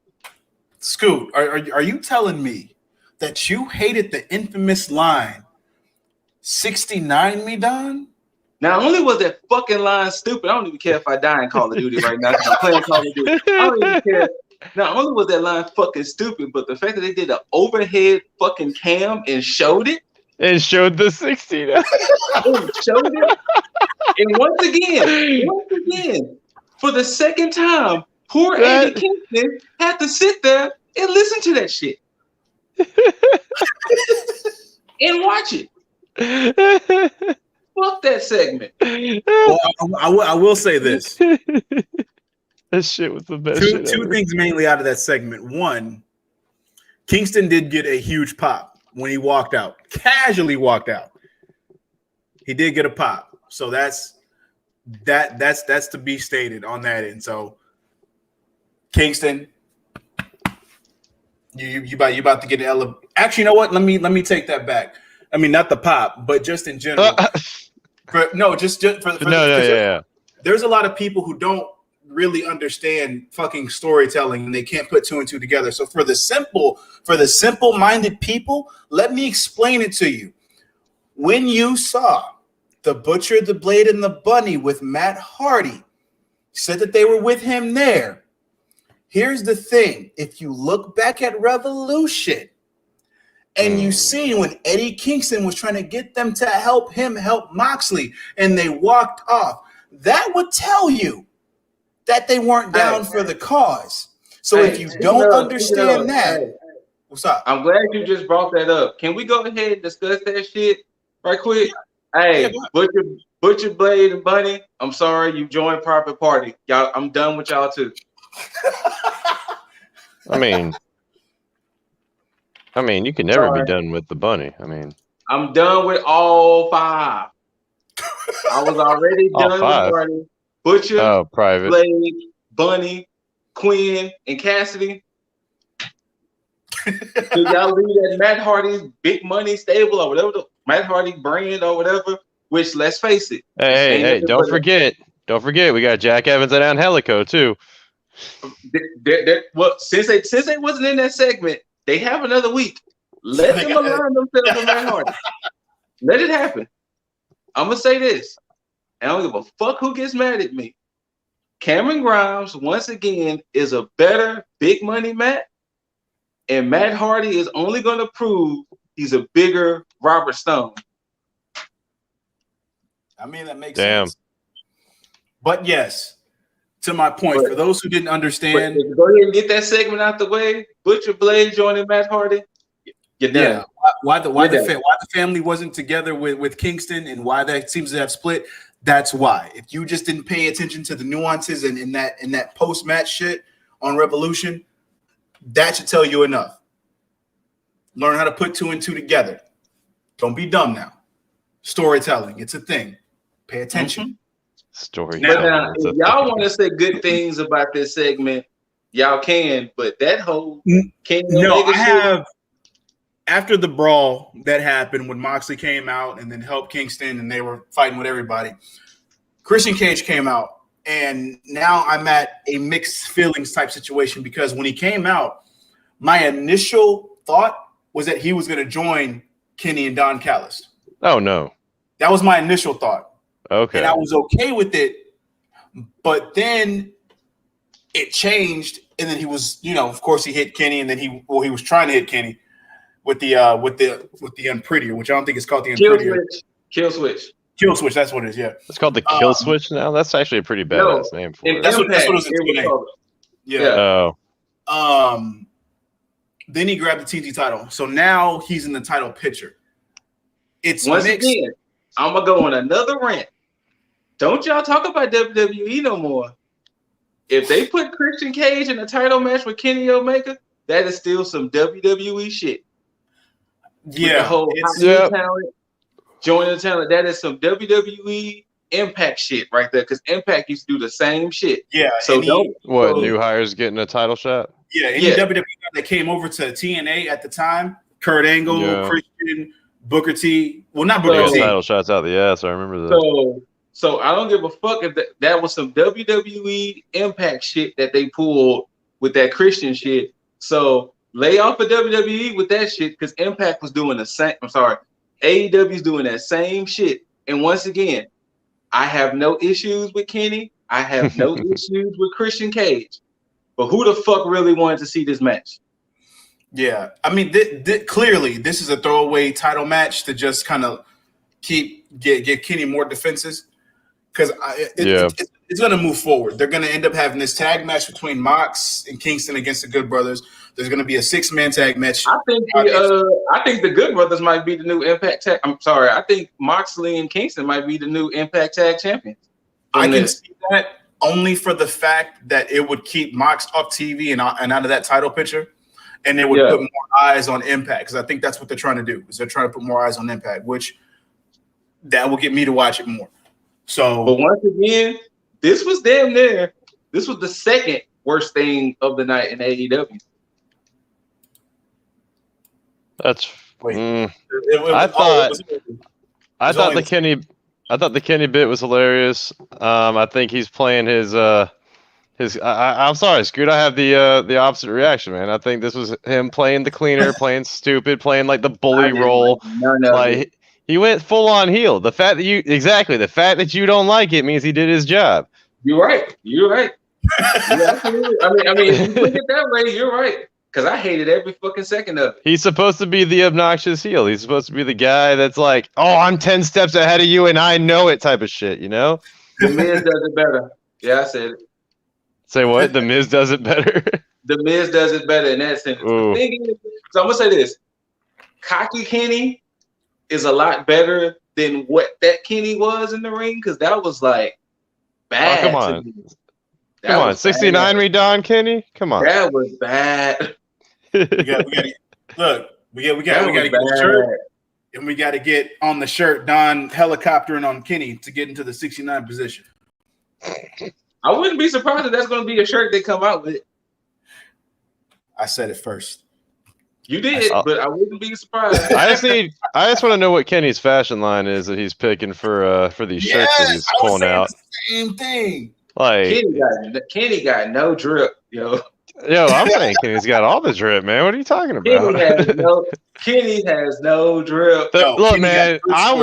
Scoot, are you telling me that you hated the infamous line 69 me, Don? Not only was that fucking line stupid, I don't even care if I die in Call of Duty right now because I'm playing Call of Duty. I don't even care. Not only was that line fucking stupid, but the fact that they did an overhead fucking cam and showed it. It showed the 69. And showed it. And once again, for the second time, poor Eddie Kingston had to sit there and listen to that shit. And watch it. Fuck that segment. Well, I will say this. That shit was the best. Two things mainly out of that segment. One, Kingston did get a huge pop when he walked out. Casually walked out. He did get a pop. So that's to be stated on that end. So Kingston, you about to get an actually, you know what? Let me take that back. I mean, not the pop, but just in general. Yeah. There's a lot of people who don't really understand fucking storytelling and they can't put two and two together. So for the simple-minded people, let me explain it to you. When you saw the Butcher, the Blade, and the Bunny with Matt Hardy, said that they were with him there. Here's the thing. If you look back at Revolution and you see when Eddie Kingston was trying to get them to help Moxley and they walked off, that would tell you that they weren't down for the cause. So if you don't understand that, what's up? I'm glad you just brought that up. Can we go ahead and discuss that shit right quick? Hey, Butcher, Blade, and Bunny, I'm sorry you joined Private Party. Y'all, I'm done with y'all too. I mean, you can never be done with the Bunny. I mean, I'm done with all five. I was already done with Bunny. Butcher, Private, Blade, Bunny, Quinn, and Cassidy. So y'all leave that Matt Hardy's Big Money stable or whatever, the Matt Hardy brand or whatever, which let's face it. Hey, don't forget, we got Jack Evans and Angelico too. Well, since they wasn't in that segment, they have another week. Let them align themselves with Matt Hardy. Let it happen. I'm gonna say this. I don't give a fuck who gets mad at me. Cameron Grimes, once again, is a better Big Money Matt. And Matt Hardy is only going to prove he's a bigger Robert Stone. I mean, that makes sense. But yes, to my point, for those who didn't understand. Go ahead and get that segment out the way. Butcher Blade joining Matt Hardy. You're done. Yeah. Why the family wasn't together with Kingston and why that seems to have split. That's why. If you just didn't pay attention to the nuances and in that post-match shit on Revolution, that should tell you enough. Learn how to put two and two together. Don't be dumb now. Storytelling, it's a thing. Pay attention. Storytelling. But now, if y'all want to say good things about this segment, y'all can. But that whole after the brawl that happened when Moxley came out and then helped Kingston and they were fighting with everybody, Christian Cage came out, and now I'm at a mixed feelings type situation because when he came out, my initial thought was that he was going to join Kenny and Don Callis. Oh, no. That was my initial thought. Okay. And I was okay with it, but then it changed, and then he was, of course he hit Kenny, and then he was trying to hit Kenny with the Unprettier, which I don't think it's called the Unprettier. Kill switch. Kill switch, that's what it is, yeah. It's called the kill switch now? That's actually a pretty badass name for it. That's what it was name. Yeah. Oh. Then he grabbed the TNT title. So now he's in the title picture. It's once mixed. Again, I'm gonna go on another rant. Don't y'all talk about WWE no more. If they put Christian Cage in a title match with Kenny Omega, that is still some WWE shit. Yeah. The whole talent, joining the talent, that is some WWE Impact shit right there. Because Impact used to do the same shit. Yeah. So new hires getting a title shot? Yeah, any WWE guy that came over to TNA at the time, Kurt Angle, Christian, Booker T. Well, not Booker T. Title shots out the ass. I remember that. So I don't give a fuck if that was some WWE Impact shit that they pulled with that Christian shit. So lay off of WWE with that shit because Impact was doing the same. I'm sorry, AEW's doing that same shit. And once again, I have no issues with Kenny. I have no issues with Christian Cage. But who the fuck really wanted to see this match? Yeah, I mean, clearly this is a throwaway title match to just kind of get Kenny more defenses because it's going to move forward. They're going to end up having this tag match between Mox and Kingston against the Good Brothers. There's going to be a 6-man tag match. I think the Good Brothers might be the new Impact tag. I'm sorry. I think Moxley and Kingston might be the new Impact tag champions. I can see that only for the fact that it would keep Mox off TV and out of that title picture, and it would put more eyes on Impact because I think that's what they're trying to do. Is they're trying to put more eyes on Impact, which that will get me to watch it more. So, but once again, this was damn near. This was the second worst thing of the night in AEW. That's. I thought the Kenny bit was hilarious. I think he's playing his. I'm sorry, Scoot. I have the opposite reaction, man. I think this was him playing the cleaner, playing stupid, playing like the bully role. Like he went full on heel. The fact that you don't like it means he did his job. You're right. Yeah, absolutely. I mean, if you put it that way, you're right. Because I hated every fucking second of it. He's supposed to be the obnoxious heel. He's supposed to be the guy that's like, oh, I'm 10 steps ahead of you and I know it type of shit, you know? The Miz does it better. Yeah, I said it. Say what? The Miz does it better? The Miz does it better in that sense. The thing is, so I'm going to say this. Cocky Kenny is a lot better than what that Kenny was in the ring because that was like bad. Oh, come on. Come on, 69 redone, Kenny? Come on. That was bad. we got to get the shirt, and we got to get on the shirt Don helicoptering on Kenny to get into the 69 position. I wouldn't be surprised if that's going to be a shirt they come out with. I said it first. You did, but I wouldn't be surprised. I just want to know what Kenny's fashion line is that he's picking for these shirts that he's pulling out. Same thing. Like Kenny got no drip, yo. Yo, I'm saying Kenny's got all the drip, man. What are you talking about? Kenny has no drip. Look, man, I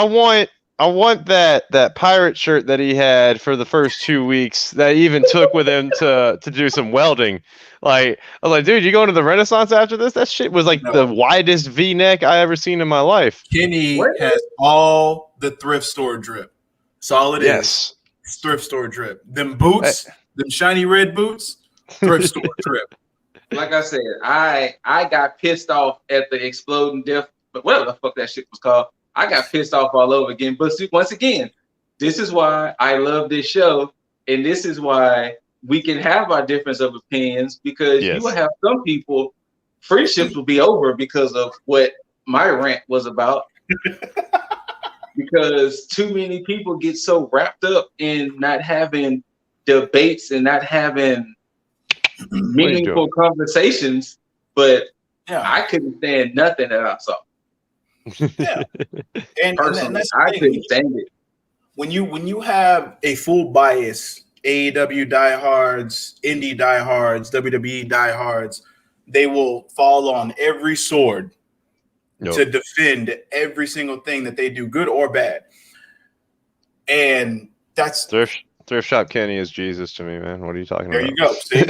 want that pirate shirt that he had for the first 2 weeks that he even took with him to do some welding. Like, I was like, dude, you going to the Renaissance after this? That shit was like the widest V-neck I ever seen in my life. Kenny has all the thrift store drip. That's all it is. Thrift store drip. Them boots, them shiny red boots, thrift store drip. Like I said, I got pissed off at the exploding death, but whatever the fuck that shit was called. I got pissed off all over again. But once again, this is why I love this show, and this is why we can have our difference of opinions because you will have some people, friendships will be over because of what my rant was about. Because too many people get so wrapped up in not having debates and not having meaningful conversations, but I couldn't stand nothing that I saw. Yeah, and that's I couldn't stand it. When you have a full bias, AEW diehards, indie diehards, WWE diehards, they will fall on every sword to defend every single thing that they do, good or bad. And that's thrift shop Kenny is Jesus to me, man. What are you talking about? There you go. See?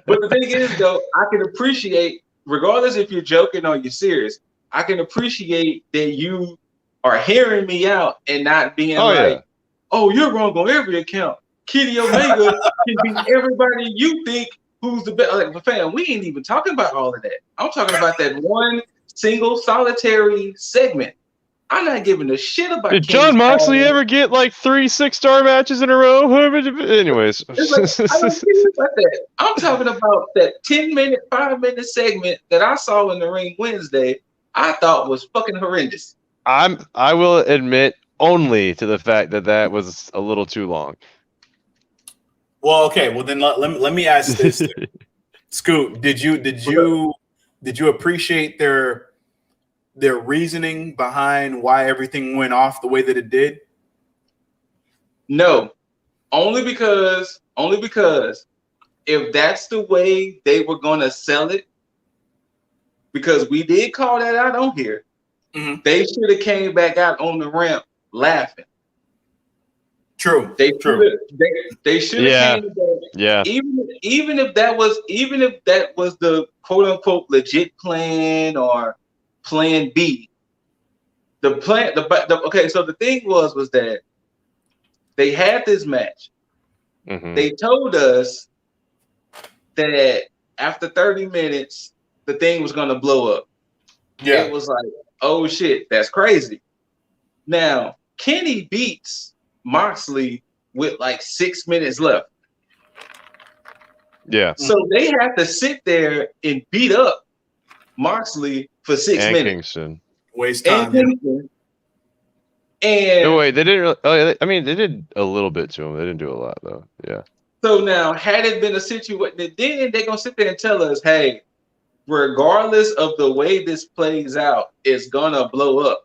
But the thing is, though, I can appreciate, regardless if you're joking or you're serious, I can appreciate that you are hearing me out and not being oh, you're wrong on every account. Kenny Omega can beat everybody you think who's the best. Like, fam, we ain't even talking about all of that. I'm talking about that one single solitary segment. I'm not giving a shit about. Did John Moxley ever get like 3 6-star matches in a row? Anyways, I don't care about that. I'm talking about that 10-minute, 5-minute segment that I saw in the ring Wednesday. I thought was fucking horrendous. I will admit only to the fact that was a little too long. Well, okay. Well, then let me ask this. Scoot, did you appreciate their reasoning behind why everything went off the way that it did? No, only because if that's the way they were gonna sell it, because we did call that out on here, they should have came back out on the ramp laughing. True. They True. they should have came back. Yeah. Even if that was the quote unquote legit plan or plan B. Okay, so the thing was that they had this match. They told us that after 30 minutes, the thing was going to blow up. Yeah. It was like, oh shit, that's crazy. Now, Kenny beats Moxley with like 6 minutes left. Yeah. So they have to sit there and beat up Moxley for 6 minutes. Kingston. Waste time. And no, wait, they didn't really, I mean, they did a little bit to him. They didn't do a lot, though. Yeah. So now, had it been a situation, then they're going to sit there and tell us, hey, regardless of the way this plays out, it's going to blow up.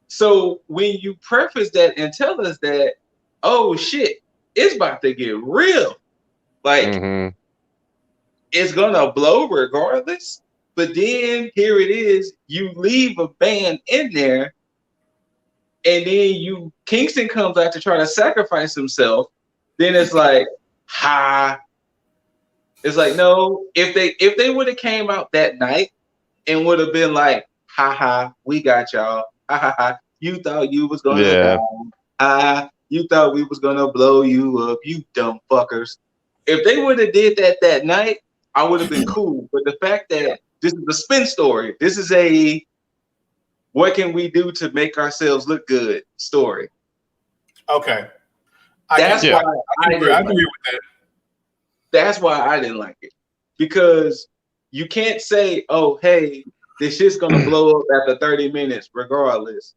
So when you preface that and tell us that, oh, shit, it's about to get real. Like, it's going to blow regardless. But then here it is, you leave a band in there, and then Kingston comes out to try to sacrifice himself. Then it's like, it's like, no, if they would have came out that night and would have been like, we got y'all. You thought you was gonna die. You thought we was gonna blow you up, you dumb fuckers. If they would have did that night, I would have been cool. But the fact that this is a spin story, this is a what can we do to make ourselves look good story. Okay. That's why I agree with that. That's why I didn't like it. Because you can't say, oh, hey, this shit's gonna blow up after 30 minutes regardless.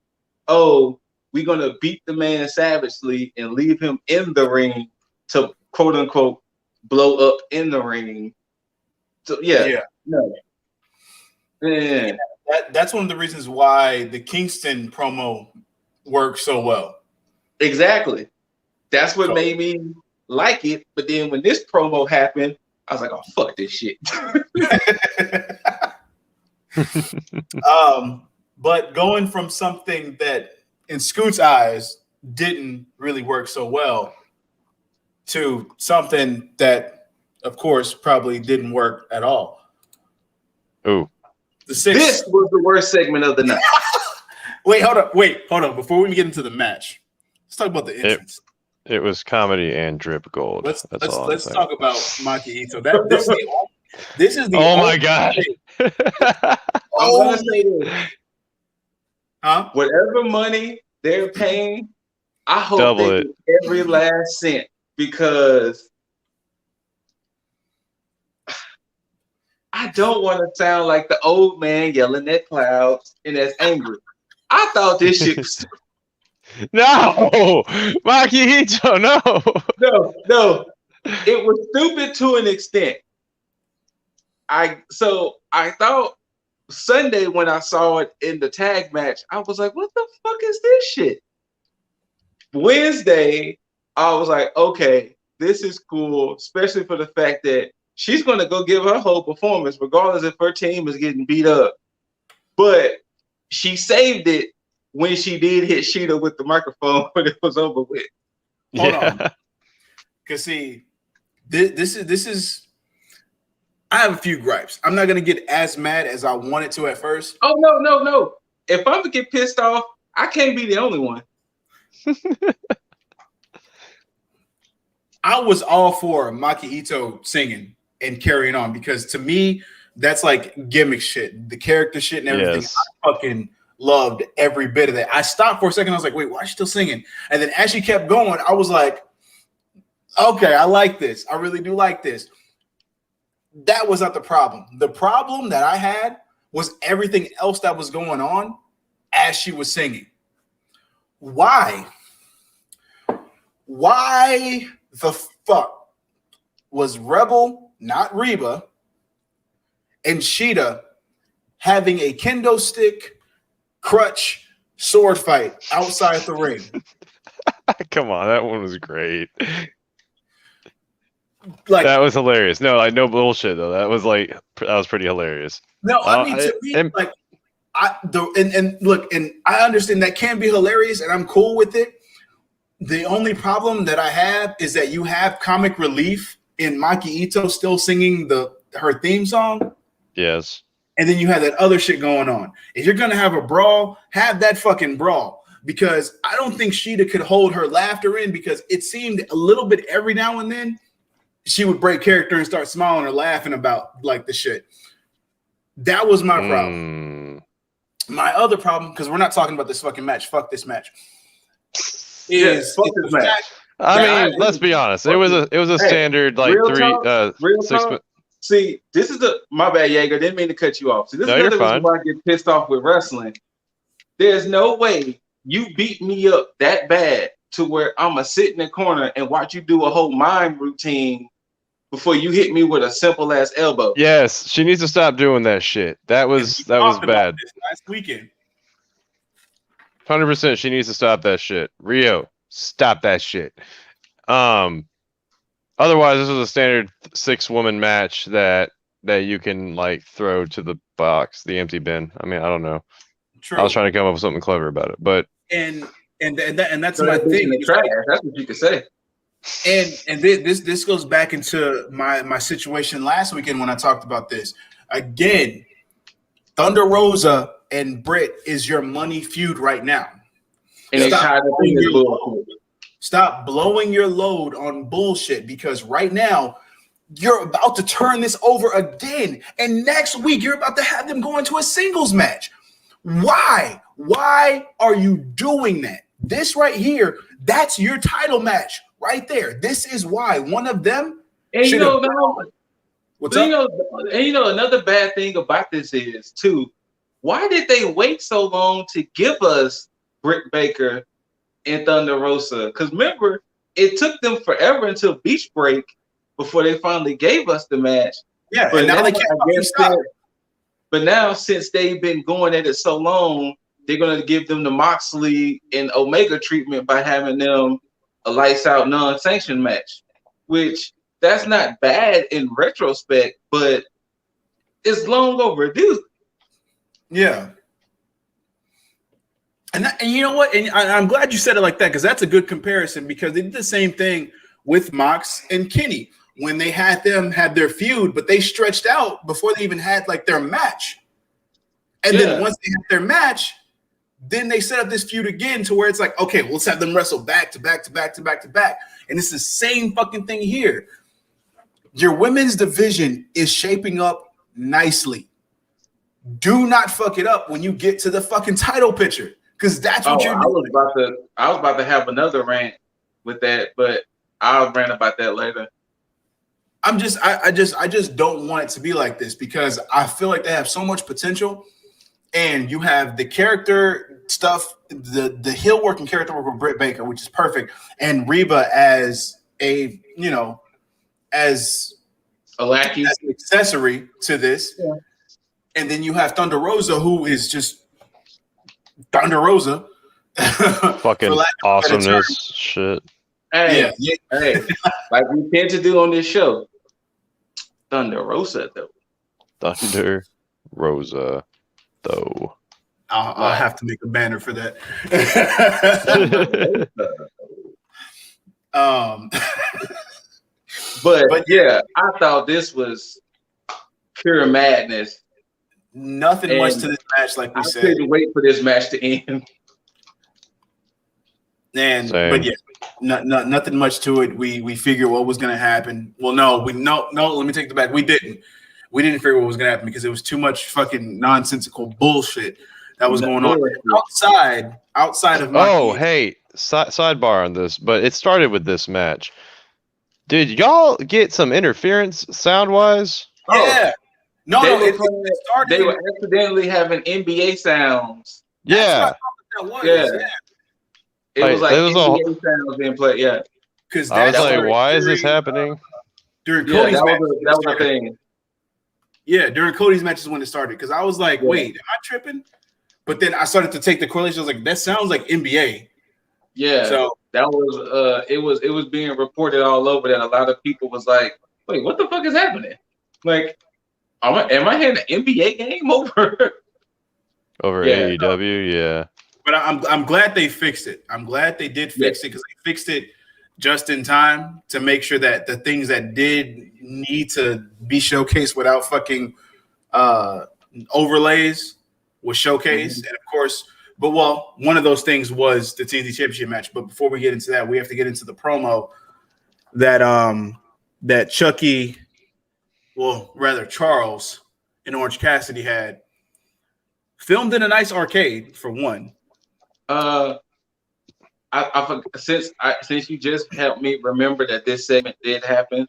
Oh, we're gonna beat the man savagely and leave him in the ring to quote unquote blow up in the ring. So no. Yeah. That's one of the reasons why the Kingston promo worked so well. Exactly. That's what made me like it. But then when this promo happened, I was like, oh, fuck this shit. But going from something that in Scoot's eyes didn't really work so well to something that, of course, probably didn't work at all. Ooh. This was the worst segment of the night. Wait, hold up. Before we get into the match, let's talk about the entrance. It was comedy and drip gold. Let's talk about Maki Ito. This is the oh my god. I'm gonna say this. Huh? Whatever money they're paying, I hope Double they get every last cent, because I don't want to sound like the old man yelling at clouds and that's angry. I thought this shit was No, Maki Ito, no. No. It was stupid to an extent. I thought Sunday when I saw it in the tag match, I was like, what the fuck is this shit? Wednesday, I was like, okay, this is cool, especially for the fact that she's going to go give her whole performance, regardless if her team is getting beat up. But she saved it when she did hit Sheeta with the microphone when it was over with. Hold on. Because see, this is I have a few gripes. I'm not going to get as mad as I wanted to at first. Oh, no. If I'm going to get pissed off, I can't be the only one. I was all for Maki Ito singing and carrying on, because to me, that's like gimmick shit, the character shit and everything. Yes. I fucking loved every bit of that. I stopped for a second. I was like, wait, why is she still singing? And then as she kept going, I was like, okay, I like this. I really do like this. That was not the problem. The problem that I had was everything else that was going on as she was singing. Why the fuck was Rebel, not Reba, and Sheeta having a kendo stick, crutch, sword fight outside the ring. Come on, that one was great. Like That was hilarious. No, like no bullshit though. That was pretty hilarious. no, I mean to me, like look, and I understand that can be hilarious, and I'm cool with it. The only problem that I have is that you have comic relief in Maki Ito still singing her theme song. Yes. And then you have that other shit going on. If you're gonna have a brawl, have that fucking brawl. Because I don't think Sheeta could hold her laughter in, because it seemed a little bit every now and then she would break character and start smiling or laughing about like the shit. That was my problem. My other problem, because we're not talking about this fucking match. Fuck this match. Let's be honest. It was a standard like real talk. See, this is my bad, Jaeger. Didn't mean to cut you off. See, this is another reason why I get pissed off with wrestling. There's no way you beat me up that bad to where I'ma sit in the corner and watch you do a whole mime routine before you hit me with a simple ass elbow. Yes, she needs to stop doing that shit. That was bad. Last weekend. 100%, she needs to stop that shit. Rio, stop that shit. Otherwise, this was a standard 6-woman match that you can like throw to the box, the empty bin. I mean, I don't know. True. I was trying to come up with something clever about it, but and that's my thing. That's what you could say. And this goes back into my situation last weekend when I talked about this. Again, Thunder Rosa and Britt is your money feud right now. And Stop blowing your load on bullshit, because right now you're about to turn this over again. And next week you're about to have them go into a singles match. Why? Why are you doing that? This right here, that's your title match right there. This is why one of them. And what's up? Another bad thing about this is too, why did they wait so long to give us Britt Baker and Thunder Rosa? Because remember, it took them forever until Beach Break before they finally gave us the match. Yeah, but now they can't stop. But now, since they've been going at it so long, they're going to give them the Moxley and Omega treatment by having them a lights out non-sanctioned match, which that's not bad in retrospect, but it's long overdue. Yeah. And you know what? And I'm glad you said it like that, because that's a good comparison, because they did the same thing with Mox and Kenny when they had their feud, but they stretched out before they even had like their match. And then once they had their match, then they set up this feud again to where it's like, okay, well, let's have them wrestle back to back to back to back to back. And it's the same fucking thing here. Your women's division is shaping up nicely. Do not fuck it up when you get to the fucking title picture, because that's what you're doing. I was about to have another rant with that, but I'll rant about that later. I just don't want it to be like this, because I feel like they have so much potential, and you have the character stuff, the heel working character work with Britt Baker, which is perfect, and Reba as a as a lackey, as an accessory to this. Yeah. And then you have Thunder Rosa, who is just Thunder Rosa. Fucking awesomeness shit. Hey, hey, like we tend to do on this show. Thunder Rosa, though. Thunder Rosa, though. I'll have to make a banner for that. But yeah, I thought this was pure madness. Nothing much to this match, like we said. I couldn't wait for this match to end. But yeah, nothing much to it. We figured what was going to happen. Well, no. Let me take it back. We didn't figure what was going to happen, because it was too much fucking nonsensical bullshit that was going on outside of. Sidebar on this, but it started with this match. Did y'all get some interference sound wise? Yeah. They were accidentally having NBA sounds. Yeah. That was. Yeah. It was like NBA sounds being played. Yeah. because I was that like, started why is this happening? during Yeah, Cody's match. that was the thing. Yeah, during Cody's match is when it started. Because I was like, Yeah. wait, am I tripping? But then I started to take the correlation. I was like, that sounds like NBA. Yeah, So that was it was being reported all over that a lot of people was like, wait, what the fuck is happening? Like, am I hearing an NBA game over? Over Yeah. AEW, yeah. but I'm glad they fixed it. I'm glad they did fix it because they fixed it just in time to make sure that the things that did need to be showcased without fucking overlays was showcased. And of course, one of those things was the TNT Championship match. But before we get into that, we have to get into the promo that that Chucky, well, rather Charles and Orange Cassidy had filmed in a nice arcade for one. Since you just helped me remember that this segment did happen,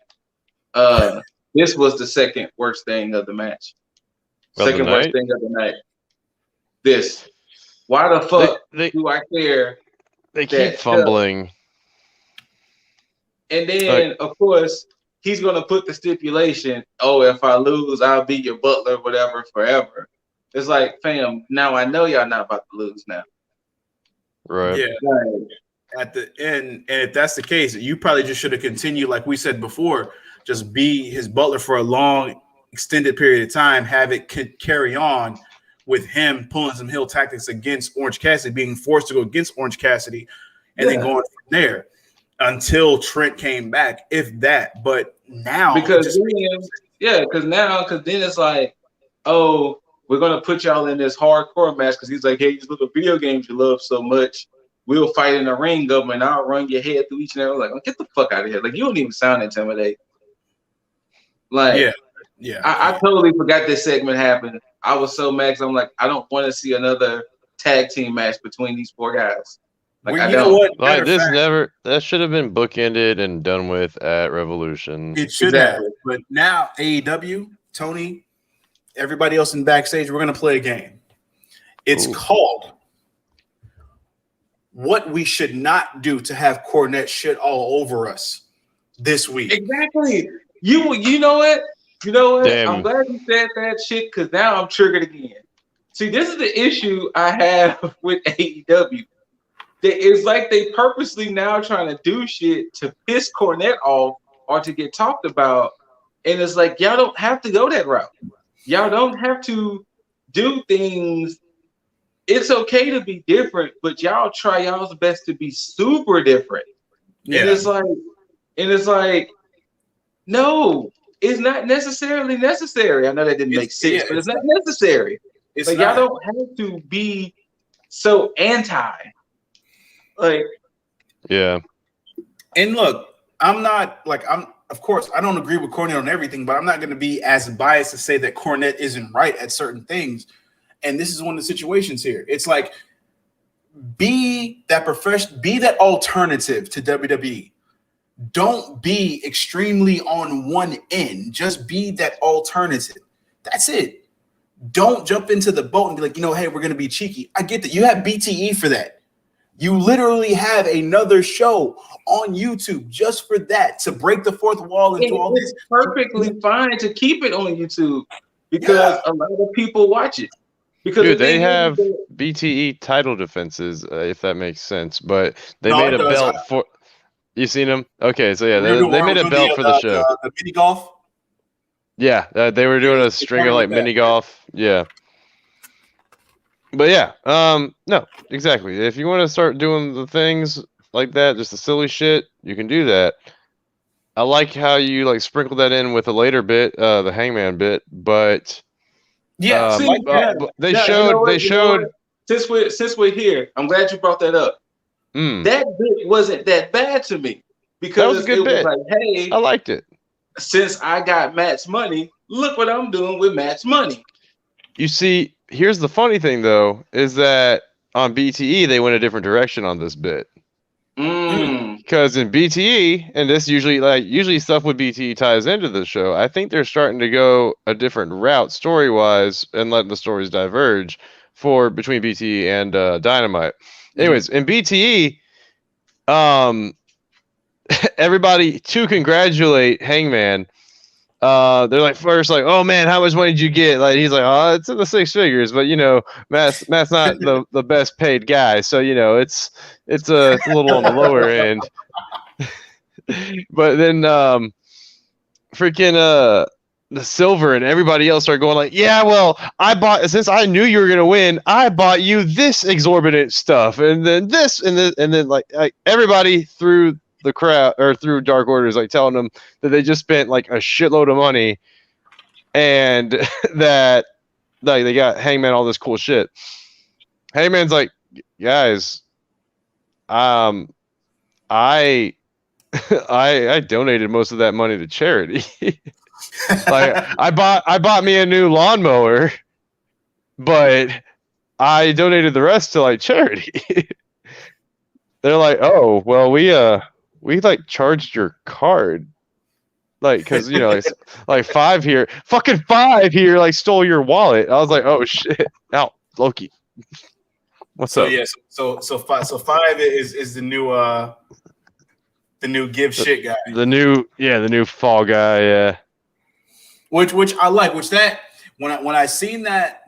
this was the second worst thing of the match. Second worst thing of the night. This. Why the fuck do I care? They keep fumbling. And then, of course, he's gonna put the stipulation, oh, if I lose, I'll be your butler, whatever, forever. It's like, fam, now I know y'all not about to lose now. Right. Yeah. Right. At the end, and if that's the case, you probably just should have continued, like we said before, just be his butler for a long, extended period of time, have it carry on with him pulling some heel tactics against Orange Cassidy, being forced to go against Orange Cassidy, and then going from there until Trent came back, if that. But now, because then it's like, oh, we're gonna put y'all in this hardcore match because he's like, hey, these little video games you love so much, we'll fight in the ring of them, and I'll run your head through each and every. Like, oh, get the fuck out of here! Like, you don't even sound intimidating. Like, yeah. I totally forgot this segment happened. I was so mad because I'm like, I don't want to see another tag team match between these four guys. Like, well, you know what? Like, that should have been bookended and done with at Revolution. It should have. But now AEW, Tony, everybody else in backstage, we're gonna play a game. It's called What We Should Not Do to Have Cornette Shit All Over Us this week. Exactly. You know what? You know what? Damn. I'm glad you said that shit because now I'm triggered again. See, this is the issue I have with AEW. It's like they purposely now trying to do shit to piss Cornette off or to get talked about. And it's like, y'all don't have to go that route. Y'all don't have to do things. It's okay to be different, but y'all try y'all's best to be super different. Yeah. And it's like, no, it's not necessarily necessary. I know that didn't make sense, but it's not necessary. It's like, y'all don't have to be so anti. Like, yeah. And look, of course, I don't agree with Cornette on everything, but I'm not going to be as biased to say that Cornette isn't right at certain things. And this is one of the situations here. It's like, be that alternative to WWE. Don't be extremely on one end. Just be that alternative. That's it. Don't jump into the boat and be like, hey, we're going to be cheeky. I get that. You have BTE for that. You literally have another show on YouTube just for that, to break the fourth wall and do all this. It's perfectly fine to keep it on YouTube because a lot of people watch it. Because dude, they have BTE title defenses, if that makes sense. But they made a belt for. You seen them? Okay, so yeah, they made a belt for the show. The mini golf. Yeah, they were doing a string of like mini golf. Yeah. But yeah, no, exactly. If you want to start doing the things like that, just the silly shit, you can do that. I like how you like sprinkle that in with a later bit, the Hangman bit, but yeah, they showed. Since we're here, I'm glad you brought that up. That bit wasn't that bad to me because that was a good bit. Was like, hey, I liked it. Since I got Matt's money, look what I'm doing with Matt's money. You see, here's the funny thing though, is that on BTE they went a different direction on this bit. Because in BTE, and this usually stuff with BTE ties into the show, I think they're starting to go a different route story-wise and letting the stories diverge between BTE and Dynamite. Anyways, in BTE, everybody to congratulate Hangman. They're like first like, oh man, how much money did you get? Like he's like, oh, it's in the six figures, but Matt's not the best paid guy, so it's a little on the lower end. But then freaking the Silver and everybody else are going like, yeah, well, since I knew you were gonna win, I bought you this exorbitant stuff, and then this, and then like everybody through the crowd or through Dark Order is like telling them that they just spent like a shitload of money, and that like they got Hangman all this cool shit. Hangman's like, guys, I I donated most of that money to charity. Like I bought me a new lawnmower, but I donated the rest to like charity. They're like, oh well, we like charged your card, like because like five here like stole your wallet. I was like, oh shit, now Loki, what's up? Yeah, so five is the new give shit guy. The new fall guy, yeah. Which I like. Which that when I seen that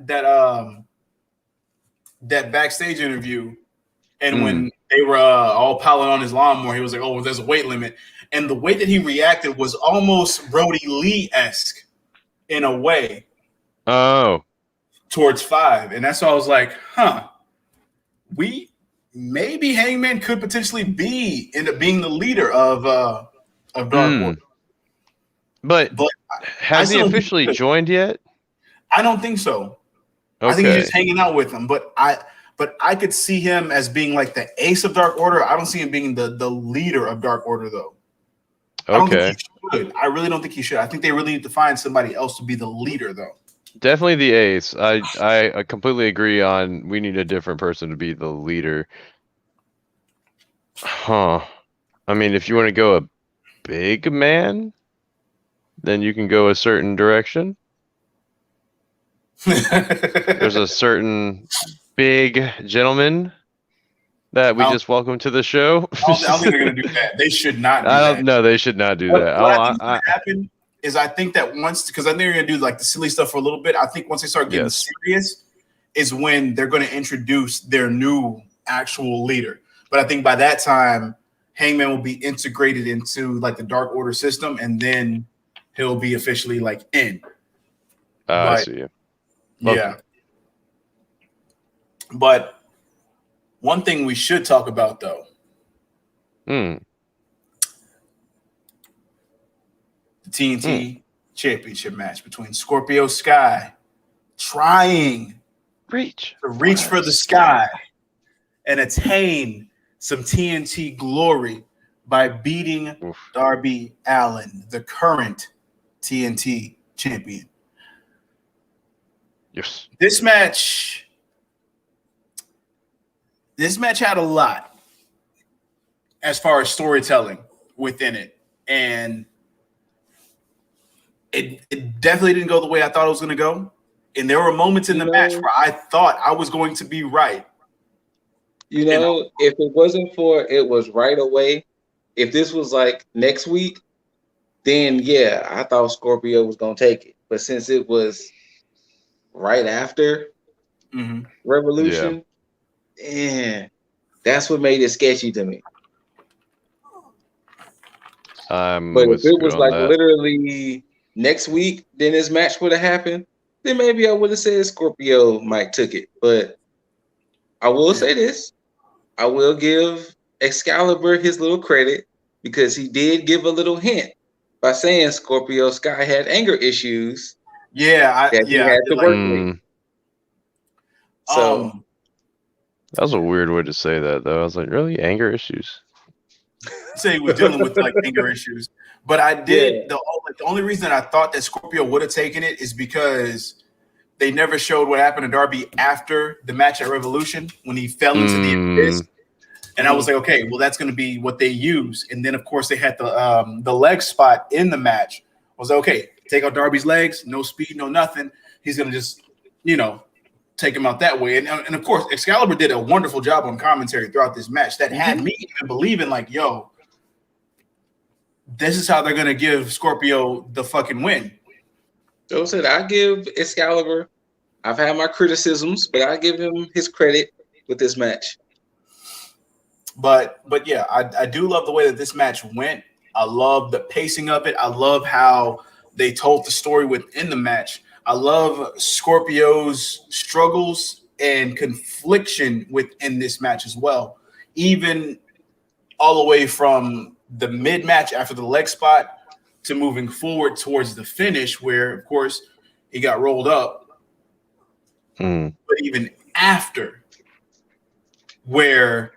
backstage interview, and when they were all piling on his lawnmower, he was like, "Oh, well, there's a weight limit," and the way that he reacted was almost Brody Lee-esque in a way. Oh, towards five, and that's why I was like, "Huh, maybe Hangman could potentially end up being the leader of Dark Order." But has he officially joined yet? I don't think so. Okay. I think he's just hanging out with them. But I could see him as being like the ace of Dark Order. I don't see him being the leader of Dark Order though. Okay. I don't think he should. I really don't think he should. I think they really need to find somebody else to be the leader though. Definitely the ace. I completely agree on we need a different person to be the leader. Huh. I mean, if you want to go a big man, then you can go a certain direction. There's a certain big gentleman that we just welcomed to the show. I don't think they're going to do that. They should not do that. No, they should not do that. What I think will happen is I think that because I think they're going to do like the silly stuff for a little bit. I think once they start getting serious is when they're going to introduce their new actual leader. But I think by that time, Hangman will be integrated into like the Dark Order system, and then he'll be officially like in. I see you. Yeah. But one thing we should talk about though. The TNT Championship match between Scorpio Sky trying to reach for the sky and attain some TNT glory by beating Darby Allin, the current TNT champion. Yes. This match had a lot as far as storytelling within it. And it definitely didn't go the way I thought it was going to go. And there were moments in the match where I thought I was going to be right. If it wasn't for it was right away, if this was like next week, then yeah, I thought Scorpio was going to take it. But since it was right after Revolution, that's what made it sketchy to me. But if it was like literally next week, then this match would have happened, then maybe I would have said Scorpio might took it. But I will say this. I will give Excalibur his little credit because he did give a little hint by saying Scorpio Sky had anger issues. Yeah, he had to work with. So that was a weird way to say that, though. I was like, really, anger issues? Say he was dealing with like anger issues, but I did the only reason I thought that Scorpio would have taken it is because they never showed what happened to Darby after the match at Revolution when he fell into the abyss. And I was like, okay, well, that's going to be what they use. And then, of course, they had the leg spot in the match. I was like, okay, take out Darby's legs, no speed, no nothing. He's going to just, take him out that way. And of course, Excalibur did a wonderful job on commentary throughout this match that had me even believing like, yo, this is how they're gonna give Scorpio the fucking win. Joe said, I give Excalibur. I've had my criticisms, but I give him his credit with this match. But yeah, I do love the way that this match went. I love the pacing of it. I love how they told the story within the match. I love Scorpio's struggles and confliction within this match as well. Even all the way from the mid-match after the leg spot to moving forward towards the finish, where, of course, he got rolled up. But even after, where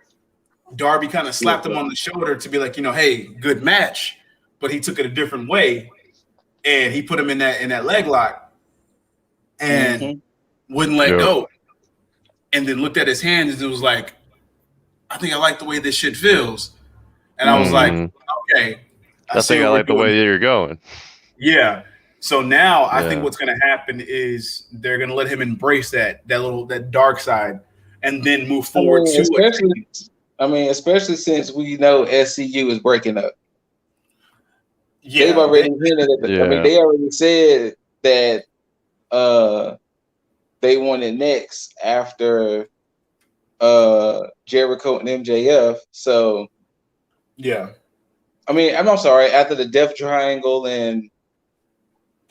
Darby kind of slapped him on the shoulder to be like, hey, good match, but he took it a different way, and he put him in that leg lock and wouldn't let go, and then looked at his hands and it was like, I think I like the way this shit feels, and I was like, okay, I think I like the way you're going. Yeah. So now I think what's going to happen is they're going to let him embrace that dark side, and then move forward especially since we know SCU is breaking up. Yeah, they've already hinted at the. I mean, they already said that they wanted next after Jericho and MJF. So yeah, I mean, I'm sorry, after the Death Triangle and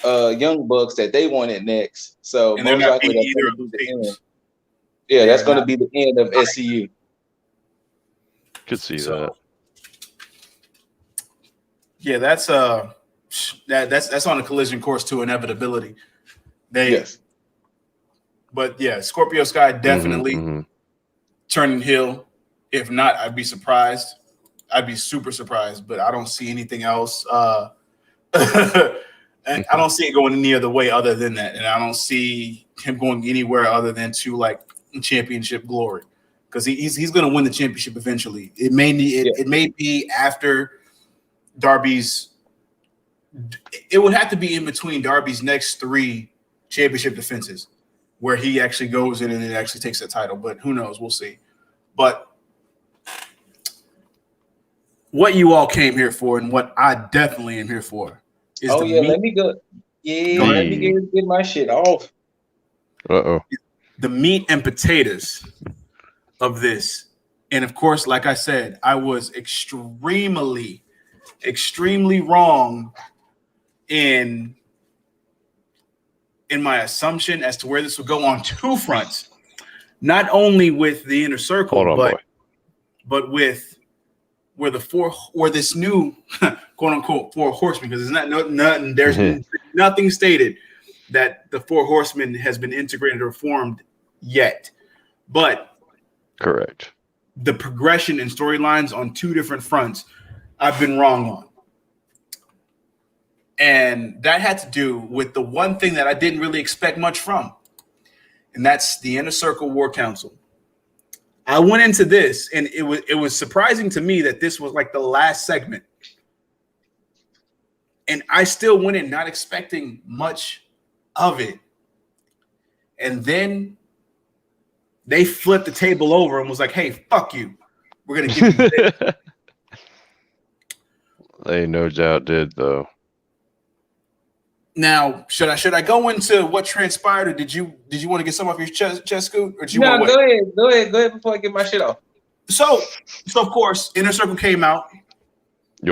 Young Bucks that they wanted next. So and most likely that's going to be the end. Yeah, that's going to be the end of SCU. Could see that. Yeah, that's on a collision course to inevitability. But yeah, Scorpio Sky definitely turning heel. If not, I'd be surprised. I'd be super surprised, but I don't see anything else. And I don't see it going any other way other than that, and I don't see him going anywhere other than to like championship glory, because he's going to win the championship eventually. It may be after Darby's. It would have to be in between Darby's next 3 championship defenses, where he actually goes in and it actually takes the title. But who knows? We'll see. But what you all came here for, and what I definitely am here for, is let me go. Yeah, let me get my shit off. The meat and potatoes of this. And of course, like I said, I was extremely wrong in my assumption as to where this would go on 2 fronts. Not only with the Inner Circle, but with where this new quote unquote 4 horsemen, because it's nothing. There's nothing stated that the 4 horsemen has been integrated or formed yet, but correct. The progression and storylines on 2 different fronts, I've been wrong on, and that had to do with the one thing that I didn't really expect much from, and that's the Inner Circle War Council. I went into this, and it was surprising to me that this was like the last segment, and I still went in not expecting much of it, and then they flipped the table over and was like, "Hey, fuck you, we're gonna give you this." They no doubt did, though. Now, should I go into what transpired, or did you want to get some off your chest, Scoot, or did you want to wait? Go ahead before I get my shit off. So of course, Inner Circle came out,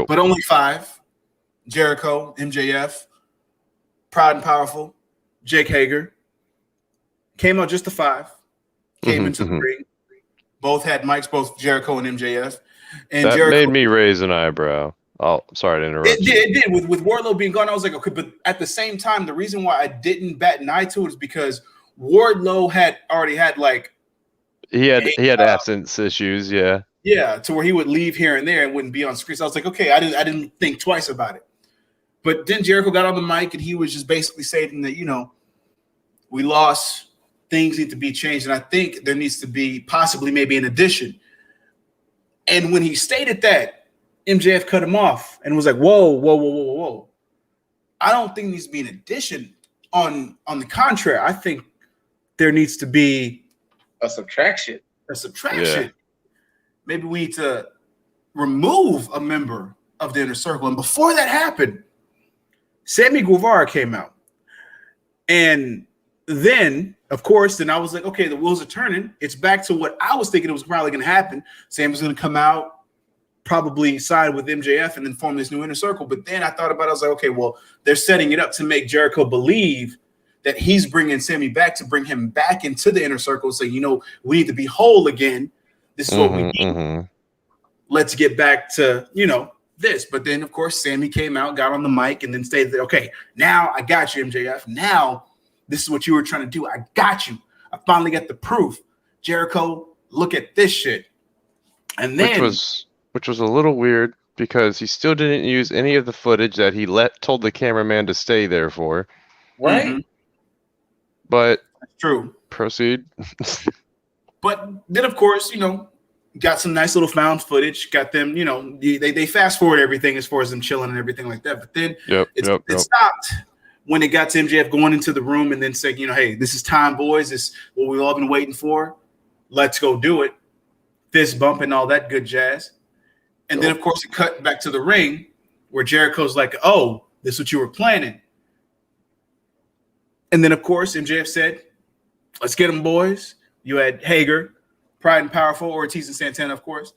but only 5: Jericho, MJF, Proud and Powerful, Jake Hager. Came out just the 5. Came into the ring. Both had mics, both Jericho and MJF. And that Jericho made me raise an eyebrow. Oh, sorry to interrupt. It did. With Wardlow being gone, I was like, okay, but at the same time, the reason why I didn't bat an eye to it is because Wardlow had already had like he had absence issues, yeah, to where he would leave here and there and wouldn't be on screen. So I was like, okay, I didn't think twice about it. But then Jericho got on the mic and he was just basically saying that we lost, things need to be changed, and I think there needs to be possibly maybe an addition. And when he stated that, MJF cut him off and was like, whoa. I don't think there needs to be an addition. On the contrary, I think there needs to be a subtraction. Yeah. Maybe we need to remove a member of the Inner Circle. And before that happened, Sammy Guevara came out. And then, of course, then I was like, okay, the wheels are turning. It's back to what I was thinking it was probably going to happen. Sam was going to come out, probably side with MJF, and then form this new Inner Circle. But then I thought about it. I was like, okay, well, they're setting it up to make Jericho believe that he's bringing Sammy back to bring him back into the Inner Circle. So, we need to be whole again. This is what we need. Let's get back to, this. But then, of course, Sammy came out, got on the mic, and then stated that, okay, now I got you, MJF. Now this is what you were trying to do. I got you. I finally got the proof. Jericho, look at this shit. And then which was a little weird because he still didn't use any of the footage that he told the cameraman to stay there for. Right? Mm-hmm. But that's true. Proceed. But then, of course, got some nice little found footage. Got them, they fast forward everything as far as them chilling and everything like that. But then it stopped when it got to MJF going into the room and then saying, hey, this is time, boys. This is what we've all been waiting for. Let's go do it. Fist bump and all that good jazz. And then, of course, it cut back to the ring where Jericho's like, oh, this is what you were planning. And then, of course, MJF said, let's get them, boys. You had Hager, Pride and Powerful, Ortiz and Santana, of course,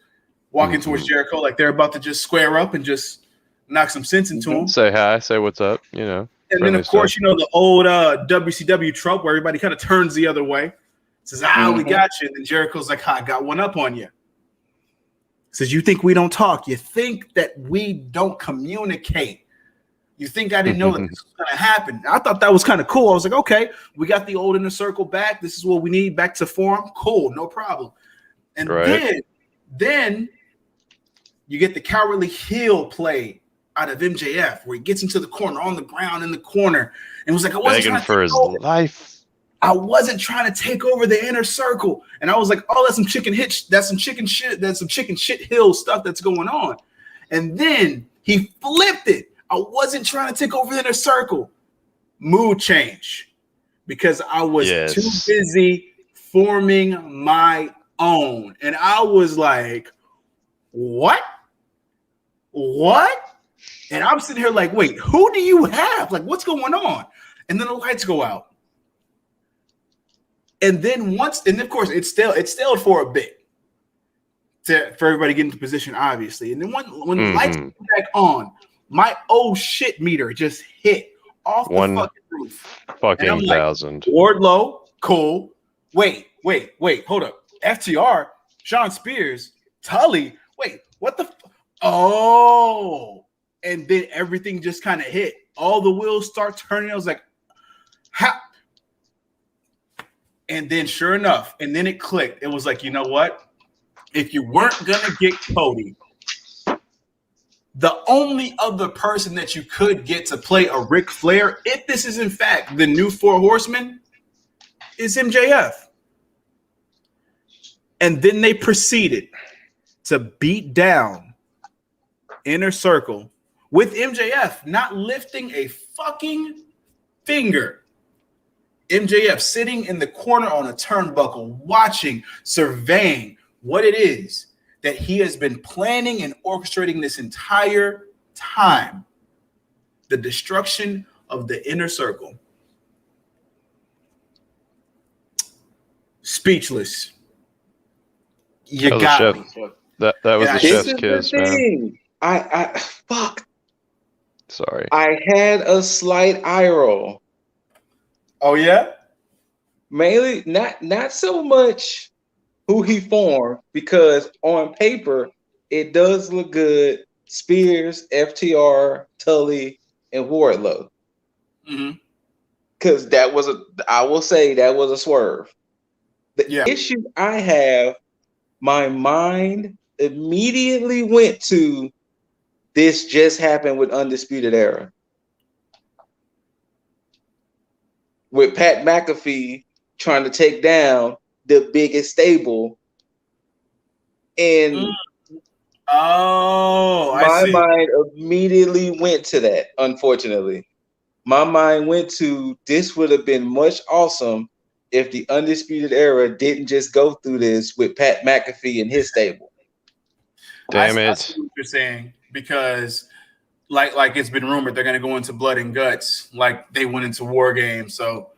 walking towards Jericho like they're about to just square up and just knock some sense into him. Say hi, say what's up, And then, of course, the old WCW trope where everybody kind of turns the other way. Says, we got you. And then Jericho's like, I got one up on you. Says, you think we don't talk. You think that we don't communicate. You think I didn't know that this was going to happen. I thought that was kind of cool. I was like, okay, we got the old Inner Circle back. This is what we need back to form. Cool, no problem. And then you get the cowardly heel play out of MJF where he gets into the corner, on the ground in the corner, and was like, I wasn't begging for his life. I wasn't trying to take over the Inner Circle. And I was like, oh, that's some chicken shit hill stuff that's going on. And then he flipped it. I wasn't trying to take over the Inner Circle. Mood change. Because I was too busy forming my own. And I was like, what? And I'm sitting here like, wait, who do you have? Like, what's going on? And then the lights go out. And then of course, it stalled for a bit for everybody to get into position, obviously. And then when the lights came back on, my oh shit meter just hit off the fucking roof. Fucking 1,000. Like, Wardlow, cool. Wait, hold up. FTR, Sean Spears, Tully. Wait, what the? Oh, and then everything just kind of hit. All the wheels start turning. I was like, how? And then sure enough, and then it clicked. It was like, you know what? If you weren't going to get Cody, the only other person that you could get to play a Ric Flair, if this is in fact the new Four Horsemen, is MJF. And then they proceeded to beat down Inner Circle with MJF not lifting a fucking finger. MJF sitting in the corner on a turnbuckle, watching, surveying what it is that he has been planning and orchestrating this entire time. The destruction of the Inner Circle. Speechless. You got me. That was the chef's kiss, man. I fuck. Sorry. I had a slight eye roll. Oh yeah? Mainly not so much who he formed, because on paper it does look good. Spears, FTR, Tully, and Wardlow. Because I will say that was a swerve. The issue I have, my mind immediately went to this just happened with Undisputed Era. With Pat McAfee trying to take down the biggest stable. And my mind immediately went to that, unfortunately. My mind went to this would have been much awesome if the Undisputed Era didn't just go through this with Pat McAfee and his stable. Damn it. I see what you're saying. because like it's been rumored they're going to go into blood and guts like they went into War Games. So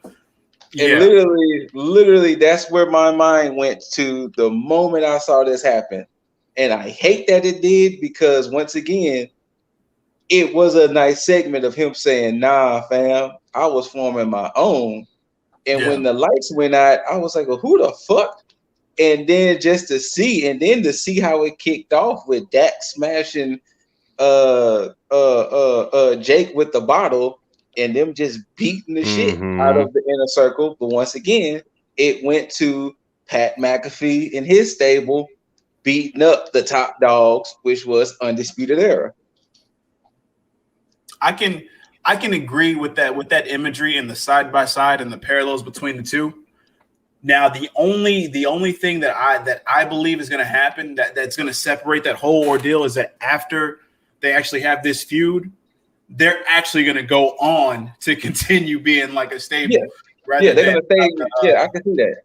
And literally, that's where my mind went to the moment I saw this happen. And I hate that it did, because once again, it was a nice segment of him saying, "Nah, fam, I was forming my own." And when the lights went out, I was like, "Well, who the fuck?" And then to see how it kicked off with Dak smashing Jake with the bottle, and them just beating the shit out of the Inner Circle. But once again, it went to Pat McAfee and his stable beating up the top dogs, which was Undisputed Era. I can agree with that imagery and the side by side and the parallels between the two. Now, the only thing that I believe is going to happen that's going to separate that whole ordeal is that after they actually have this feud, they're actually going to go on to continue being like a stable. They're going to say, I can see that.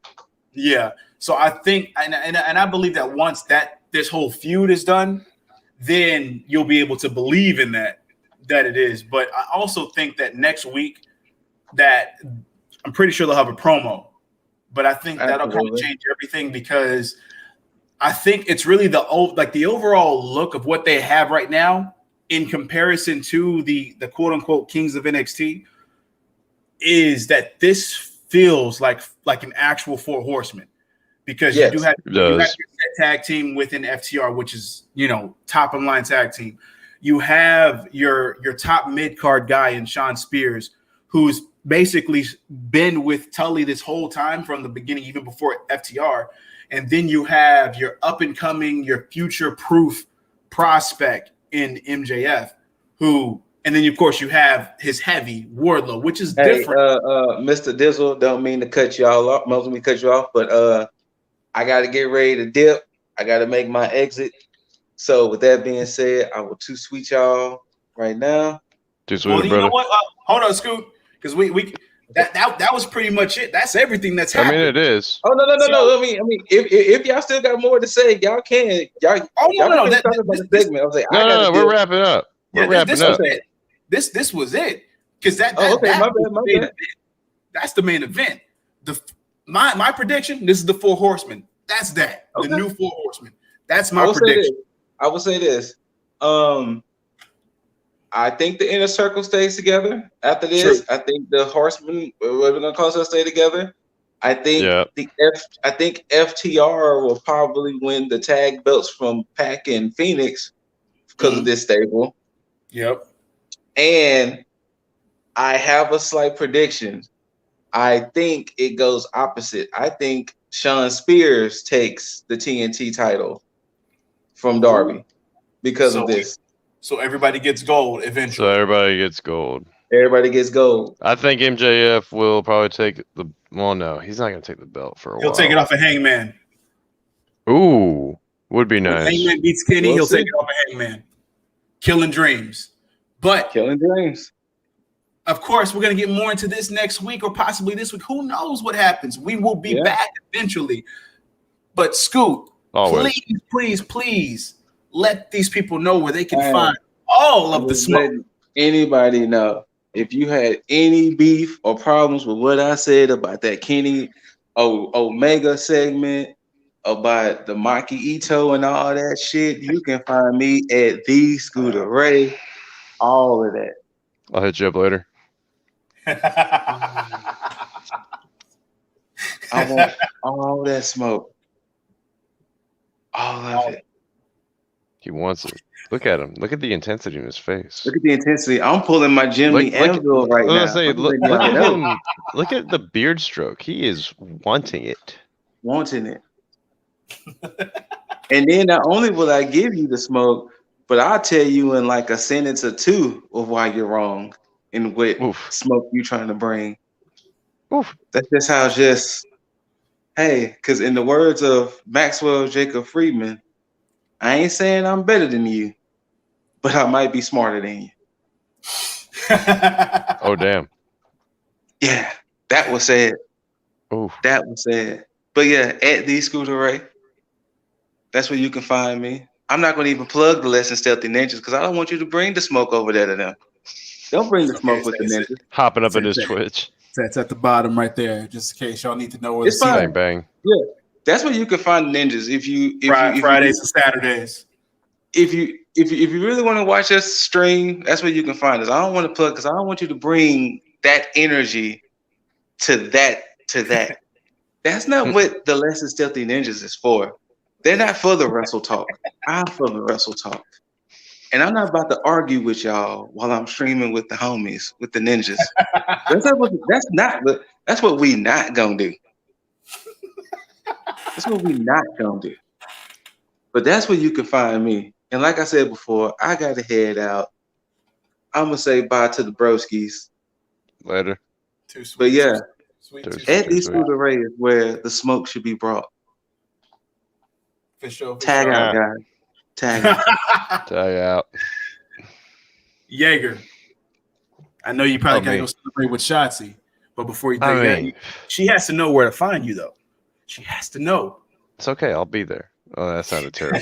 Yeah. So I think, and I believe that once this whole feud is done, then you'll be able to believe in that it is. But I also think that next week that I'm pretty sure they'll have a promo, but I think that'll kind of change everything, because I think it's really the overall look of what they have right now in comparison to the quote unquote kings of NXT is that this feels like an actual four horsemen, because you have your tag team within FTR, which is, top of line tag team. You have your top mid card guy in Sean Spears, who's basically been with Tully this whole time from the beginning, even before FTR. And then you have your up and coming, your future proof prospect in MJF, and then of course you have his heavy Wardlow, which is different. Mr. Dizzle, don't mean to cut you all off, but I got to get ready to dip. I got to make my exit. So with that being said, I will too sweet y'all right now. Too sweet, brother. You know what? Hold on, Scoot, because we that was pretty much it. That's everything that's happened. I mean, it is. Oh no. I mean, if y'all still got more to say, y'all can. No. We're wrapping up. This was it, because my bad. That's the main event. My prediction. This is the Four Horsemen. That's the new Four Horsemen. That's my prediction. I will say this. I think the Inner Circle stays together after this. True. I think the Horsemen, what we're gonna call us, stay together. I think I think FTR will probably win the tag belts from Pac and Phoenix because of this stable. Yep. And I have a slight prediction. I think it goes opposite. I think Sean Spears takes the TNT title from Darby because of this. So everybody gets gold eventually. Everybody gets gold. I think MJF will probably take the. Well, no, he's not going to take the belt for a while. He'll take it off of Hangman. Ooh, would be nice. When Hangman beats Kenny, he'll take it off of Hangman. Killing Dreams. Of course, we're going to get more into this next week or possibly this week. Who knows what happens? We will be back eventually. But Scoot, please let these people know where they can find all of the smoke. Anybody know if you had any beef or problems with what I said about that Kenny Omega segment, about the Maki Ito and all that shit, you can find me at the ScooterRay. All of that. I'll hit you up later. I want all that smoke. All of it. He wants it. Look at him. Look at the intensity in his face. Look at the intensity. I'm pulling my Jimmy Anvil right now. Look at him. Look at the beard stroke. He is wanting it. And then not only will I give you the smoke, but I'll tell you in like a sentence or two of why you're wrong and what smoke you're trying to bring. That's just how because in the words of Maxwell Jacob Friedman, I ain't saying I'm better than you, but I might be smarter than you. Oh, damn. Yeah, that was said. That was said. But yeah, at the ScooterRay, that's where you can find me. I'm not going to even plug the Less Than Stealthy Ninjas because I don't want you to bring the smoke over there to them. Don't bring the smoke with the ninjas. Hopping up at his Twitch. That's at the bottom right there, just in case y'all need to know where It's the fine. Bang bang. Yeah, that's where you can find ninjas. Fridays and Saturdays. If you really want to watch us stream, that's where you can find us. I don't want to plug because I don't want you to bring that energy to that. That's not what the Less Than Stealthy Ninjas is for. They're not for the wrestle talk. I'm for the wrestle talk. And I'm not about to argue with y'all while I'm streaming with the homies, with the ninjas. That's what we not gonna do. That's what we not gonna do. But that's where you can find me. And like I said before, I gotta head out. I'm gonna say bye to the broskies. Later. Too sweet. But yeah, at Too least sweet. ScooterRay is where the smoke should be brought. For sure. Tag out, guys. Tag out. Tag out. Jaeger. I know you probably Oh, gotta me. go celebrate with Shotzi, but before you do I that, mean- she has to know where to find you, though. She has to know. It's okay. I'll be there. Oh, that sounded terrible.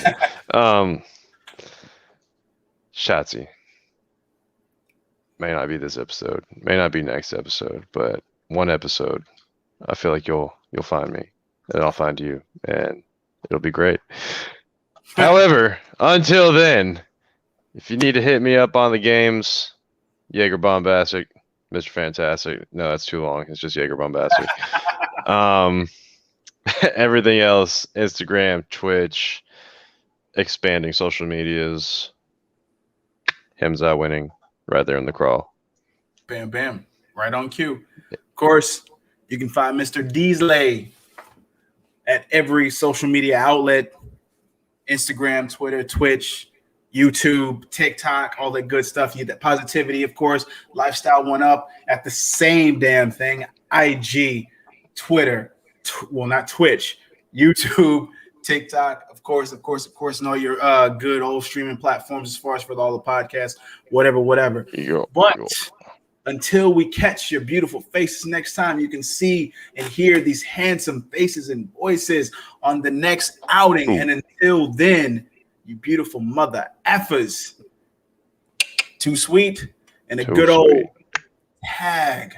Shotzi. May not be this episode. May not be next episode, but one episode, I feel like you'll find me, and I'll find you, and it'll be great. However, until then, if you need to hit me up on the games, Jaeger Bombastic, Mr. Fantastic. No, that's too long. It's just Jaeger Bombastic. Everything else, Instagram, Twitch, expanding social medias. Him's out winning right there in the crawl. Bam, bam. Right on cue. Of course, you can find Mr. Deasley at every social media outlet. Instagram, Twitter, Twitch, YouTube, TikTok, all that good stuff. You get that positivity, of course. Lifestyle went up at the same damn thing. IG, Twitter, not Twitch, YouTube, TikTok, of course, and all your good old streaming platforms as far as for all the podcasts, whatever. But until we catch your beautiful faces next time, you can see and hear these handsome faces and voices on the next outing. Ooh. And until then, you beautiful mother effers, too sweet, and a Too good sweet. old tag.